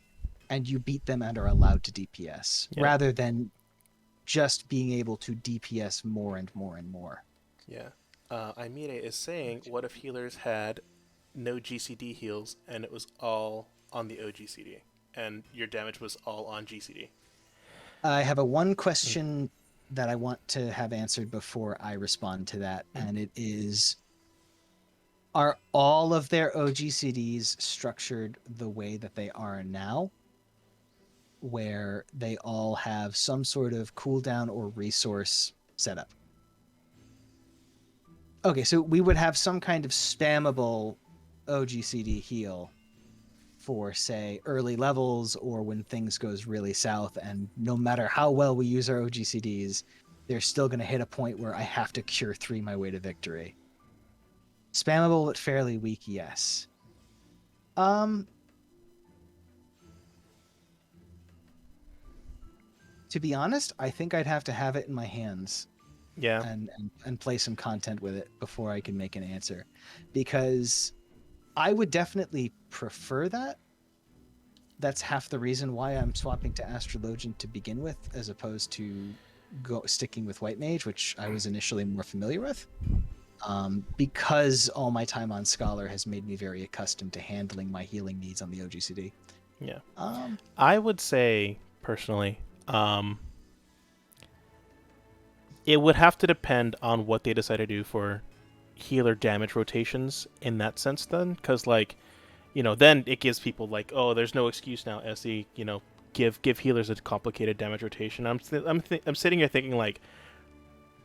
and you beat them and are allowed to DPS, Yeah. rather than just being able to DPS more and more and more. Yeah. Imire is saying, what if healers had no GCD heals and it was all on the OGCD, and your damage was all on GCD? I have one question that I want to have answered before I respond to that, and it is, are all of their OGCDs structured the way that they are now, where they all have some sort of cooldown or resource setup? Okay, so we would have some kind of spammable OGCD heal for, say, early levels or when things goes really south, and no matter how well we use our OGCDs, they're still going to hit a point where I have to cure 3 my way to victory. Spammable but fairly weak, yes. To be honest, I think I'd have to have it in my hands Yeah. and play some content with it before I can make an answer, because I would definitely prefer that. That's half the reason why I'm swapping to Astrologian to begin with, as opposed to sticking with White Mage, which I was initially more familiar with. Because all my time on Scholar has made me very accustomed to handling my healing needs on the OGCD. Yeah. I would say, personally, it would have to depend on what they decide to do for healer damage rotations in that sense then, because, like, you know, then it gives people, like, oh, there's no excuse now, SE, you know, give healers a complicated damage rotation. I'm sitting here thinking, like,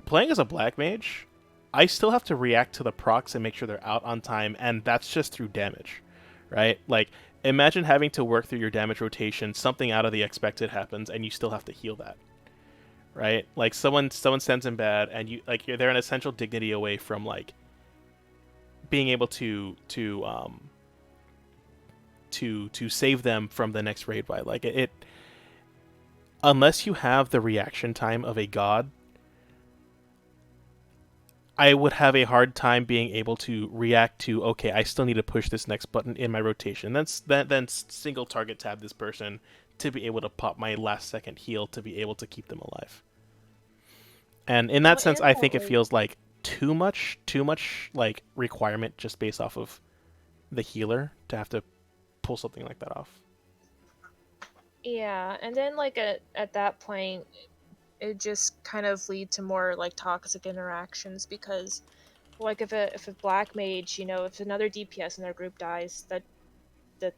playing as a black mage, I still have to react to the procs and make sure they're out on time, and that's just through damage, right? Like, imagine having to work through your damage rotation, something out of the expected happens, and you still have to heal that, right? Like, someone sends in bad, and they're an essential dignity away from, like, being able to save them from the next raid fight. Like, it unless you have the reaction time of a god, I would have a hard time being able to react to, okay, I still need to push this next button in my rotation. Then single target tab this person to be able to pop my last second heal to be able to keep them alive. And in that sense, I think it feels like too much like requirement just based off of the healer to have to pull something like that off. Yeah, and then like at that point, it just kind of lead to more like toxic interactions, because like if a black mage, you know, if another DPS in their group dies, that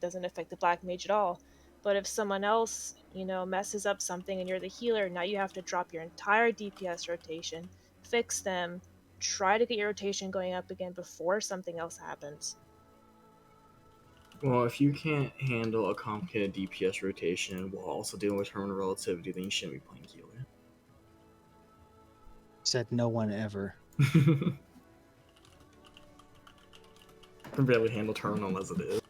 doesn't affect the black mage at all. But if someone else, you know, messes up something and you're the healer, now you have to drop your entire DPS rotation, fix them, try to get your rotation going up again before something else happens. Well, if you can't handle a complicated DPS rotation while also dealing with terminal relativity, then you shouldn't be playing healer. Said no one ever. I can barely handle terminal as it is.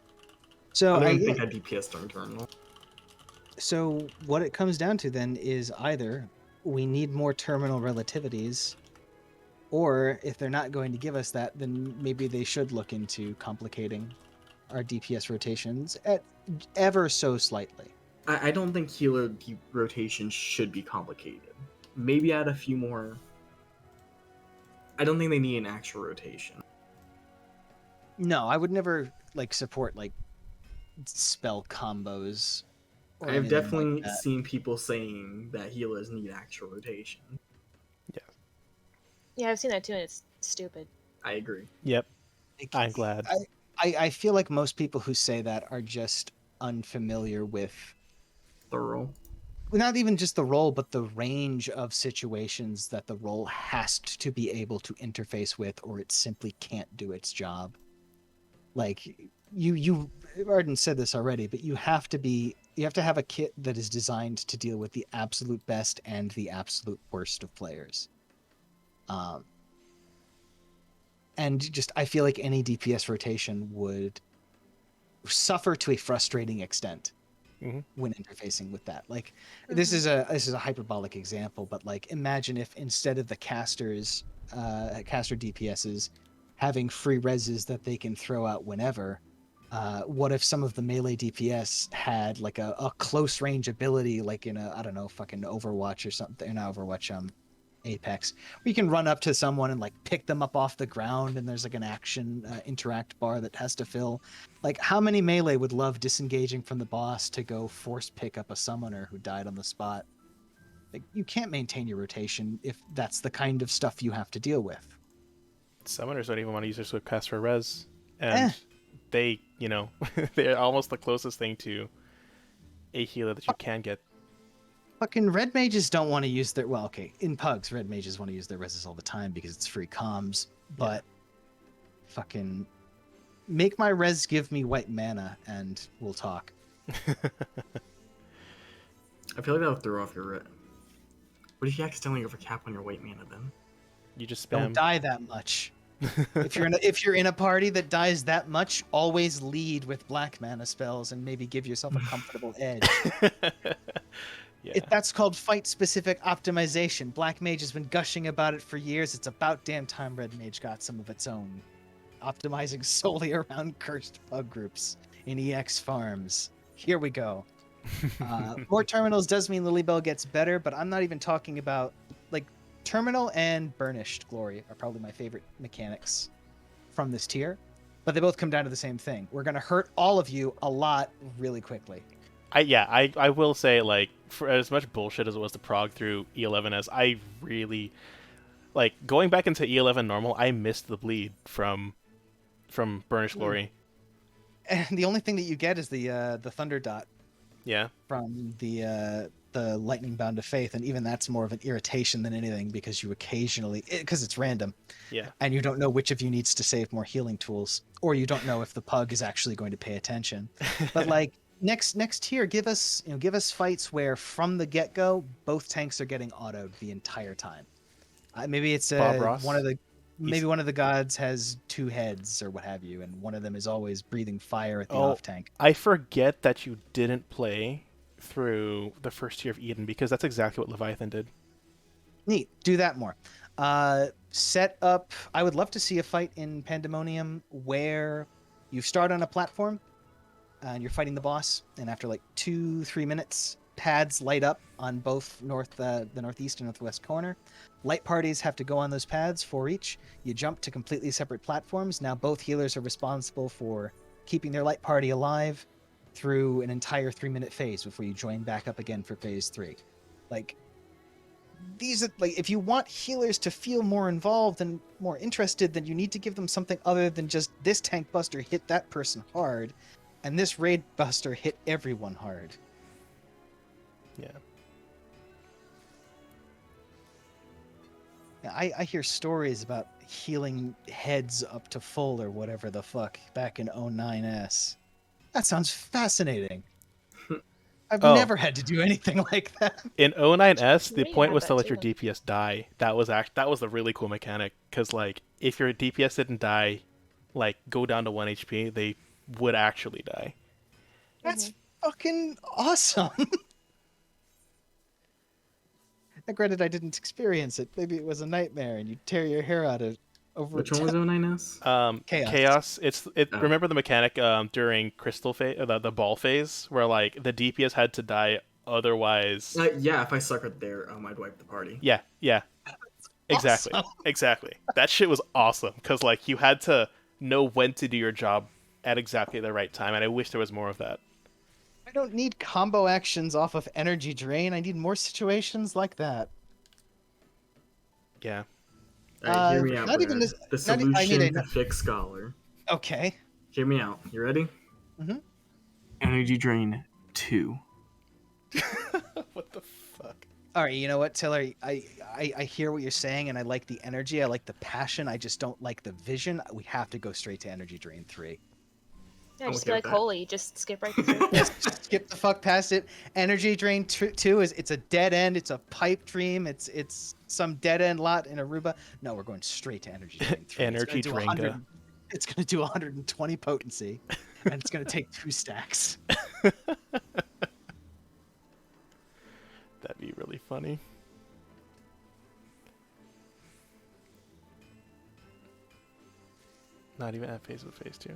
So I don't even think I DPS during terminal. So what it comes down to then is either we need more terminal relativities, or if they're not going to give us that, then maybe they should look into complicating our DPS rotations ever so slightly. I don't think healer rotation should be complicated. Maybe add a few more. I don't think they need an actual rotation. No, I would never like support like spell combos. I've definitely seen people saying that healers need actual rotation. Yeah, I've seen that too, and it's stupid. I agree. Yep. I'm glad. I feel like most people who say that are just unfamiliar with the role. Not even just the role, but the range of situations that the role has to be able to interface with, or it simply can't do its job. Like, you Arden said this already, but you have to have a kit that is designed to deal with the absolute best and the absolute worst of players. And just I feel like any DPS rotation would suffer to a frustrating extent Mhm. when interfacing with that. Like this Mhm. is a hyperbolic example, but like imagine if instead of the caster DPSs having free reses that they can throw out whenever, what if some of the melee DPS had like a close range ability, like in a, I don't know, fucking Overwatch or something, not Overwatch, Apex, where you can run up to someone and like pick them up off the ground, and there's like an action interact bar that has to fill. Like, how many melee would love disengaging from the boss to go force pick up a summoner who died on the spot? Like, you can't maintain your rotation if that's the kind of stuff you have to deal with. Summoners don't even want to use their swift cast for res, Eh, and they, they're almost the closest thing to a healer that you can get. fucking red mages don't want to use their, well, okay, in pugs, red mages want to use their reses all the time because it's free comms, but fucking make my res give me white mana and we'll talk. I feel like that'll throw off your writ. What if you accidentally overcap on your white mana then? You just Don't spam. die that much. If you're in a party that dies that much, always lead with black mana spells and maybe give yourself a comfortable edge. Yeah. That's called fight specific optimization. Black Mage has been gushing about it for years. It's about damn time Red Mage got some of its own. Optimizing solely around cursed pug groups in EX farms. Here we go. More terminals does mean Lilybell gets better, but I'm not even talking about, like, Terminal and Burnished Glory are probably my favorite mechanics from this tier, but they both come down to the same thing. We're going to hurt all of you a lot really quickly. I will say, like, for as much bullshit as it was to prog through E11S, I really, like, going back into E11 normal, I missed the bleed from Burnished Glory. And the only thing that you get is the Thunder Dot Yeah. from the Lightning Bound of Faith, and even that's more of an irritation than anything because you occasionally, because it's random, Yeah. and you don't know which of you needs to save more healing tools, or you don't know if the pug is actually going to pay attention. But like next tier, give us fights where from the get go both tanks are getting autoed the entire time. Maybe it's Bob Ross. one of the He's- one of the gods has two heads or what have you, and one of them is always breathing fire at the off tank. I forget that you didn't play through the first tier of Eden because that's exactly what Leviathan did. Neat. Do that more. Set up. I would love to see a fight in Pandemonium where you start on a platform and you're fighting the boss, and after like 2-3 minutes, pads light up on both the northeast and northwest corner. Light parties have to go on those pads, 4 each. You jump to completely separate platforms. Now both healers are responsible for keeping their light party alive through an entire 3-minute phase before you join back up again for phase 3. Like, these are, like, if you want healers to feel more involved and more interested, then you need to give them something other than just this tank buster hit that person hard and this raid buster hit everyone hard. Yeah. I hear stories about healing heads up to full or whatever the fuck back in 09S. That sounds fascinating. I've never had to do anything like that. In 09S, the We point had was to that let your too. DPS die. That was the really cool mechanic because, like, if your DPS didn't die, like, go down to 1 HP, they would actually die. That's fucking awesome. Granted, I didn't experience it. Maybe it was a nightmare and you tear your hair out over Which one was 09S? Chaos. Oh. Remember the mechanic during Crystal phase, the ball phase, where like the DPS had to die, otherwise. Yeah, if I suckered there, I'd wipe the party. Yeah, exactly, Awesome. exactly. That shit was awesome because like you had to know when to do your job at exactly the right time, and I wish there was more of that. I don't need combo actions off of energy drain. I need more situations like that. Yeah. Alright, hear me out, not Brad. even this. The Not, I solution mean, to fix Scholar. okay. Hear me out. You ready? Mhm. Energy Drain 2. What the fuck? All right. You know what, Taylor? I hear what you're saying, and I like the energy. I like the passion. I just don't like the vision. We have to go straight to energy drain 3. Yeah, I'm just okay be with like, that. holy, just skip right through. Just skip the fuck past it. Energy Drain 2 is it's a dead end. It's a pipe dream. It's some dead end lot in Aruba. No, we're going straight to Energy Drain 3. Energy It's gonna do Dringa. 100. It's gonna do 120 potency, and it's gonna take 2 stacks. That'd be really funny. Not even at phase with phase 2.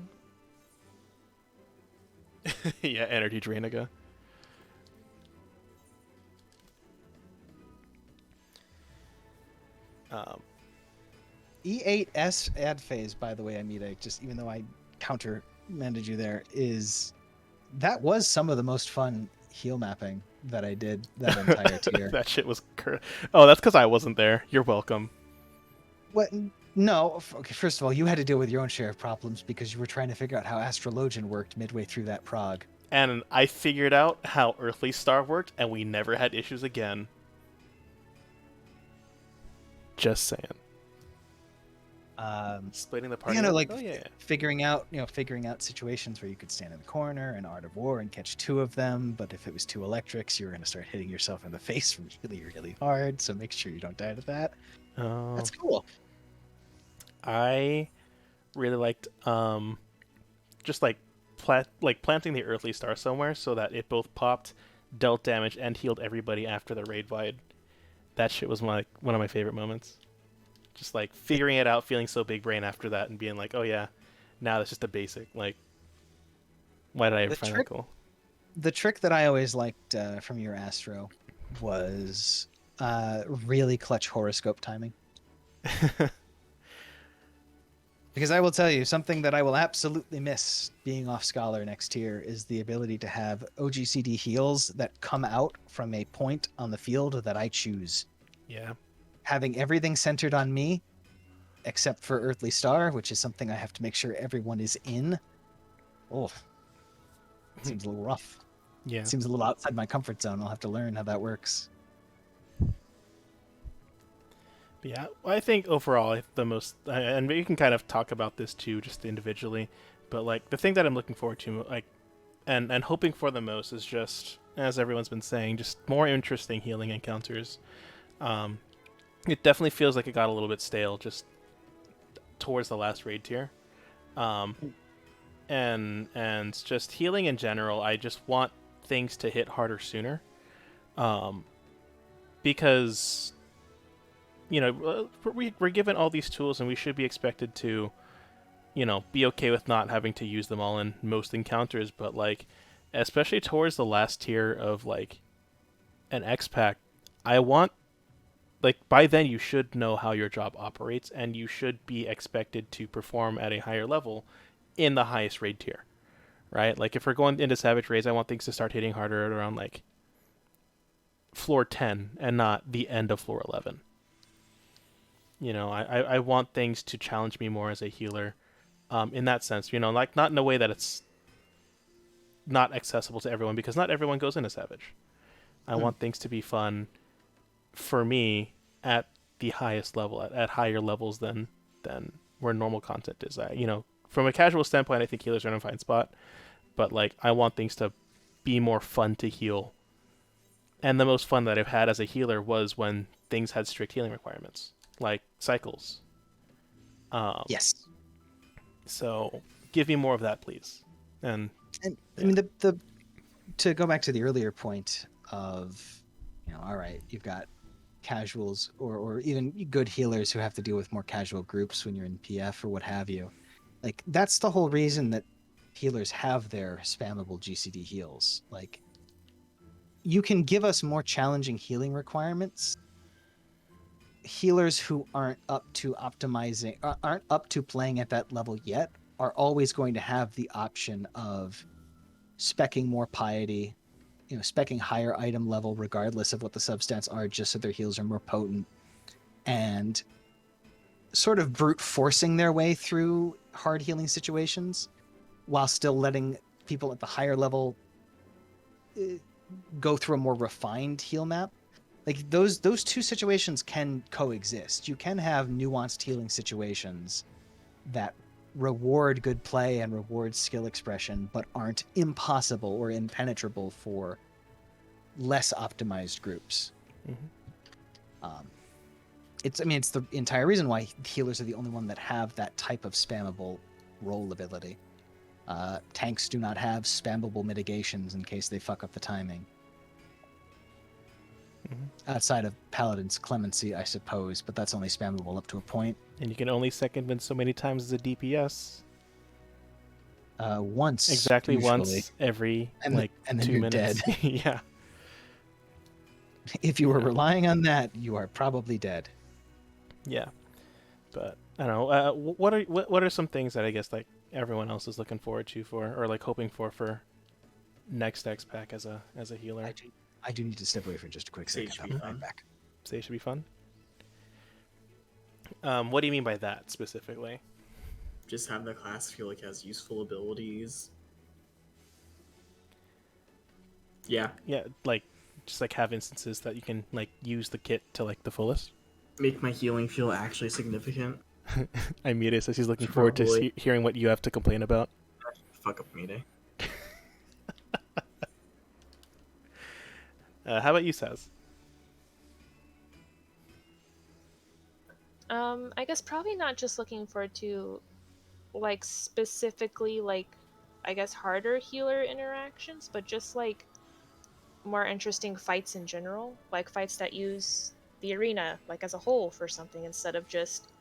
Yeah, Energy Drainaga. E8S ad phase, by the way, Amita, just even though I countermanded you there, that was some of the most fun heal mapping that I did that entire tier. That shit was oh, that's because I wasn't there. You're welcome. What? No. Okay, first of all, you had to deal with your own share of problems because you were trying to figure out how Astrologian worked midway through that prog. And I figured out how Earthly Star worked, and we never had issues again. Just saying. Splitting the party. You know, up? like Oh, yeah. figuring out situations where you could stand in the corner in Art of War and catch 2 of them. But if it was 2 electrics, you were going to start hitting yourself in the face really, really hard. So make sure you don't die to that. Oh, That's cool. I really liked just like planting the Earthly Star somewhere so that it both popped, dealt damage, and healed everybody after the raid wide. That shit was one of my favorite moments. Just like figuring it out, feeling so big brain after that, and being like, oh yeah, now that's just a basic. Like, why did I ever The find trick- that cool? The trick that I always liked from your Astro was really clutch horoscope timing. Because I will tell you, something that I will absolutely miss being off Scholar next year is the ability to have OGCD heals that come out from a point on the field that I choose. Yeah. Having everything centered on me, except for Earthly Star, which is something I have to make sure everyone is in. Oh, seems a little rough. Yeah. Seems a little outside my comfort zone. I'll have to learn how that works. But yeah, I think overall the most, and we can kind of talk about this too, just individually. But like the thing that I'm looking forward to, like, and hoping for the most is just, as everyone's been saying, just more interesting healing encounters. It definitely feels like it got a little bit stale just towards the last raid tier. And just healing in general, I just want things to hit harder sooner. Because, you know, we're given all these tools and we should be expected to, you know, be okay with not having to use them all in most encounters. But, like, especially towards the last tier of, like, an X-Pack, I want, like, by then you should know how your job operates and you should be expected to perform at a higher level in the highest raid tier, right? Like, if we're going into Savage Raids, I want things to start hitting harder at around, like, floor 10 and not the end of floor 11. You know, I want things to challenge me more as a healer, in that sense, you know, like, not in a way that it's not accessible to everyone, because not everyone goes into Savage. I want things to be fun for me at the highest level, at higher levels than where normal content is. You know, from a casual standpoint, I think healers are in a fine spot, but, like, I want things to be more fun to heal. And the most fun that I've had as a healer was when things had strict healing requirements, like cycles. Yes. So give me more of that, please. And I mean, the to go back to the earlier point of, you know, all right, you've got casuals or even good healers who have to deal with more casual groups when you're in PF or what have you. Like, that's the whole reason that healers have their spammable GCD heals. Like, you can give us more challenging healing requirements. Healers who aren't up to optimizing, aren't up to playing at that level yet, are always going to have the option of speccing more piety, you know, speccing higher item level regardless of what the substats are, just so their heals are more potent, and sort of brute forcing their way through hard healing situations while still letting people at the higher level go through a more refined heal map. Like, those two situations can coexist. You can have nuanced healing situations that reward good play and reward skill expression, but aren't impossible or impenetrable for less optimized groups. Mhm. It's the entire reason why healers are the only one that have that type of spammable roll ability. Tanks do not have spammable mitigations in case they fuck up the timing. Mhm. Outside of Paladin's Clemency, I suppose, but that's only spammable up to a point. And you can only second wind so many times as a DPS. Once, Exactly usually. once every And then 2 you're minutes. dead. Yeah. If you were Yeah. relying on that, you are probably dead. Yeah. But I don't know. What are some things that I guess like everyone else is looking forward to or like hoping for next X pack as a healer? I do need to step away for just a quick Sage second. should I'll be be right fun. back. Say it should be fun. What do you mean by that specifically? Just have the class feel like it has useful abilities. Yeah, Yeah, like just like have instances that you can like use the kit to like the fullest. make my healing feel actually significant. I mute it, says he's looking forward to Probably. hearing what you have to complain about. Fuck up me day. How about you, Saz? I guess probably not just looking forward to, like, specifically, like, I guess harder healer interactions, but just, like, more interesting fights in general. Like, fights that use the arena, like, as a whole for something instead of just,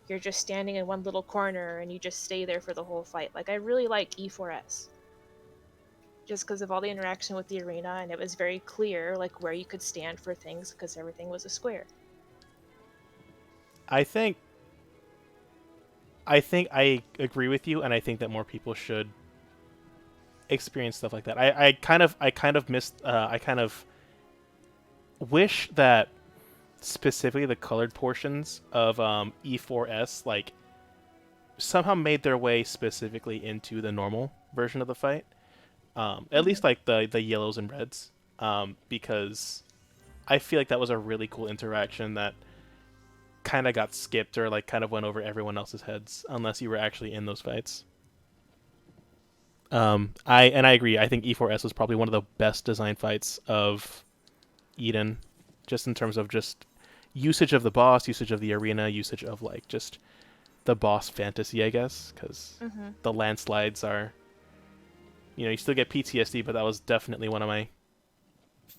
you're just standing in one little corner and you just stay there for the whole fight. Like, I really like E4S. Just because of all the interaction with the arena, and it was very clear, like, where you could stand for things because everything was a square. I think I agree with you, and I think that more people should experience stuff like that. I kind of missed. I kind of wish that specifically the colored portions of E4S like somehow made their way specifically into the normal version of the fight. At least like the yellows and reds, because I feel like that was a really cool interaction that kind of got skipped or like kind of went over everyone else's heads unless you were actually in those fights. I agree. I think E4S was probably one of the best design fights of Eden, just in terms of just usage of the boss, usage of the arena, usage of like just the boss fantasy, I guess, because the landslides are, you still get PTSD, but that was definitely one of my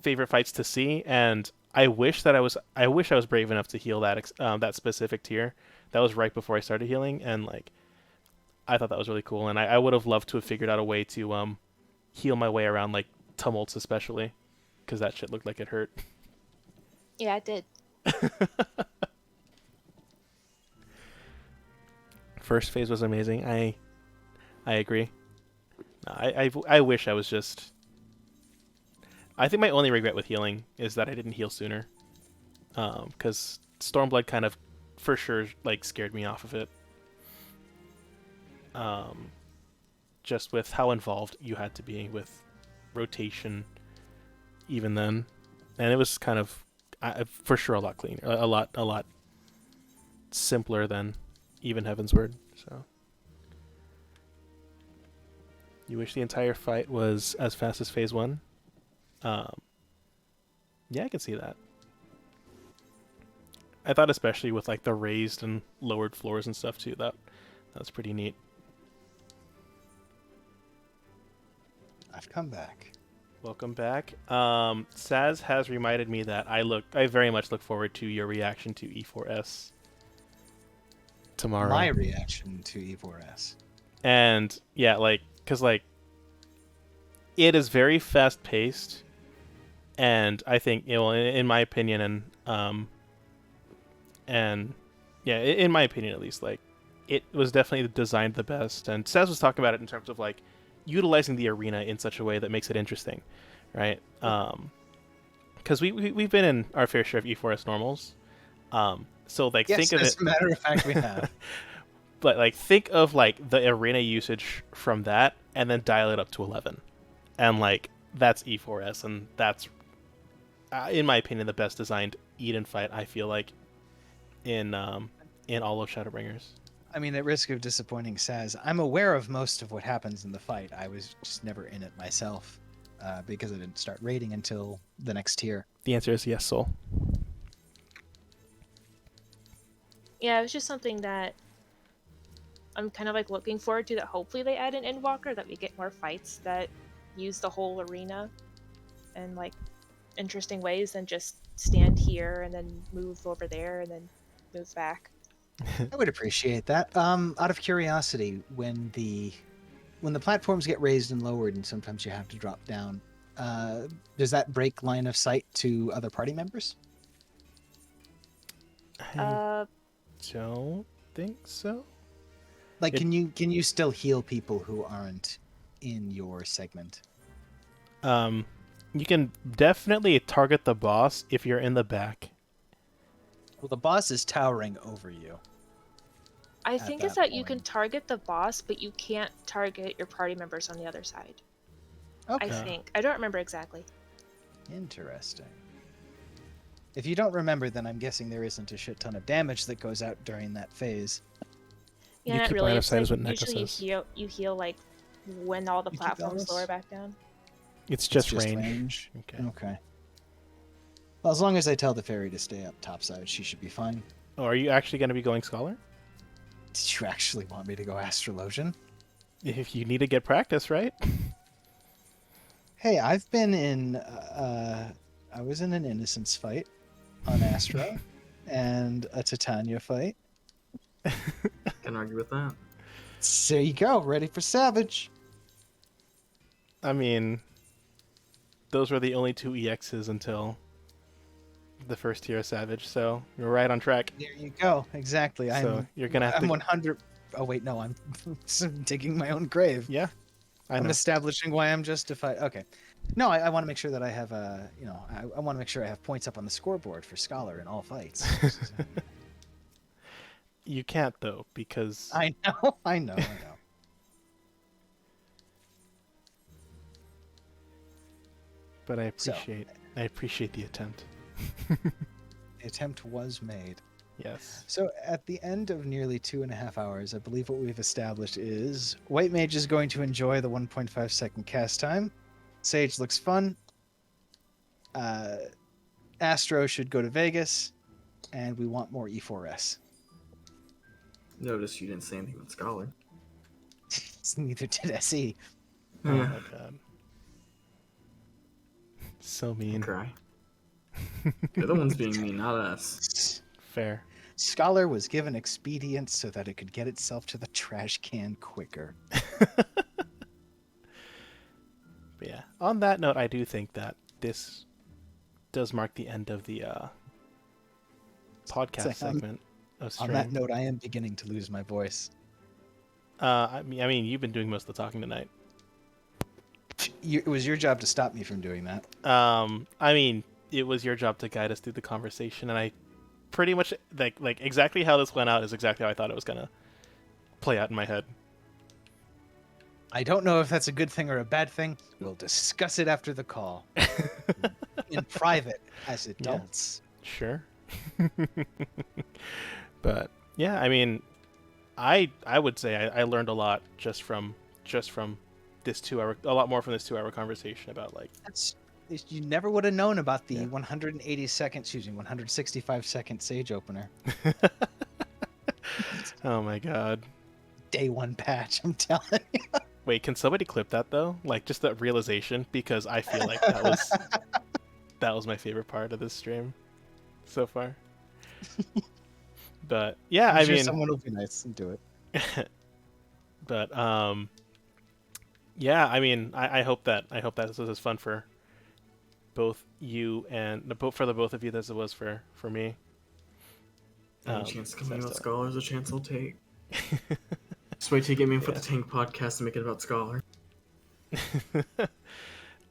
favorite fights to see, and I wish I was brave enough to heal that specific tier. That was right before I started healing, and like I thought that was really cool, and I would have loved to have figured out a way to heal my way around like tumults, especially because that shit looked like it hurt. Yeah, it did. First phase was amazing. I agree. I wish I was just. I think my only regret with healing is that I didn't heal sooner, because Stormblood kind of, for sure, like scared me off of it. Just with how involved you had to be with rotation, even then, and it was kind of, for sure, a lot cleaner, a lot simpler than even Heavensward. So, you wish the entire fight was as fast as Phase 1? Yeah, I can see that. I thought especially with like the raised and lowered floors and stuff too, that's pretty neat. I've come back. Welcome back. Saz has reminded me that I very much look forward to your reaction to E4S tomorrow. My reaction to E4S. And yeah, like, cause like, it is very fast paced, and I think in my opinion, and yeah, in my opinion at least, like, it was definitely designed the best. And Saz was talking about it in terms of like utilizing the arena in such a way that makes it interesting, right? Because we've been in our fair share of E4S normals, so like Yes, think of as it. a matter of fact, we have. But like think of like the arena usage from that, and then dial it up to 11, and like that's E4S, and that's in my opinion the best designed Eden fight. I feel like in all of Shadowbringers. I mean, at risk of disappointing Saz, I'm aware of most of what happens in the fight. I was just never in it myself because I didn't start raiding until the next tier. The answer is yes, Soul. Yeah, it was just something that I'm kind of like looking forward to, that hopefully they add an Endwalker, that we get more fights that use the whole arena in like interesting ways than just stand here and then move over there and then move back. I would appreciate that. Out of curiosity, when the platforms get raised and lowered, and sometimes you have to drop down, does that break line of sight to other party members? I don't think so. Like, can you still heal people who aren't in your segment? You can definitely target the boss if you're in the back. Well, the boss is towering over you. I think it's that you can target the boss, but you can't target your party members on the other side. Okay. I think. I don't remember exactly. Interesting. If you don't remember, then I'm guessing there isn't a shit ton of damage that goes out during that phase. Yeah, You not keep really. line of It's sight like is what Neko usually says. you heal like when all the You keep platforms bonus? lower back down. It's just range. Okay. Well, as long as I tell the fairy to stay up topside, she should be fine. Oh, are you actually going to be going Scholar? Did you actually want me to go Astrologian? If you need to get practice, right? Hey, I've been in. I was in an Innocence fight on Astra and a Titania fight. Can't argue with that. So there you go, ready for Savage. I mean, those were the only two EXs until the first tier of Savage, so you're right on track. There you go, exactly. So you're gonna have I'm to. 100. Oh wait, no, I'm digging my own grave. Yeah, I I'm know. establishing why I'm justified. Okay. No, I want to make sure that I have I want to make sure I have points up on the scoreboard for Scholar in all fights. You can't though, because I know. But I appreciate the attempt. The attempt was made. Yes. So at the end of nearly 2.5 hours, I believe what we've established is White Mage is going to enjoy the 1.5 second cast time. Sage looks fun. Astro should go to Vegas, and we want more E4S. Notice you didn't say anything about Scholar. Neither did SE. Oh my god. So mean. Cry. You're the ones being mean, not us. Fair. Scholar was given expedience so that it could get itself to the trash can quicker. But yeah. On that note, I do think that this does mark the end of the podcast segment of stream. On that note, I am beginning to lose my voice. I mean, you've been doing most of the talking tonight. It was your job to stop me from doing that. I mean, it was your job to guide us through the conversation, and I pretty much like exactly how this went out is exactly how I thought it was gonna play out in my head. I don't know if that's a good thing or a bad thing. We'll discuss it after the call. In private, as adults. Yeah, sure. But yeah, I mean, I would say I learned a lot just from this 2 hour, a lot more from this 2 hour conversation about like You never would have known about the 165 second Sage opener. Oh my god. Day one patch, I'm telling you. Wait, can somebody clip that though? Like just that realization, because I feel like that was my favorite part of this stream so far. But yeah, I'm sure mean, someone will be nice and do it. But yeah, I mean, I hope that this was as fun for both you and for the both of you as it was for me. Any chance coming about Scholar is a chance I'll take. Just wait till you get me in for the Tank podcast and make it about Scholar.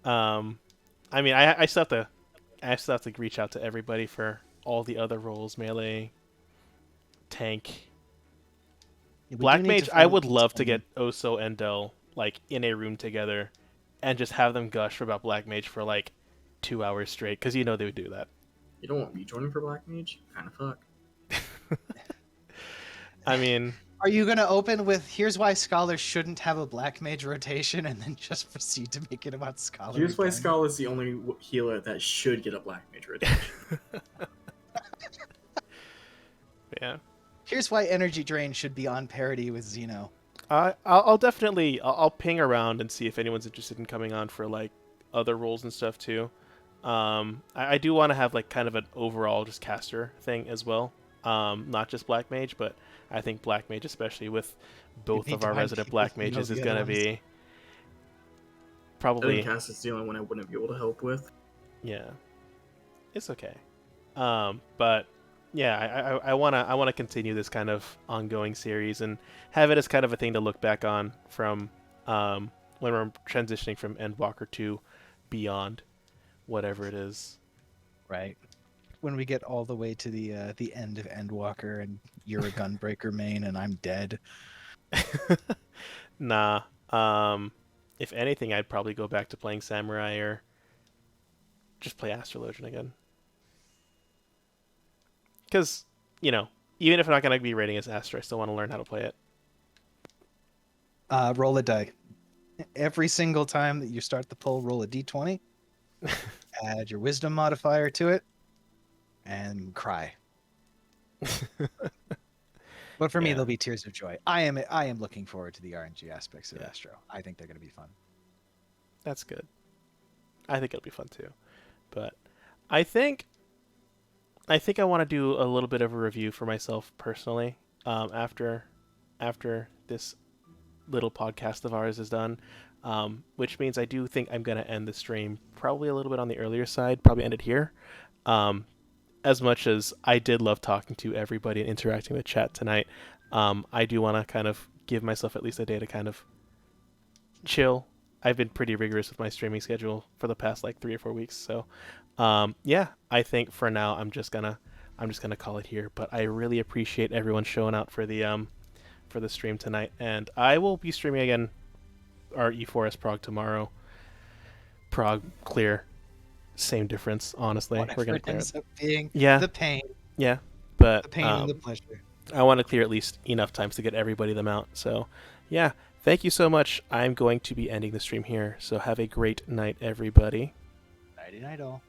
I mean, I still have to reach out to everybody for all the other roles: melee, tank, Black Mage. I would love to get Oso and Del like in a room together, and just have them gush about Black Mage for like 2 hours straight, because they would do that. You don't want me joining for Black Mage? Kind of fuck. I mean, Are you going to open with here's why scholars shouldn't have a black mage rotation and then just proceed to make it about scholar Here's why again? Skull is the only healer that should get a black mage rotation. Yeah. Here's why energy drain should be on parity with Xeno. I'll definitely I'll ping around and see if anyone's interested in coming on for like other roles and stuff too. I do want to have like kind of an overall just caster thing as well. Not just black mage, but I think black mage, especially with both need of to our find resident people black who know mages, is the gonna other ones. be I think probably Cass is the only one I wouldn't be able to help with. yeah. It's okay. But yeah, I wanna continue this kind of ongoing series and have it as kind of a thing to look back on from when we're transitioning from Endwalker to beyond, whatever it is. Right. When we get all the way to the end of Endwalker and you're a Gunbreaker main and I'm dead. Nah. If anything, I'd probably go back to playing Samurai or just play Astrologian again. Because, even if I'm not going to be rating as Astro, I still want to learn how to play it. Roll a die. Every single time that you start the pull, roll a d20. Add your wisdom modifier to it, and cry. But for me, Yeah. there'll be tears of joy. I am looking forward to the RNG aspects of Yeah. Astro. I think they're going to be fun. That's good. I think it'll be fun too. But I think I want to do a little bit of a review for myself personally after this little podcast of ours is done, which means I do think I'm going to end the stream probably a little bit on the earlier side, probably end it here. As much as I did love talking to everybody and interacting with chat tonight, I do want to kind of give myself at least a day to kind of chill. I've been pretty rigorous with my streaming schedule for the past like 3 or 4 weeks, so yeah, I think for now I'm just gonna call it here. But I really appreciate everyone showing out for the stream tonight, and I will be streaming again our E4S Prague tomorrow. Prague clear, same difference. Honestly, Whatever we're gonna it clear ends it. up being, Yeah, the pain, yeah, but the pain and the pleasure. I want to clear at least enough times to get everybody them out. So, yeah, thank you so much. I'm going to be ending the stream here. So have a great night, everybody. Nighty night all.